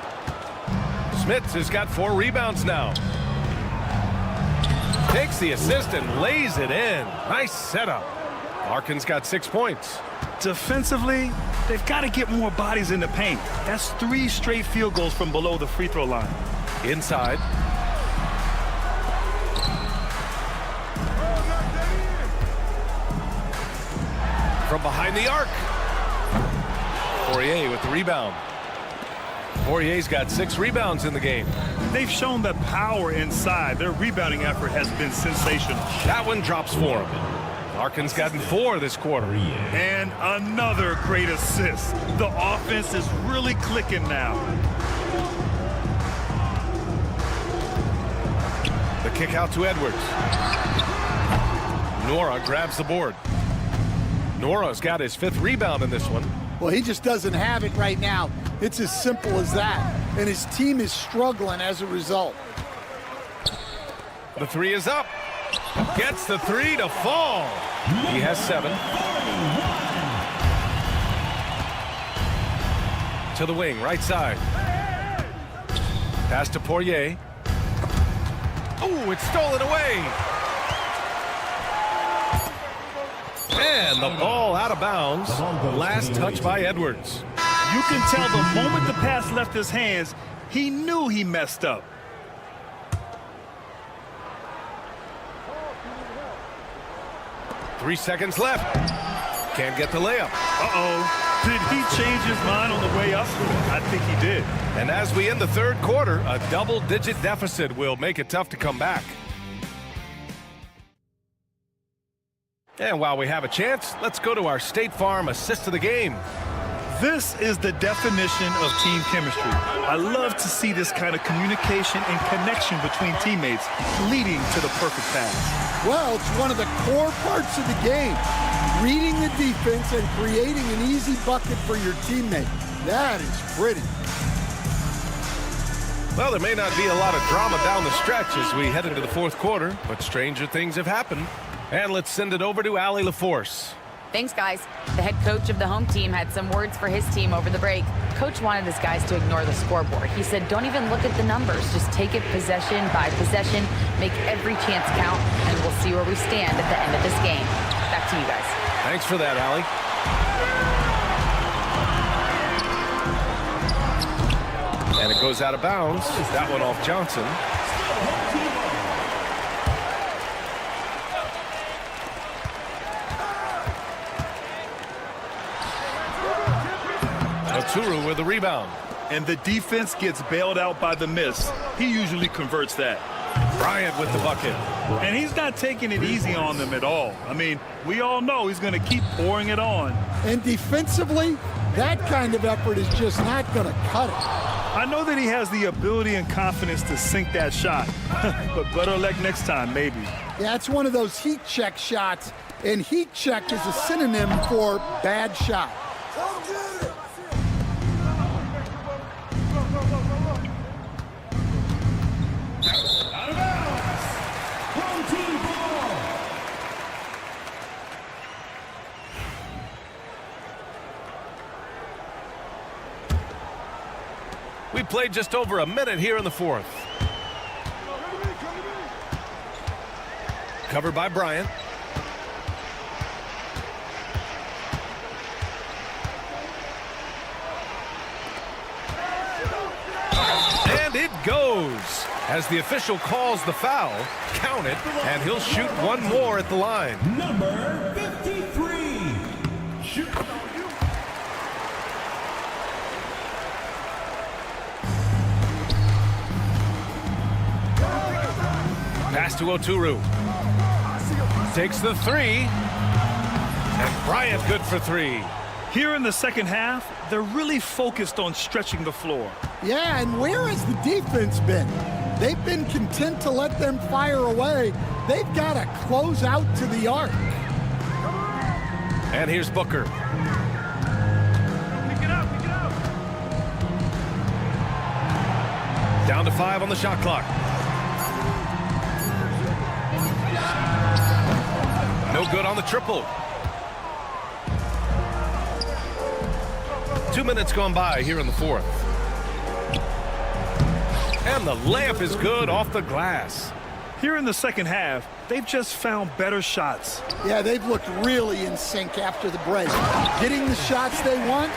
Smits has got 4 rebounds now. Takes the assist and lays it in. Nice setup. Larkin's got 6 points. Defensively, they've got to get more bodies in the paint. That's 3 straight field goals from below the free throw line. Inside. From behind the arc. Poirier with the rebound. Poirier's got 6 rebounds in the game. They've shown the power inside. Their rebounding effort has been sensational. That one drops for him. Larkin's gotten 4 this quarter. And another great assist. The offense is really clicking now. The kick out to Edwards. Nora grabs the board. Nora's got his 5th rebound in this one. Well, he just doesn't have it right now. It's as simple as that. And his team is struggling as a result. The 3 is up. Gets the 3 to fall. He has 7. To the wing, right side. Pass to Poirier. Oh, it's stolen away. And the ball out of bounds. Last touch by Edwards. You can tell the moment the pass left his hands, he knew he messed up. Three seconds left. Can't get the layup. Uh-oh. Did he change his mind on the way up? I think he did. And as we end the third quarter, a double-digit deficit will make it tough to come back. And while we have a chance, let's go to our State Farm assist of the game. This is the definition of team chemistry. I love to see this kind of communication and connection between teammates leading to the perfect pass. Well, it's one of the core parts of the game. Reading the defense and creating an easy bucket for your teammate. That is pretty. Well, there may not be a lot of drama down the stretch as we head into the fourth quarter, but stranger things have happened. And let's send it over to Allie LaForce. Thanks, guys. The head coach of the home team had some words for his team over the break. Coach wanted his guys to ignore the scoreboard. He said, don't even look at the numbers. Just take it possession by possession, make every chance count, and we'll see where we stand at the end of this game. Back to you guys. Thanks for that, Allie. And it goes out of bounds. That one off Johnson. Oturu with the rebound. And the defense gets bailed out by the miss. He usually converts that. Bryant with the bucket. And he's not taking it easy on them at all. I mean, we all know he's going to keep pouring it on. And defensively, that kind of effort is just not going to cut it. I know that he has the ability and confidence to sink that shot, but better luck next time, maybe. Yeah, it's one of those heat check shots, and heat check is a synonym for bad shot. Out of bounds. Home team ball. We played just over a minute here in the fourth. Covered by Bryant. And it goes. As the official calls the foul, count it, and he'll shoot one more at the line. Number 53. Shoot. Pass to Oturu. Takes the three. And Bryant good for three. Here in the second half, they're really focused on stretching the floor. Yeah, and where has the defense been? They've been content to let them fire away. They've got to close out to the arc. And here's Booker. Down to 5 on the shot clock. No good on the triple. 2 minutes gone by here in the fourth. And the layup is good off the glass. Here in the second half, they've just found better shots. Yeah, they've looked really in sync after the break. Getting the shots they want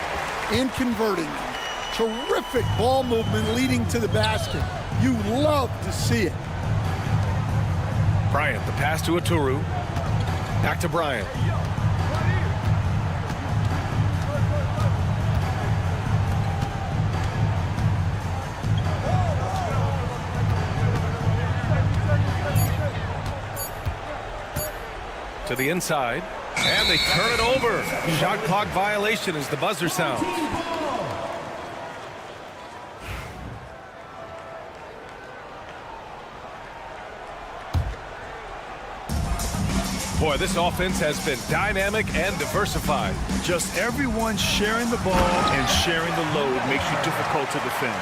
and converting them. Terrific ball movement leading to the basket. You love to see it. Bryant, the pass to Oturu. Back to Bryant. To the inside, and they turn it over. Shot clock violation as the buzzer sounds. Boy, this offense has been dynamic and diversified. Just everyone sharing the ball and sharing the load makes you difficult to defend.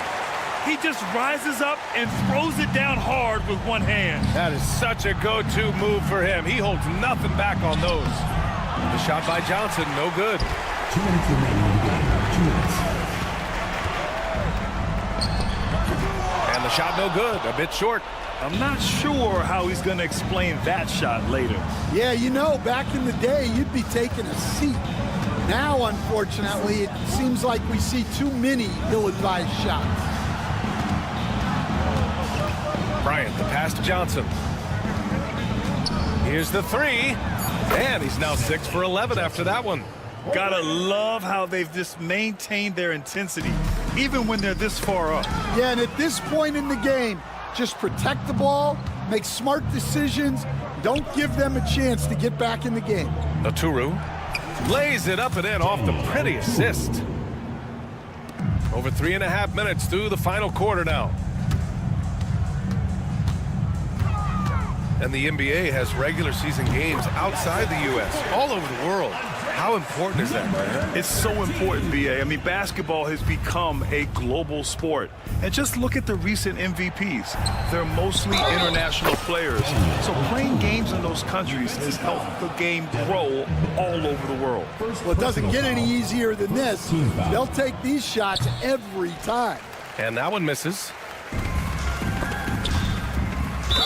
He just rises up and throws it down hard with one hand. That is such a go-to move for him. He holds nothing back on those. The shot by Johnson, no good. 2 minutes remaining in the game. 2 minutes. And the shot no good, a bit short. I'm not sure how he's going to explain that shot later. Yeah, you know, back in the day, you'd be taking a seat. Now, unfortunately, it seems like we see too many ill-advised shots. Bryant, the pass to Johnson. Here's the three. And he's now 6 for 11 after that one. Gotta love how they've just maintained their intensity, even when they're this far up. Yeah, and at this point in the game, just protect the ball, make smart decisions, don't give them a chance to get back in the game. Oturu lays it up and in off the pretty assist. Over 3.5 minutes through the final quarter now. And the NBA has regular season games outside the U.S., all over the world. How important is that, man? It's so important, B.A. I mean, basketball has become a global sport. And just look at the recent MVPs. They're mostly international players. So playing games in those countries has helped the game grow all over the world. Well, it doesn't get any easier than this. They'll take these shots every time. And that one misses.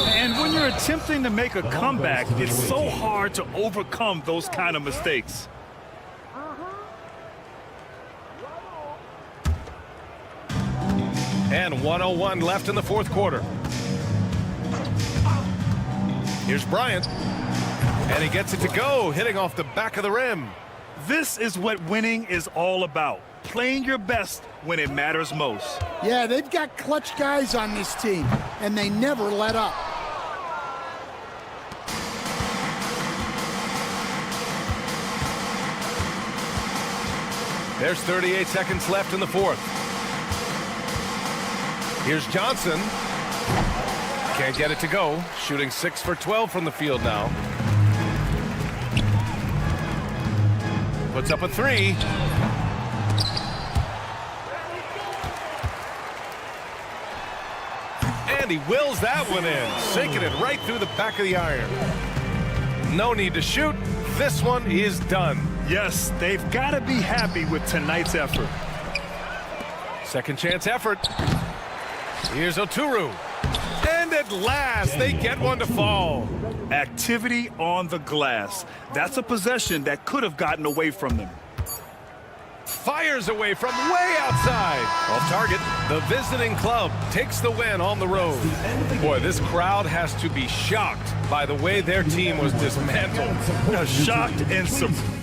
And when you're attempting to make a comeback, it's so hard to overcome those kind of mistakes. And 1:01 left in the fourth quarter. Here's Bryant. And he gets it to go, hitting off the back of the rim. This is what winning is all about. Playing your best when it matters most. Yeah, they've got clutch guys on this team, and they never let up. There's 38 seconds left in the fourth. Here's Johnson. Can't get it to go. Shooting 6 for 12 from the field now. Puts up a 3. And he wills that one in, sinking it right through the back of the iron. No need to shoot. This one is done. Yes, they've got to be happy with tonight's effort. Second chance effort. Here's Oturu. And at last, they get one to fall. Activity on the glass. That's a possession that could have gotten away from them. Fires away from way outside. Off target, the visiting club takes the win on the road. Boy, this crowd has to be shocked by the way their team was dismantled. Shocked and surprised.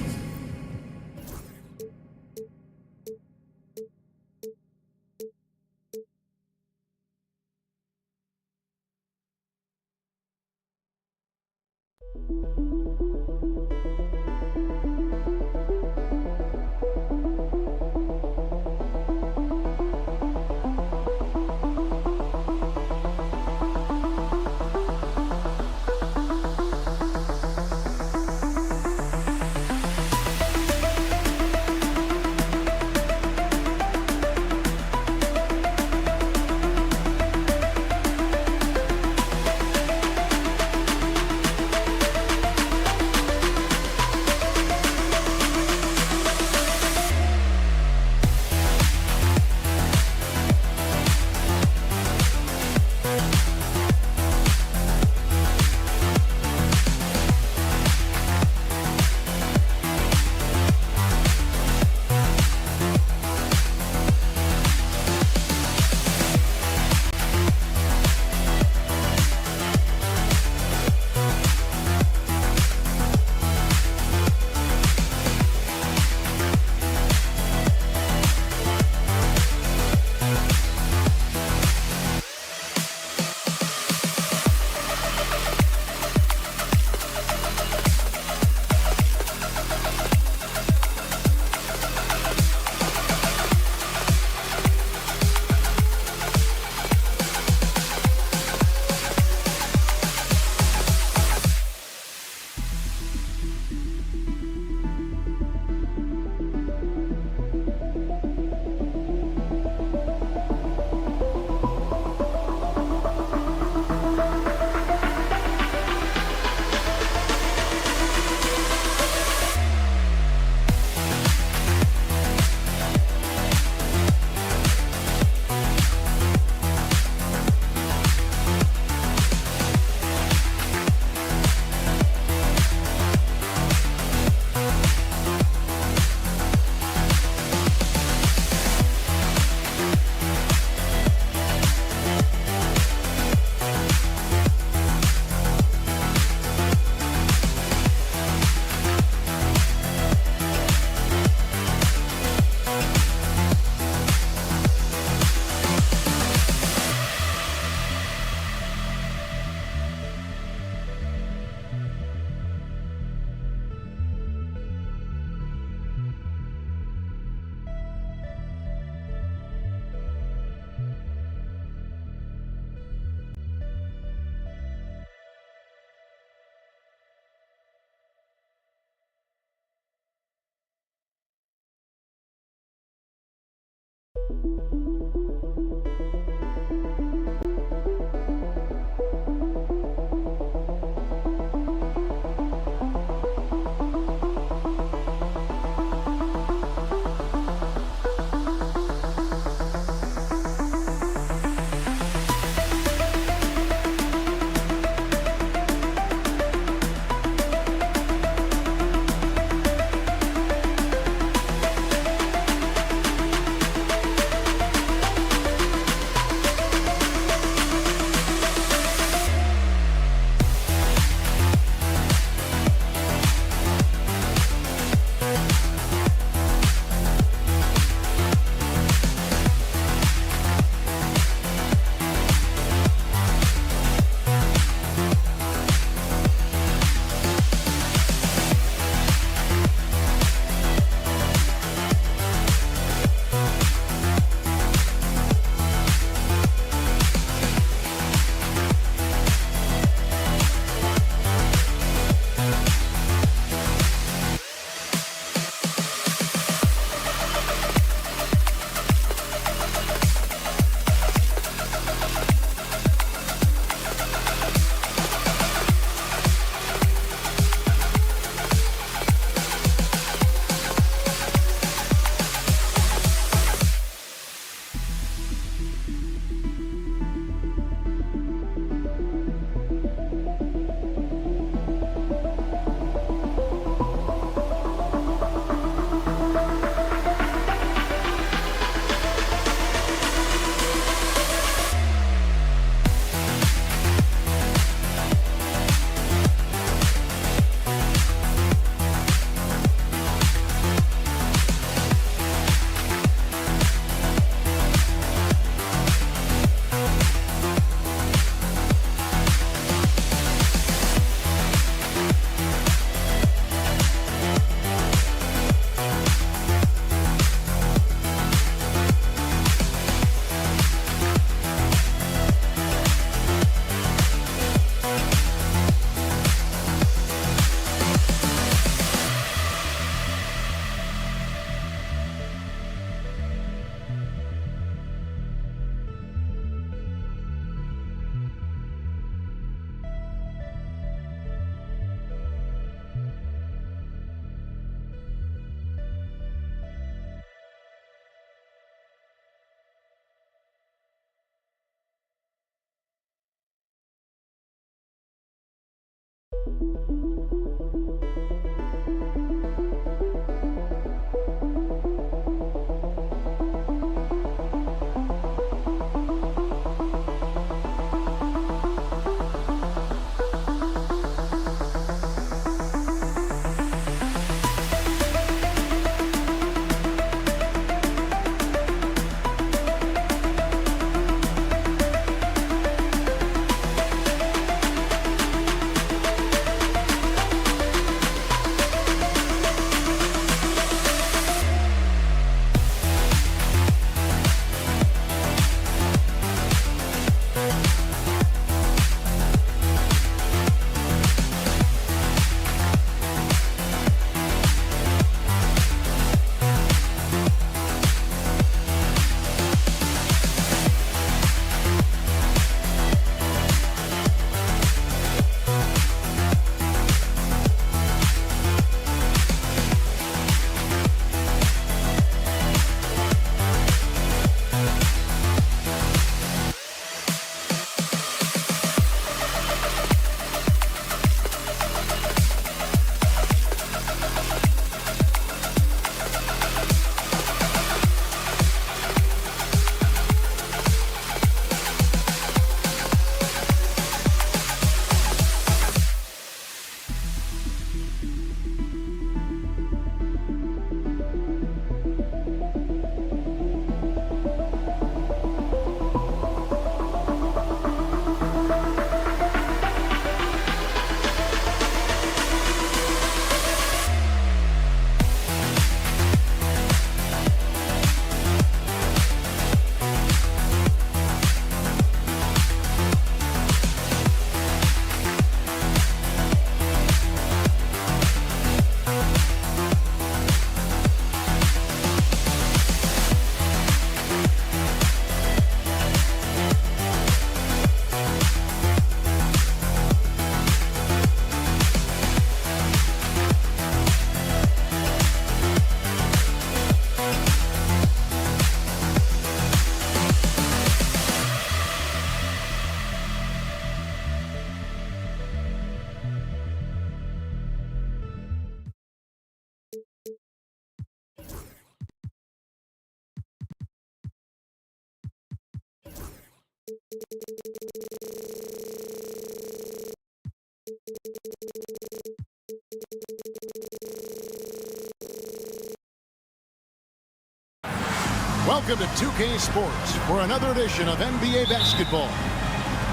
Welcome to 2K Sports for another edition of NBA basketball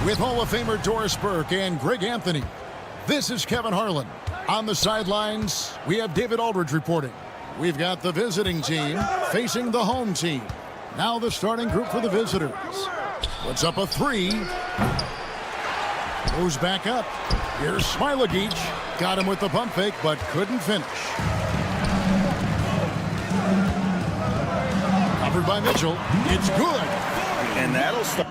with Hall of Famer Doris Burke and Greg Anthony. This is Kevin Harlan. On the sidelines, we have David Aldridge reporting. We've got the visiting team facing the home team. Now the starting group for the visitors. Puts up a three. Moves back up. Here's Smilagic. Got him with the pump fake, but couldn't finish. Covered by Mitchell. It's good. And that'll start.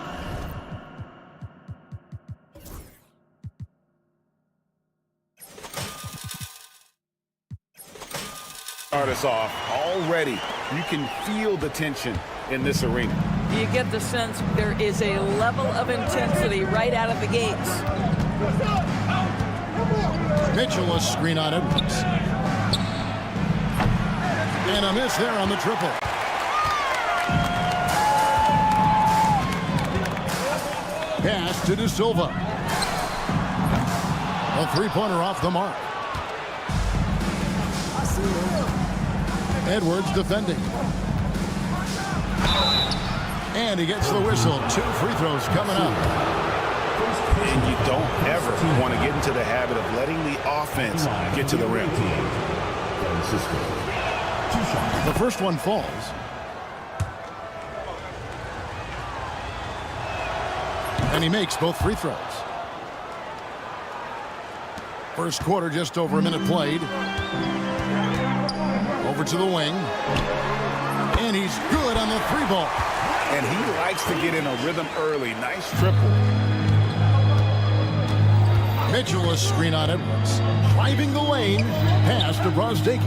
Start us off. Already, you can feel the tension in this arena. You get the sense there is a level of intensity right out of the gates. Mitchell, a screen on Edwards. And a miss there on the triple. Pass to De Silva. A three-pointer off the mark. Edwards defending. And he gets the whistle. 2 free throws coming up. And you don't ever want to get into the habit of letting the offense get to the rim. The first one falls. And he makes both free throws. First quarter, just over a minute played. Over to the wing. And he's good on the three ball. And he likes to get in a rhythm early. Nice triple. Mitchell, a screen on Edwards. Driving the lane. Pass to Brosdakis.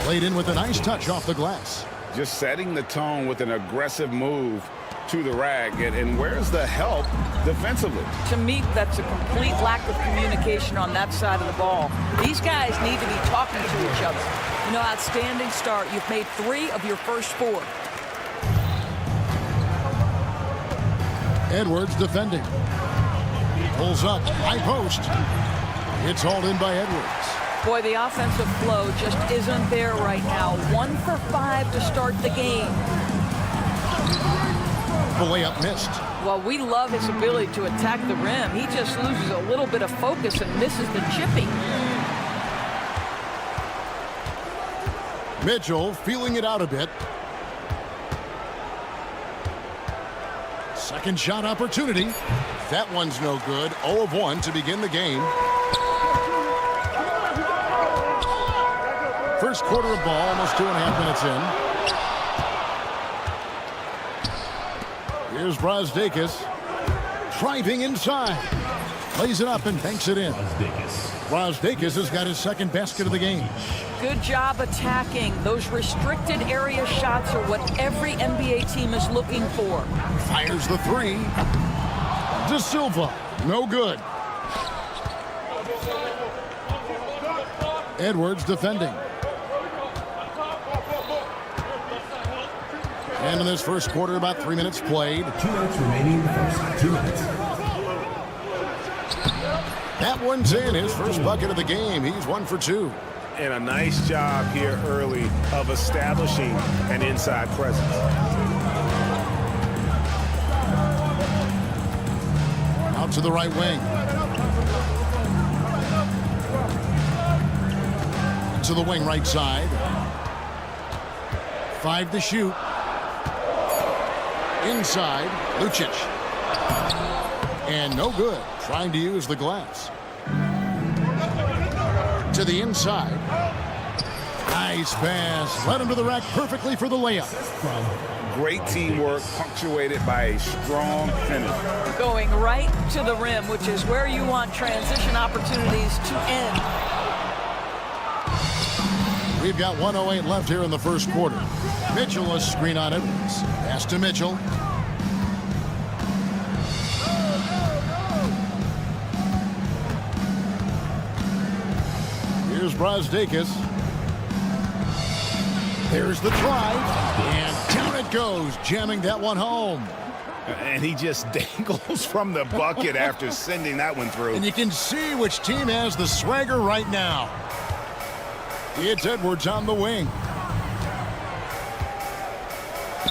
Played in with a nice touch off the glass. Just setting the tone with an aggressive move, to the rack. And where's the help defensively? To me, that's a complete lack of communication on that side of the ball. These guys need to be talking to each other. You know, outstanding start. You've made 3 of your first 4. Edwards defending. Pulls up, high post. It's hauled in by Edwards. Boy, the offensive flow just isn't there right now. 1 for 5 to start the game. The layup missed. Well, we love his ability to attack the rim. He just loses a little bit of focus and misses the chipping. Mitchell feeling it out a bit. Second shot opportunity. That one's no good. 0 of 1 to begin the game. First quarter of ball, almost 2.5 minutes in. Here's Brazdakis. Driving inside. Plays it up and banks it in. Brazdakis has got his second basket of the game. Good job attacking. Those restricted area shots are what every NBA team is looking for. Fires the 3. De Silva, no good. Edwards defending. And in this first quarter, about 3 minutes played. 2 minutes remaining. First 2 minutes. That one's in. His first bucket of the game. He's 1 for 2. And a nice job here early of establishing an inside presence. Out to the right wing. To the wing right side. 5 to shoot. Inside, Lucic. And no good. Trying to use the glass. To the inside. Nice pass. Led him to the rack perfectly for the layup. Great teamwork, punctuated by a strong finish. Going right to the rim, which is where you want transition opportunities to end. We've got 1:08 left here in the first quarter. Mitchell, a screen on Edwards. Pass to Mitchell. Here's Brazdakis. There's the drive. And down it goes, jamming that one home. And he just dangles from the bucket after sending that one through. And you can see which team has the swagger right now. It's Edwards on the wing.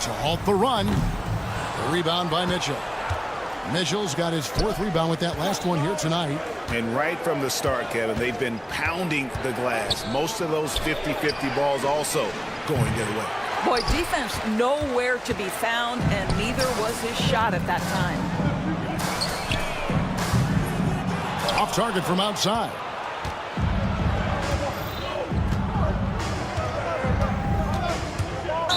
To halt the run. The rebound by Mitchell. Mitchell's got his 4th rebound with that last one here tonight. And right from the start, Kevin, they've been pounding the glass. Most of those 50-50 balls also going their way. Boy, defense nowhere to be found, and neither was his shot at that time. Off target from outside.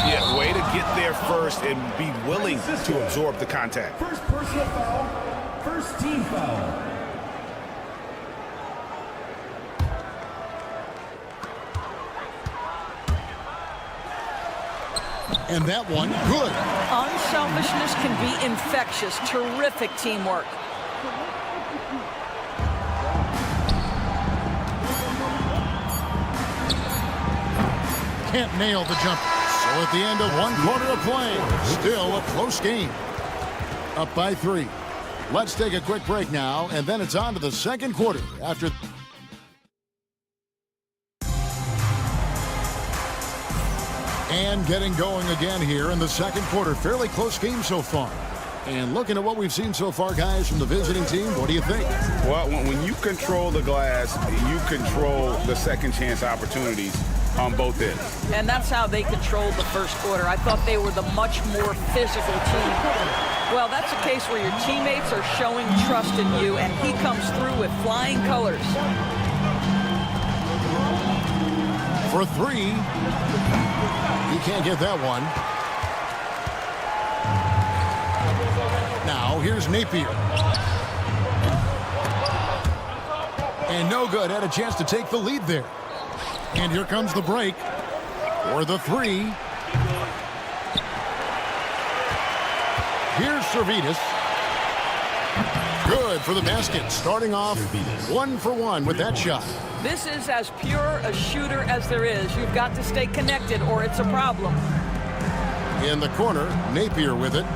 Yeah, way to get there first and be willing to absorb the contact. First personal foul. First team foul. And that one, good. Unselfishness can be infectious. Terrific teamwork. Can't nail the jumper. So at the end of 1 quarter of play, still a close game. Up by 3. Let's take a quick break now, and then it's on to the second quarter after. And getting going again here in the second quarter. Fairly close game so far. And looking at what we've seen so far, guys, from the visiting team, what do you think? Well, when you control the glass, you control the second chance opportunities on both ends. And that's how they controlled the first quarter. I thought they were the much more physical team. Well, that's a case where your teammates are showing trust in you, and he comes through with flying colors. For 3. He can't get that one. Now, here's Napier. And no good. Had a chance to take the lead there. And here comes the break for the 3. Here's Servidis. Good for the basket. Starting off 1 for 1 with that shot. This is as pure a shooter as there is. You've got to stay connected or it's a problem. In the corner, Napier with it.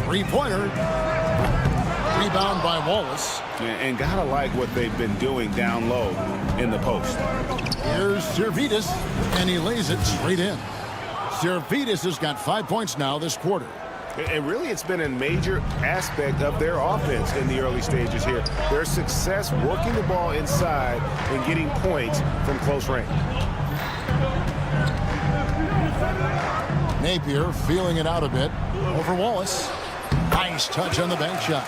Three-pointer. Rebound by Wallace. And gotta like what they've been doing down low in the post. Here's Servidis, and he lays it straight in. Servidis has got 5 points now this quarter. And really, it's been a major aspect of their offense in the early stages here. Their success working the ball inside and getting points from close range. Napier feeling it out a bit over Wallace. Nice touch on the bank shot.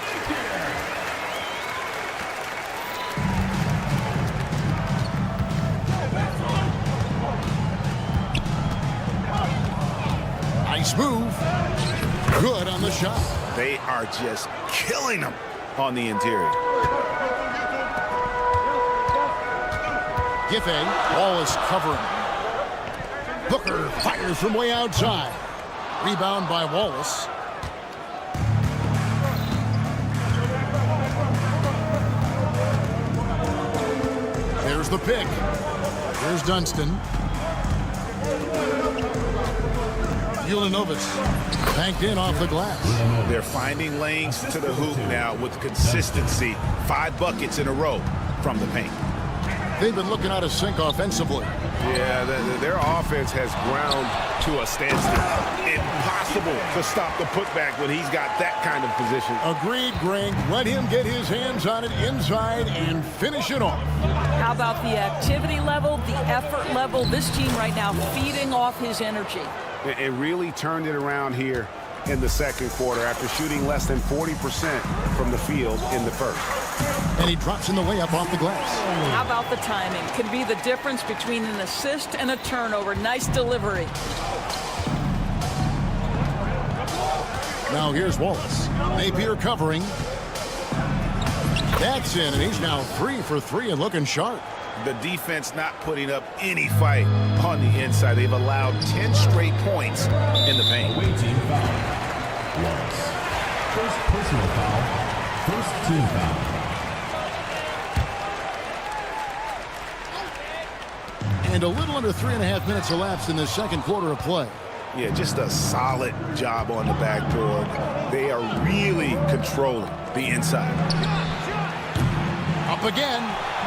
Nice move. Good on the shot. They are just killing them on the interior. Giffey, Wallace covering. Booker fires from way outside. Rebound by Wallace. There's the pick. Here's Dunston. Ulanovitz banked in off the glass. They're finding lanes to the hoop now with consistency. 5 buckets in a row from the paint. They've been looking out of sync offensively. Yeah, their offense has ground to a standstill. Impossible to stop the putback when he's got that kind of position. Agreed, Greg. Let him get his hands on it inside and finish it off. How about the activity level, the effort level? This team right now feeding off his energy. It really turned it around here in the second quarter after shooting less than 40% from the field in the first. And he drops in the layup off the glass. How about the timing? Can be the difference between an assist and a turnover. Nice delivery. Now here's Wallace. Napier covering. That's in, and he's now 3 for 3 and looking sharp. The defense not putting up any fight on the inside. They've allowed 10 straight points in the paint. Away team foul. Wallace. First personal foul. First team foul. And a little under 3.5 minutes elapsed in the second quarter of play. Yeah, just a solid job on the backboard. They are really controlling the inside. Up again.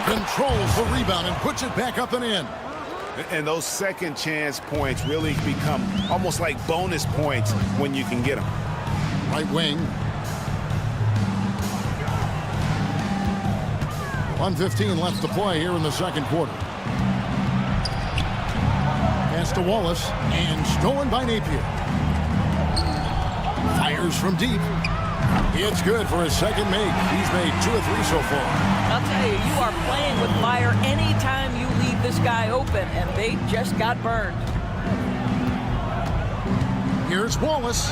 Controls the rebound and puts it back up and in. And those second chance points really become almost like bonus points when you can get them. Right wing. 1:15 left to play here in the second quarter. Pass to Wallace and stolen by Napier. Fires from deep. It's good for his second make. He's made 2 or 3 so far. I'll tell you, you are playing with fire anytime you leave this guy open, and they just got burned. Here's Wallace.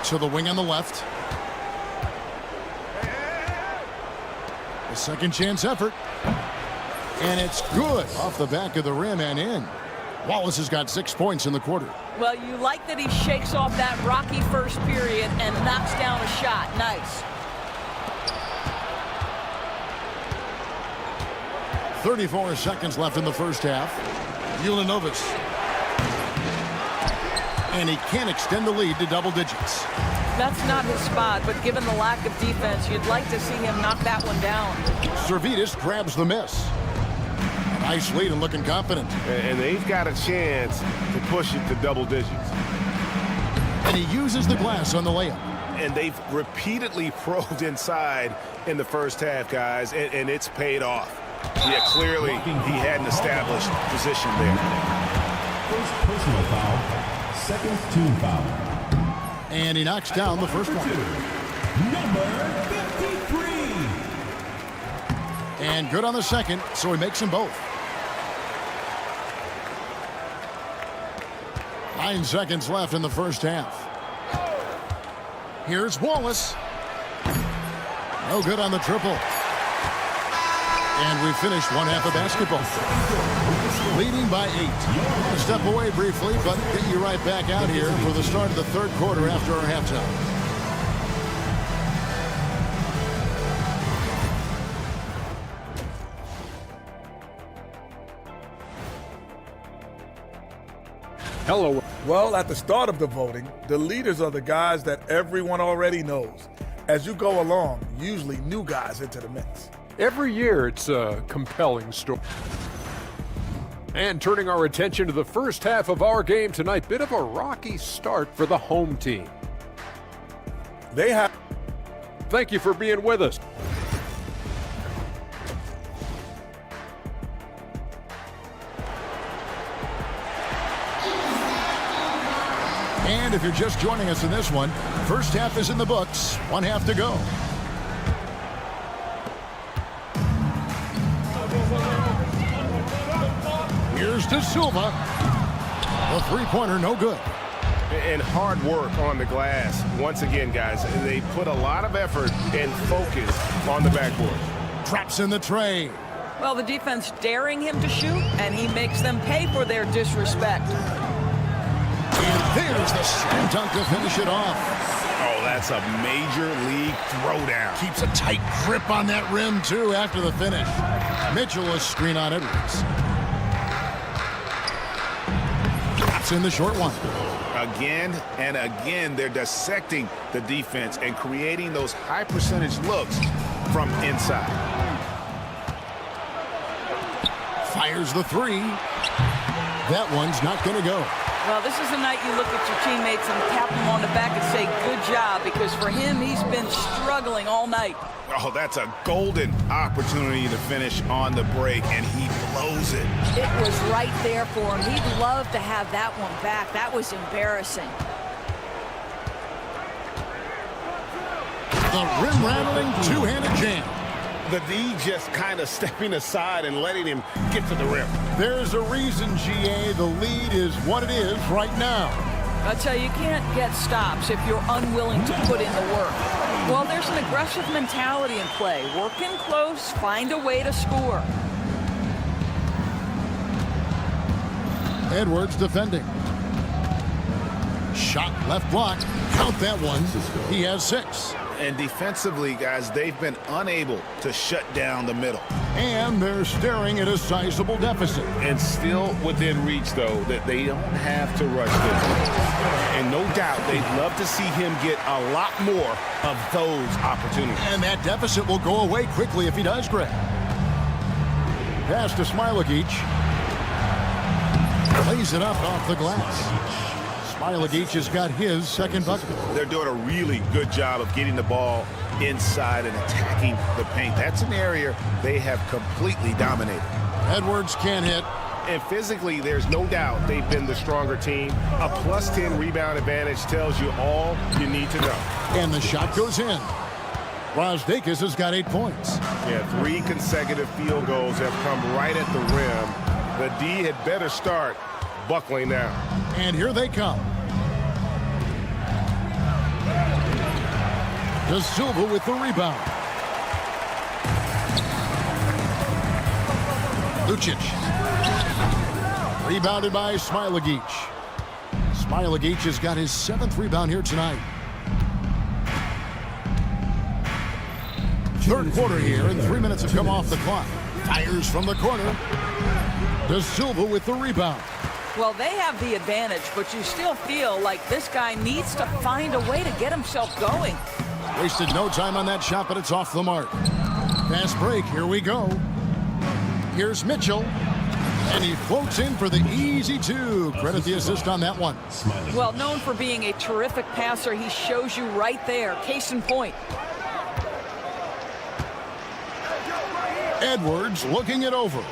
To the wing on the left. A second chance effort. And it's good off the back of the rim and in. Wallace has got 6 points in the quarter. Well, you like that he shakes off that rocky first period and knocks down a shot. Nice. 34 seconds left in the first half. Ulanovitz. And he can't extend the lead to double digits. That's not his spot, but given the lack of defense, you'd like to see him knock that one down. Servidis grabs the miss. Nice lead and looking confident. And they've got a chance to push it to double digits. And he uses the glass on the layup. And they've repeatedly probed inside in the first half, guys, and it's paid off. Yeah, clearly he had an established position there. First personal foul. Second team foul. And he knocks down the first one. Number 53. And good on the second, so he makes them both. 9 seconds left in the first half. Here's Wallace. No good on the triple. And we finished one half of basketball. Leading by 8. I'll step away briefly, but get you right back out here for the start of the third quarter after our halftime. Hello. Well, at the start of the voting, the leaders are the guys that everyone already knows. As you go along, usually new guys into the mix. Every year it's a compelling story. And turning our attention to the first half of our game tonight, bit of a rocky start for the home team. Thank you for being with us. And if you're just joining us in this one, first half is in the books. One half to go. Here's De Silva. The three-pointer, no good. And hard work on the glass. Once again, guys, they put a lot of effort and focus on the backboard. Traps in the tray. Well, the defense daring him to shoot, and he makes them pay for their disrespect. And there's the slam dunk to finish it off. Oh, that's a major league throwdown. Keeps a tight grip on that rim, too, after the finish. Mitchell a screen on Edwards. Drops in the short one. Again and again, they're dissecting the defense and creating those high-percentage looks from inside. Fires the three. That one's not going to go. Well, this is the night you look at your teammates and tap them on the back and say, good job, because for him, he's been struggling all night. Oh, that's a golden opportunity to finish on the break, and he blows it. It was right there for him. He'd love to have that one back. That was embarrassing. The rim-rattling two-handed jam. The D just kind of stepping aside and letting him get to the rim. There's a reason, GA, the lead is what it is right now. I tell you, you can't get stops if you're unwilling to put in the work. Well, there's an aggressive mentality in play. Work in close, find a way to score. Edwards defending. Shot left block. Count that one. He has 6. And defensively, guys, they've been unable to shut down the middle. And they're staring at a sizable deficit. And still within reach, though, that they don't have to rush this. And no doubt, they'd love to see him get a lot more of those opportunities. And that deficit will go away quickly if he does, Greg. Pass to Smilagic. Lays it up off the glass. Smilagic has got his second bucket. They're doing a really good job of getting the ball inside and attacking the paint. That's an area they have completely dominated. Edwards can't hit. And physically, there's no doubt they've been the stronger team. A +10 rebound advantage tells you all you need to know. And the shot goes in. Razdakis has got 8 points. Yeah, 3 consecutive field goals have come right at the rim. The D had better start buckling down. And here they come. De Silva with the rebound. Lucic. Rebounded by Smilagic. Smilagic has got his 7th rebound here tonight. Third quarter here, and 3 minutes have come off the clock. Fires from the corner. De Silva with the rebound. Well, they have the advantage, but you still feel like this guy needs to find a way to get himself going. Wasted no time on that shot, but it's off the mark. Fast break, here we go. Here's Mitchell, and he floats in for the easy 2. Credit the assist on that one. Well, known for being a terrific passer, he shows you right there. Case in point. Edwards looking it over.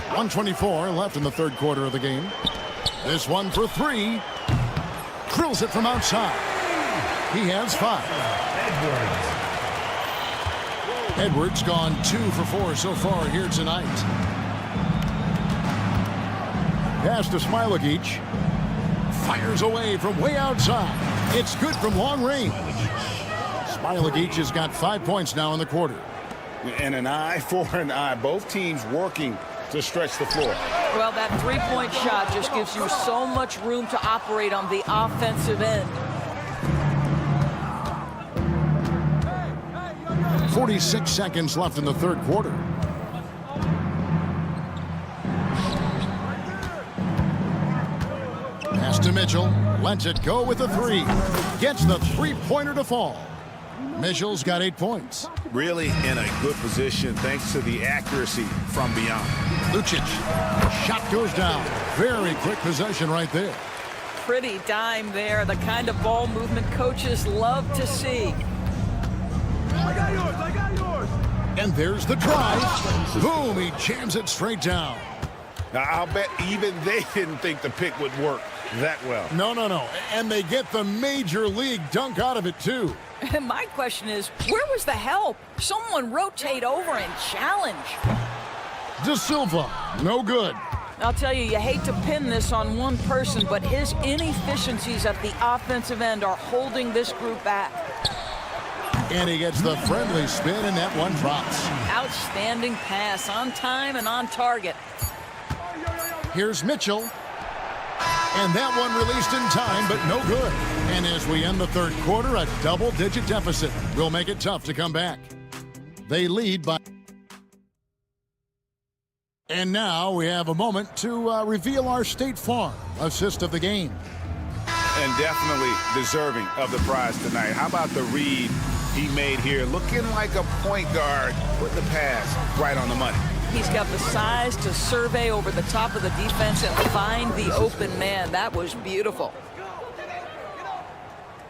1:24 left in the third quarter of the game. This one for 3. Drills it from outside. He has 5. Edwards gone 2 for 4 so far here tonight. Pass to Smilagic. Fires away from way outside. It's good from long range. Milegic has got 5 points now in the quarter. And an eye for an eye. Both teams working to stretch the floor. Well, that three-point shot just gives you so much room to operate on the offensive end. 46 seconds left in the third quarter. Pass to Mitchell. Lets it go with a three. Gets the three-pointer to fall. Mitchell's got 8 points. Really in a good position thanks to the accuracy from beyond. Lucic. Shot goes down. Very quick possession right there. Pretty dime there. The kind of ball movement coaches love to see. I got yours. I got yours. And there's the drive. Boom, he jams it straight down. Now, I'll bet even they didn't think the pick would work that well. No. And they get the major league dunk out of it, too. My question is, where was the help? Someone rotate over and challenge. De Silva, no good. I'll tell you, you hate to pin this on one person, but his inefficiencies at the offensive end are holding this group back. And he gets the friendly spin, and that one drops. Outstanding pass, on time and on target. Here's Mitchell. And that one released in time, but no good. And as we end the third quarter, a double-digit deficit will make it tough to come back. They lead by... And now we have a moment to reveal our State Farm assist of the game. And definitely deserving of the prize tonight. How about the read he made here? Looking like a point guard with the pass right on the money. He's got the size to survey over the top of the defense and find the open man. That was beautiful.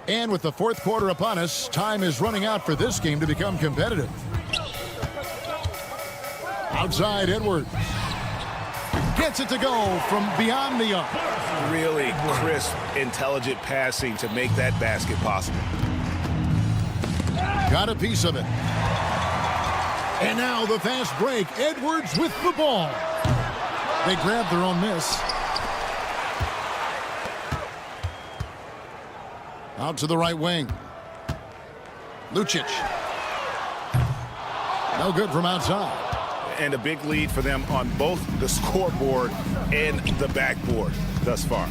And with the fourth quarter upon us, time is running out for this game to become competitive. Outside Edwards. Gets it to go from beyond the arc. Really crisp, intelligent passing to make that basket possible. Got a piece of it. And now the fast break. Edwards with the ball. They grab their own miss. Out to the right wing. Lucic. No good from outside. And a big lead for them on both the scoreboard and the backboard thus far.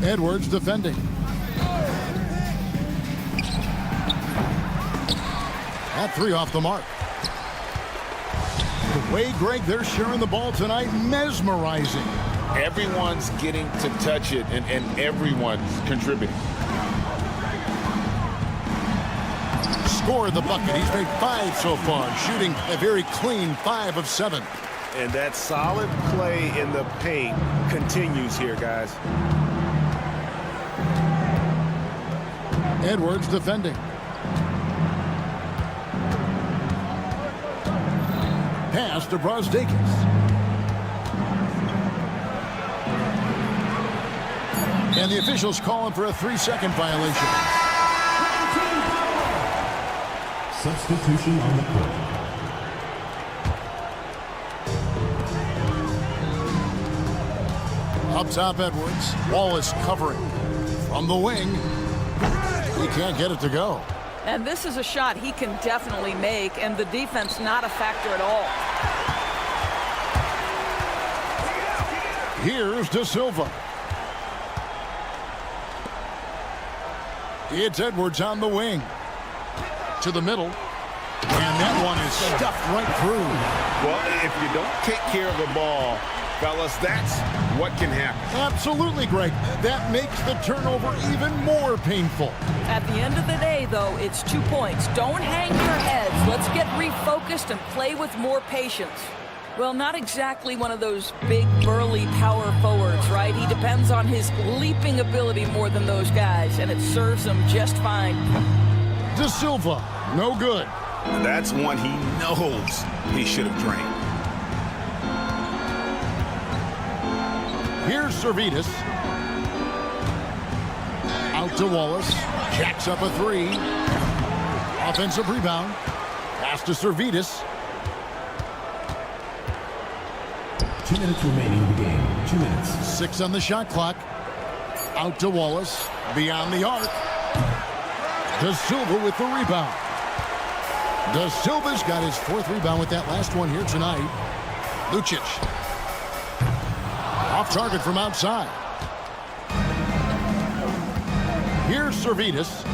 Edwards defending. That three off the mark. The way, Greg, they're sharing the ball tonight, mesmerizing. Everyone's getting to touch it, and everyone's contributing. Scored the bucket. He's made 5 so far, shooting a very clean 5 of 7. And that solid play in the paint continues here, guys. Edwards defending. Pass to Brosdakis. And the officials calling for a 3-second violation. Substitution on the court. Up top, Edwards. Wallace covering. From the wing. He can't get it to go. And this is a shot he can definitely make, and the defense not a factor at all. Here's De Silva. It's Edwards on the wing. To the middle. And that one is stuffed right through. Well, if you don't take care of the ball, fellas, that's what can happen. Absolutely, Greg. That makes the turnover even more painful. At the end of the day, though, it's 2 points. Don't hang your heads. Let's get refocused and play with more patience. Well, not exactly one of those big, burly power forwards, right? He depends on his leaping ability more than those guys, and it serves him just fine. De Silva, no good. That's one he knows he should have drained. Here's Servetus. Out to Wallace. Jacks up a 3. Offensive rebound. Pass to Servetus. 2 minutes remaining in the game. 2 minutes. 6 on the shot clock. Out to Wallace. Beyond the arc. De Silva with the rebound. De Silva's got his 4th rebound with that last one here tonight. Lucic. Off target from outside. Here's Servetus.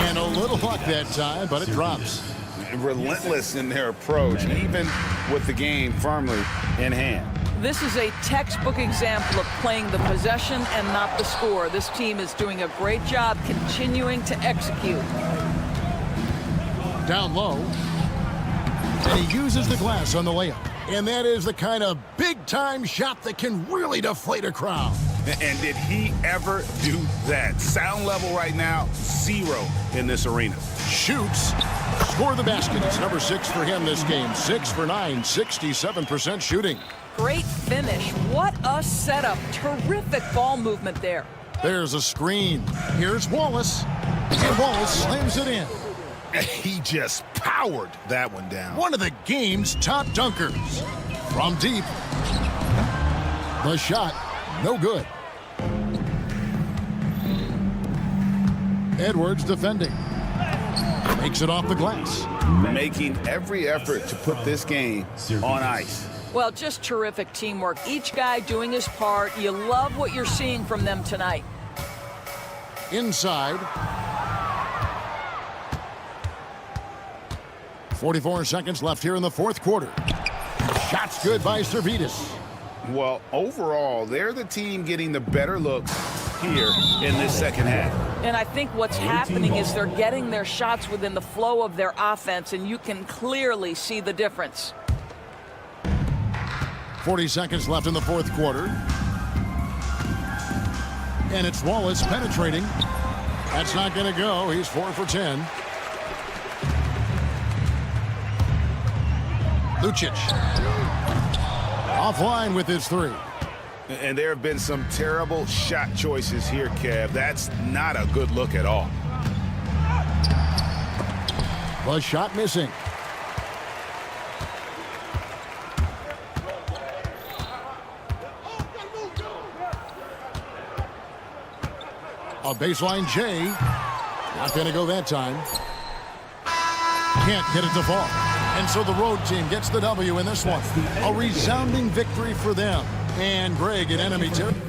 And a little luck that time, but it drops. Relentless in their approach, even with the game firmly in hand. This is a textbook example of playing the possession and not the score. This team is doing a great job continuing to execute. Down low. And he uses the glass on the layup. And that is the kind of big-time shot that can really deflate a crowd. And did he ever do that? Sound level right now, 0 in this arena. Shoots. Score the basket. It's number 6 for him this game. 6 for 9, 67% shooting. Great finish. What a setup. Terrific ball movement there. There's a screen. Here's Wallace. And Wallace slams it in. He just powered that one down. One of the game's top dunkers. From deep. The shot, no good. Edwards defending. Makes it off the glass. Making every effort to put this game on ice. Well, just terrific teamwork. Each guy doing his part. You love what you're seeing from them tonight. Inside. 44 seconds left here in the 4th quarter. Shots good by Servetus. Well, overall, they're the team getting the better looks here in this second half. And I think what's happening is they're getting their shots within the flow of their offense, and you can clearly see the difference. 40 seconds left in the 4th quarter. And it's Wallace penetrating. That's not going to go. He's 4 for 10. Lucic. Offline with his 3. And there have been some terrible shot choices here, Kev. That's not a good look at all. The shot missing. A baseline J. Not going to go that time. Can't get it to fall. And so the road team gets the W in this one. A resounding victory for them. And Greg in enemy territory.